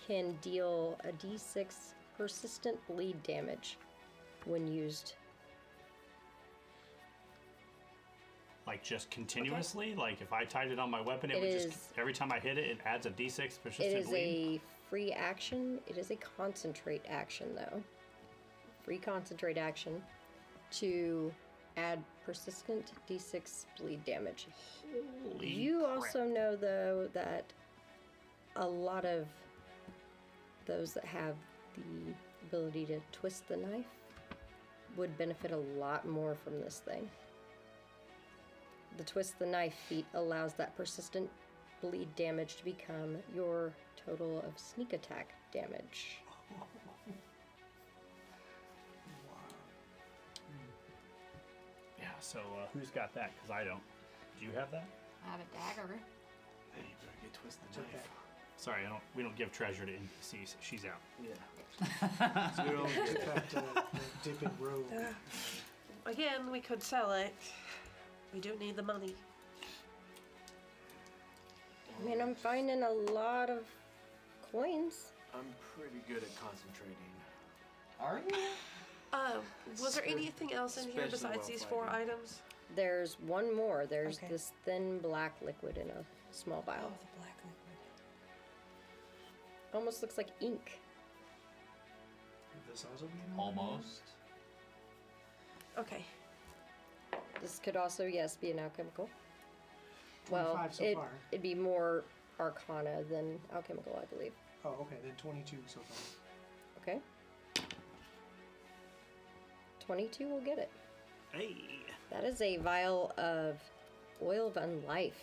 can deal a d6 persistent bleed damage when used. Like just continuously? Like if I tied it on my weapon, it It would is- just every time I hit it, it adds a d6 It persistent is bleed? a free action. It is a concentrate action, though. Free concentrate action to add persistent d6 bleed damage. Holy You crap. also know, though, that a lot of those that have the ability to twist the knife would benefit a lot more from this thing. The twist the knife feat allows that persistent bleed damage to become your total of sneak attack damage. Yeah, so who's got that? Because I don't. Do you have that? I have a dagger. Hey, you better get twisted It's okay. Sorry, we don't give treasure to NPCs. She's out. Yeah. Zero. Get that dipping rogue. Again, we could sell it. We do need the money. I mean, I'm finding a lot of coins. I'm pretty good at concentrating. Are you? Was there anything else in here Especially besides while these 4 fighting. items? There's one more. There's Okay. this thin black liquid in a small Oh, vial. the black liquid. Almost looks like ink. Would this also be an Almost. Okay. This could also, yes, be an alchemical. Well, 25 so far. it'd be more arcana than alchemical, I believe. Oh, okay, then 22 so far. Okay. 22 will get it. Hey. That is a vial of oil of unlife.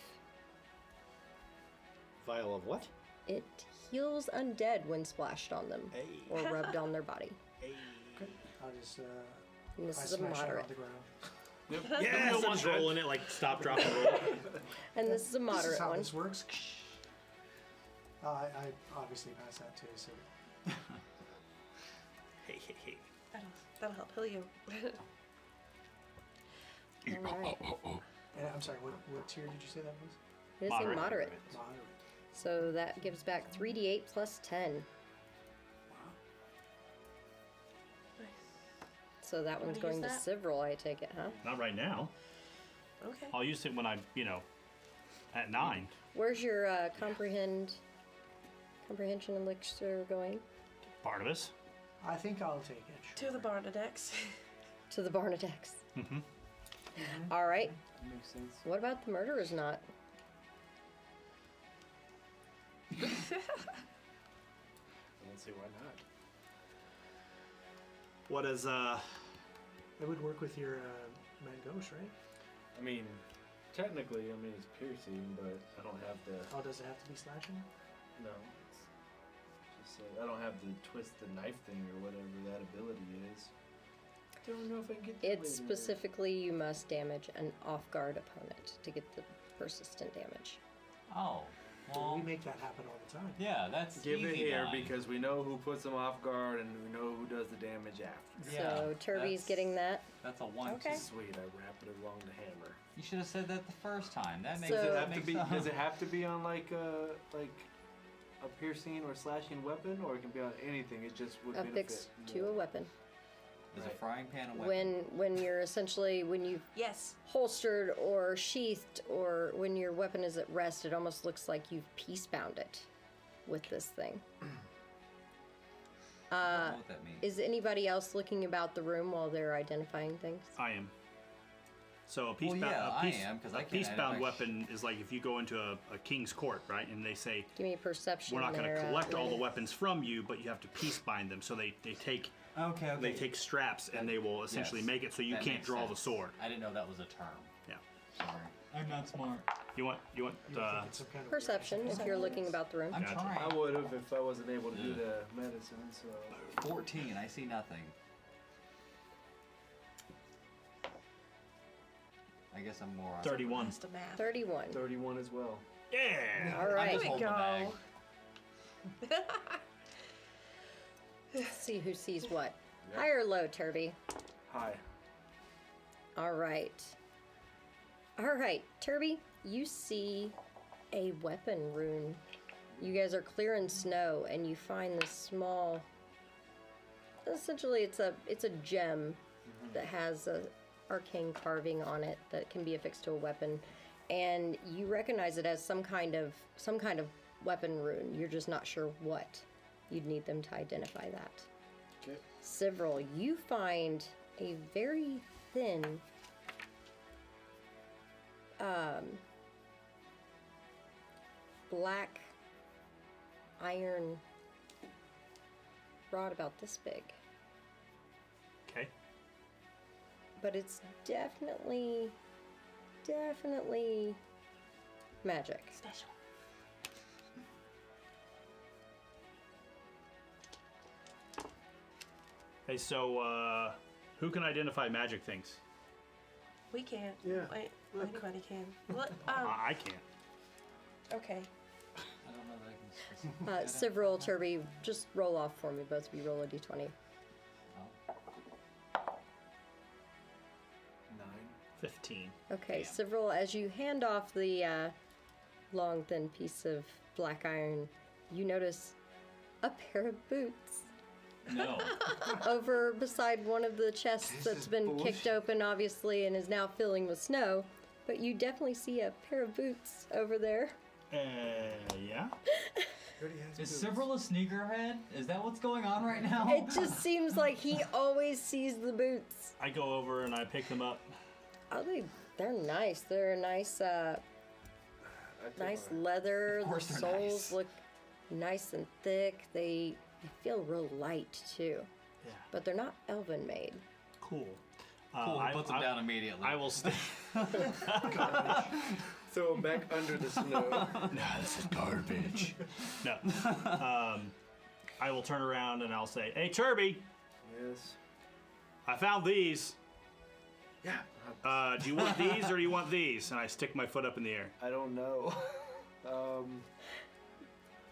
Vial of what? It heals undead when splashed on them Hey. or rubbed on their body. Hey. Okay, I'll just And this I is a smash it moderate. on the ground. Yeah, someone's rolling it like stop, drop, and roll. And this is a This moderate is how one. this works. I obviously pass that too, so Hey, hey, hey. That'll help heal you. All right. and I'm sorry, what tier did you say that was? It is Moderate. a moderate. Moderate. So that gives back 3d8 plus 10. Wow. Nice. So that You one's wanna going to use several, I take it, huh? Not right now. Okay. I'll use it when I'm, at 9. Where's your comprehension elixir going? Barnabas. I think I'll take it. To the Barnadex. To the Barnadex. Mm-hmm. All right. Makes sense. What about the murderer's knot? I don't see why not. What is, It would work with your Mad Ghost, right? I mean, technically, it's piercing, but I don't have the. Oh, does it have to be slashing? No. It's just I don't have the twist the knife thing or whatever that ability is. Don't know if I can get that It's later. specifically you must damage an off-guard opponent to get the persistent damage. Oh. Well, We make that happen all the time. yeah, that's Give it easy here done. because we know who puts them off guard and we know who does the damage after. Yeah, So Turby's that's- getting that. That's a one. Okay. Sweet, I wrap it along the hammer. You should have said that the first time. That makes So- Does it that have to makes be? sense. Does it have to be on like a piercing or slashing weapon, or it can be on anything? It just would benefit. Affixed to more. a weapon. Is a Right. frying pan a weapon? When you're essentially when you've Yes. holstered or sheathed or when your weapon is at rest, it almost looks like you've piece bound it with this thing. I don't know what that means. Is anybody else looking about the room while they're identifying things? I am. So a Well, peace-bound, yeah, I a peace, am, 'cause a I can't peace-bound identify weapon is like if you go into a king's court, right? And they say, Give me a perception. we're not going there, to collect all the Rennie. weapons from you, but you have to peace bind them. So they take Okay. they take straps and they will essentially Yes, make it so you that can't makes draw the sense. sword. I didn't know that was a term. Yeah. Sorry. I'm not smart. You want You would think it's some kind of Perception if you're looking about the room. I'm Gotcha. trying. I would have if I wasn't able to do Yeah. the medicine. So 14. I see nothing. I guess I'm more. 31. That's the math. 31. 31 as well. Yeah. All I'm right. just There we holding the go. bag. Let's see who sees what. Yep. High or low, Turby? Hi. All right. All right, Turby, you see a weapon rune. You guys are clearing snow, and you find this small. Essentially, it's a gem that has a arcane carving on it that can be affixed to a weapon, and you recognize it as some kind of weapon rune. You're just not sure what. You'd need them to identify that. Okay. Several. You find a very thin black iron rod about this big, Okay. but it's definitely magic. Special. Hey, so who can identify magic things? We can. Yeah. Wait, Look. anybody can. What? I can't. Okay. I don't know that I can specify. Several, Turby, just roll off for me. Both of you roll a d20. Oh. 9. 15. Okay, Damn. Several, as you hand off the long, thin piece of black iron, you notice a pair of boots No. Over beside one of the chests that's been kicked open, obviously, and is now filling with snow. But you definitely see a pair of boots over there. Yeah. Is Cyril a sneakerhead? Is that what's going on right now? It just seems like he always sees the boots. I go over and I pick them up. Oh, they're nice. They're a nice, nice leather. Of course The they're soles nice. look nice and thick. They feel real light too. Yeah. But they're not Elven made. Cool. Cool, he puts them down immediately. I will stay. Throw him back under the snow. Nah, this is garbage. No. I will turn around and I'll say, "Hey, Turby, Yes. I I found these. Yeah. Do you want these or do you want these?" And I stick my foot up in the air. I don't know.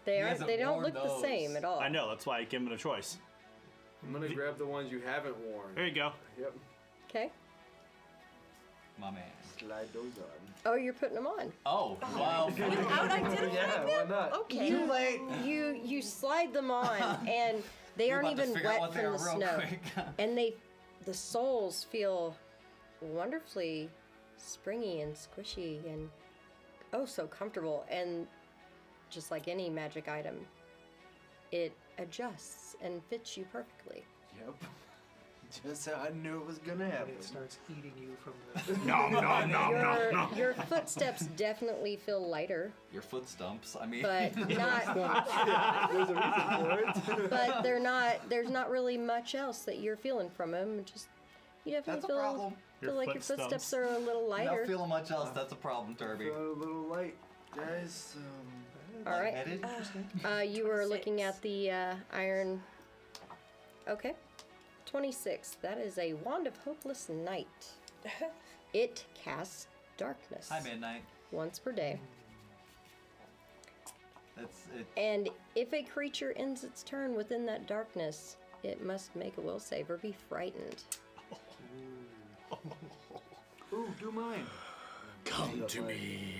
They hasn't don't worn look the those. same at all. I know. That's why I give him a choice. I'm gonna grab the ones you haven't worn. There you go. Yep. Okay. My man. Slide those on. Oh, you're putting them on. Oh, wow. Without identifying Yeah, why not? Okay. You slide them on, and they We're aren't about to even figure out wet what they from are the real snow, quick. and the soles feel wonderfully springy and squishy and oh so comfortable. And just like any magic item, it adjusts and fits you perfectly. Yep. Just how I knew it was gonna And happen. it starts eating you from the. No, no, no, no, no. Your footsteps definitely feel lighter, Your foot stumps. I mean, but not. There's a reason for it. But they're not. There's not really much else that you're feeling from them. Just you definitely that's a problem. feel like your foot footsteps stumps. are a little Not lighter. feeling much else. That's a problem, Turby. A little light, guys. All right. Headed? You were looking 26. at the iron. Okay. 26. That is a Wand of Hopeless Night. It casts darkness Hi, Midnight. once per day. That's it. And if a creature ends its turn within that darkness, it must make a will save or be frightened. Ooh, do mine. Come to me.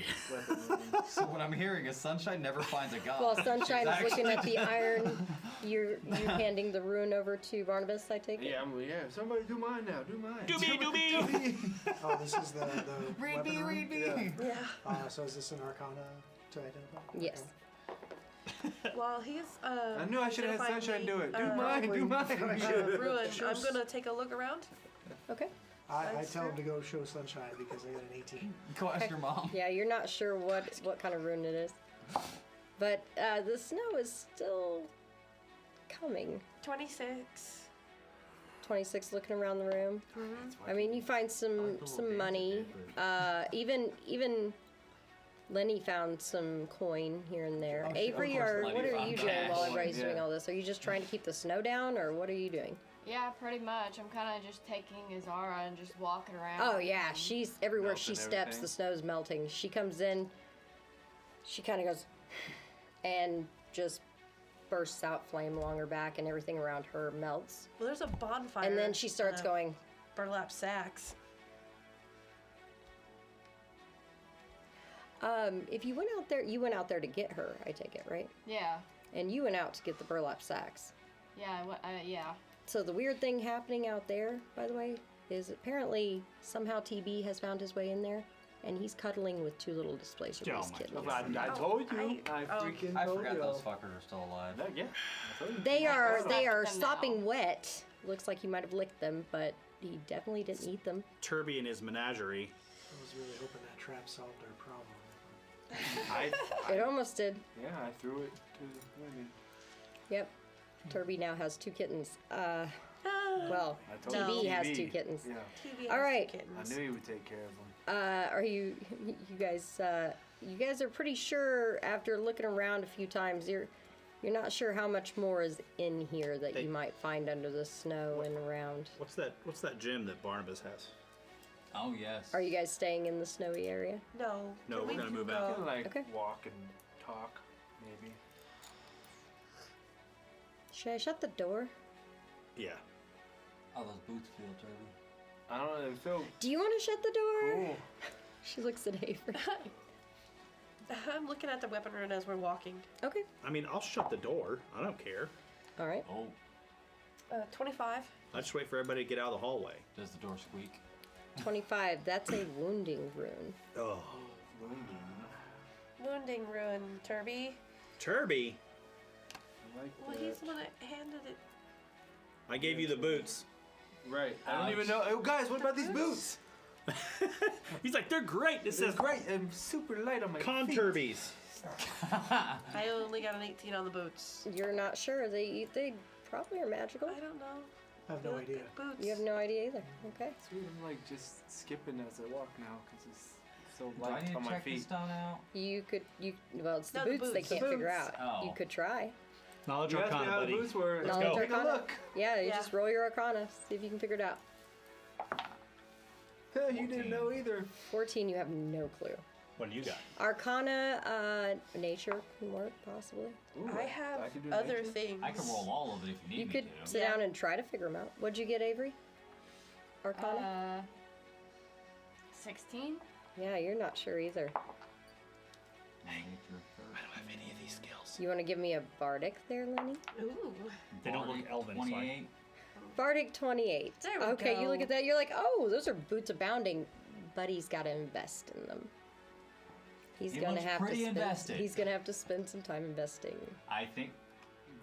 So what I'm hearing is Sunshine never finds a god. While Sunshine is She's looking at actually- the iron, you're handing the rune over to Barnabas, I take it? Yeah, somebody do mine now. Do mine. Do me, do me. Oh, this is the Read weapon me, room? read me. Yeah. So is this an Arcana to identify? Yes. While he's I knew I should have had identifying Sunshine do it. Do the, mine. Do mine. ruin, I'm gonna take a look around. Okay. I tell him to go show Sunshine because I got an 18. Go ask your mom. Yeah, you're not sure what kind of rune it is. But the snow is still coming. 26. 26 looking around the room. I mean, you find some money. Even Lenny found some coin here and there. Of Avery, course or Lenny what are found you doing cash. while everybody's doing Yeah. all this? Are you just trying to keep the snow down, or what are you doing? Yeah, pretty much. I'm kind of just taking Azara and just walking around. Oh yeah, she's everywhere Melting she steps, everything. the snow's melting. She comes in, she kind of goes, and just bursts out flame along her back, and everything around her melts. Well, there's a bonfire. And then she starts and a going, burlap sacks. if you went out there to get her, I take it, right? Yeah. And you went out to get the burlap sacks. Yeah. Yeah. So the weird thing happening out there, by the way, is apparently somehow TB has found his way in there, and he's cuddling with two little displacer Oh beast my kittens. I told you. I oh. freaking I told forgot you. those fuckers are still alive. Yeah. I told you. They are them stopping now. wet. Looks like he might have licked them, but he definitely didn't eat them. Turby and his menagerie. I was really hoping that trap solved our problem. It almost did. Yeah, I threw it to women. Yep. Turby now has two kittens. Well, I told TB you. has TB. two kittens. Yeah. TV All has right. two kittens. I knew he would take care of them. Are you guys are pretty sure after looking around a few times you're not sure how much more is in here that you might find under the snow and around. What's that gym that Barnabas has? Oh yes. Are you guys staying in the snowy area? No. No, Can we're we gonna move go- out. Kind of like Okay. walk and talk, maybe. Should I shut the door? Yeah. How those boots feel, Turby? I don't know. They feel Do you want to shut the door? cool. She looks at Avery. I'm looking at the weapon rune as we're walking. Okay. I mean, I'll shut the door. I don't care. All right. Oh. 25. I'll just wait for everybody to get out of the hallway. Does the door squeak? 25. That's a wounding rune. Oh. Wounding ruin, Turby. Turby, Well, he's the one that handed it. I gave you the boots. Right. I don't even know. Oh, guys, what about these boots? He's like, they're great. This They're is great. I'm super light on my con feet. turbies. I only got an 18 on the boots. You're not sure. They probably are magical. I don't know. I have They no look idea. good Boots. You have no idea either. Okay. Sweet, I'm like just skipping as I walk now because it's so Do I light need to on my check feet. this stone out? Well, it's the No, the boots they boots. can't The figure boots. out. Oh. You could try. Knowledge You asked me Arcana, how the buddy. boots were. Let's Knowledge go. Take a Arcana. look. Yeah, you Yeah. just roll your Arcana. See if you can figure it out. You didn't know either. 14, you have no clue. What do you got? Arcana, nature can work, possibly. Ooh, I have I could do other nature. things. I can roll all of it if you need You me could to. sit Yeah. down and try to figure them out. What'd you get, Avery? Arcana? 16? Yeah, you're not sure either. Nature I don't have any of these skills. You want to give me a Bardic there, Lenny? Ooh. They don't look elven, so I- 28. Bardic 28. There we Okay, go. you look at that, you're like, oh, those are boots abounding. Buddy's got to invest in them. He's He gonna looks have to pretty spend. invested. He's gonna have to spend some time investing. I think.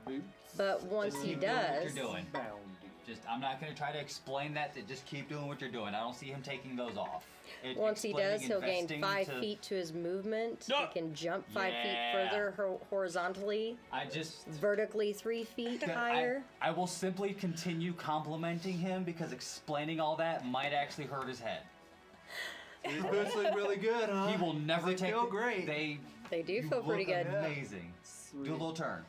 Boots. But once Just he keep doing what does, you're doing. Boundy. Just, I'm not gonna try to explain that. Just keep doing what you're doing. I don't see him taking those off. once he does, Explaining he'll gain investing 5 to- feet to his movement. No. He can jump 5 feet Yeah. further horizontally, I just. vertically 3 feet I, higher. I will simply continue complimenting him because explaining all that might actually hurt his head. These boots look really good, huh? He will never They take. feel great. They They do you feel pretty look good. Amazing. Sweet. Do a little turn.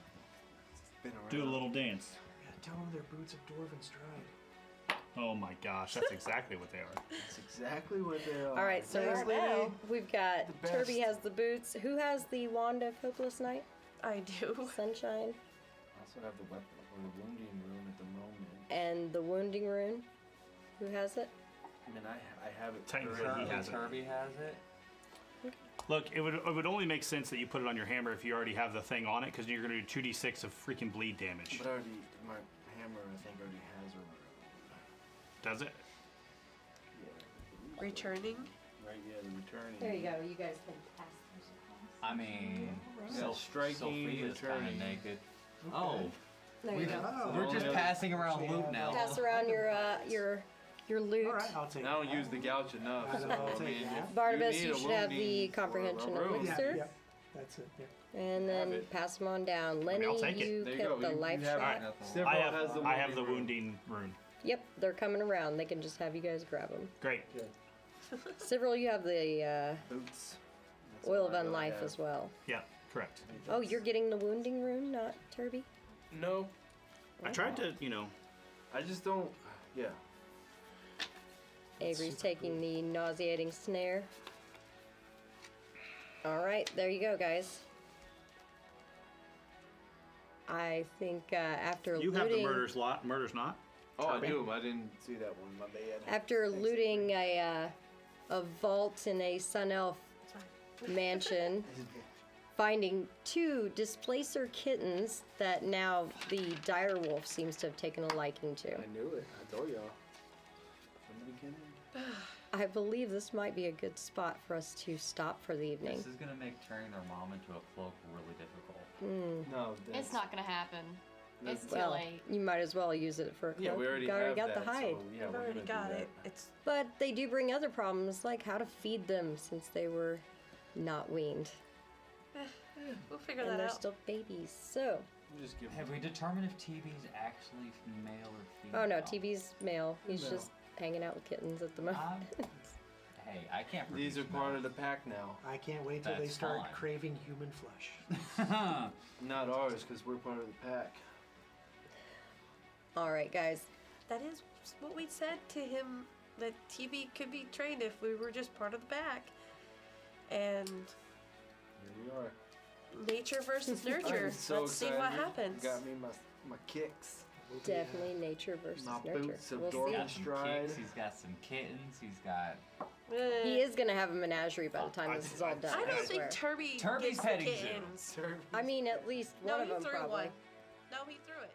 Spin around. Do a little dance. Yeah, tell them they're boots of dwarven stride. Oh my gosh, that's exactly what they are. That's exactly what they are. All right, so Thanks, lady. we've got The best. Turby has the boots. Who has the Wand of Hopeless Night? I do. Sunshine. I also have the weapon or the wounding rune at the moment. And the Wounding Rune. Who has it? I mean, I have it. Technically, currently. he has it. Kirby has it. Look, it would only make sense that you put it on your hammer if you already have the thing on it, because you're going to do 2d6 of freaking bleed damage. But already, my hammer, I think, already has a Does it? yeah. Returning. Right, yeah, the returning. There you go. You guys can pass those across. I mean, Yeah, striking, Sophia's kind of returning. naked. Oh, There you go. Oh, we're just yeah. passing around Yeah. loot now. Pass around your loot. All right, I'll take I don't that. use the gouch enough. I'll So, take I mean, that. if Barnabas, need you a should have the wounding or a comprehension of robe, Yeah, Sir. yeah, that's it. Yeah. And then Have it. pass them on down. Lenny, I'll take it. you There you kept go. the You life have shot. it. Several I has the have the rune. wounding rune. Yep, they're coming around. They can just have you guys grab them. Great. Cyril, you have the Boots. That's Oil all of I really Unlife have. as well. Yeah, correct. Oh, you're getting the Wounding Rune, not Turby? No, I tried to, I just don't. Yeah. Avery's taking the nauseating snare. All right, there you go, guys. I think after you looting, have the murders not? Oh, I Turby? do. I didn't see that one. My bad. after looting a vault in a Sun Elf mansion, finding 2 displacer kittens that now the direwolf seems to have taken a liking to. I knew it. I told y'all. Somebody came in. I believe this might be a good spot for us to stop for the evening. This is gonna make turning their mom into a cloak really difficult. No, that's, It's not gonna happen. It's too Well, late. you might as well use it for a cloak. Yeah, we already You have got that, the hide. So, yeah, I've we're already gonna got do it. that. It's But they do bring other problems, like how to feed them since they were not weaned. we'll figure And that they're out. still babies. So, We'll just give Have we determined if TB's actually male or female? oh no, TB's male. He's No. just hanging out with kittens at the moment. Hey, I can't. These are part of the pack now. I can't wait till they That's start fine. craving human flesh. the. Not ours, because we're part of the pack. All right, guys. That is what we said to him, that TB could be trained if we were just part of the pack. And Here we are. nature versus nurture. I'm so Let's see excited. what happens. Got me my kicks. Definitely nature versus My nurture. boots of We'll Dwarven see. Got some Stride. kicks. He's got some kittens. He's got. He is gonna have a menagerie by the time this is all done. I don't I think swear. Turby Turby's gets the petting zoo. kittens. I mean, at least No, one of he them threw probably. one. No, he threw it.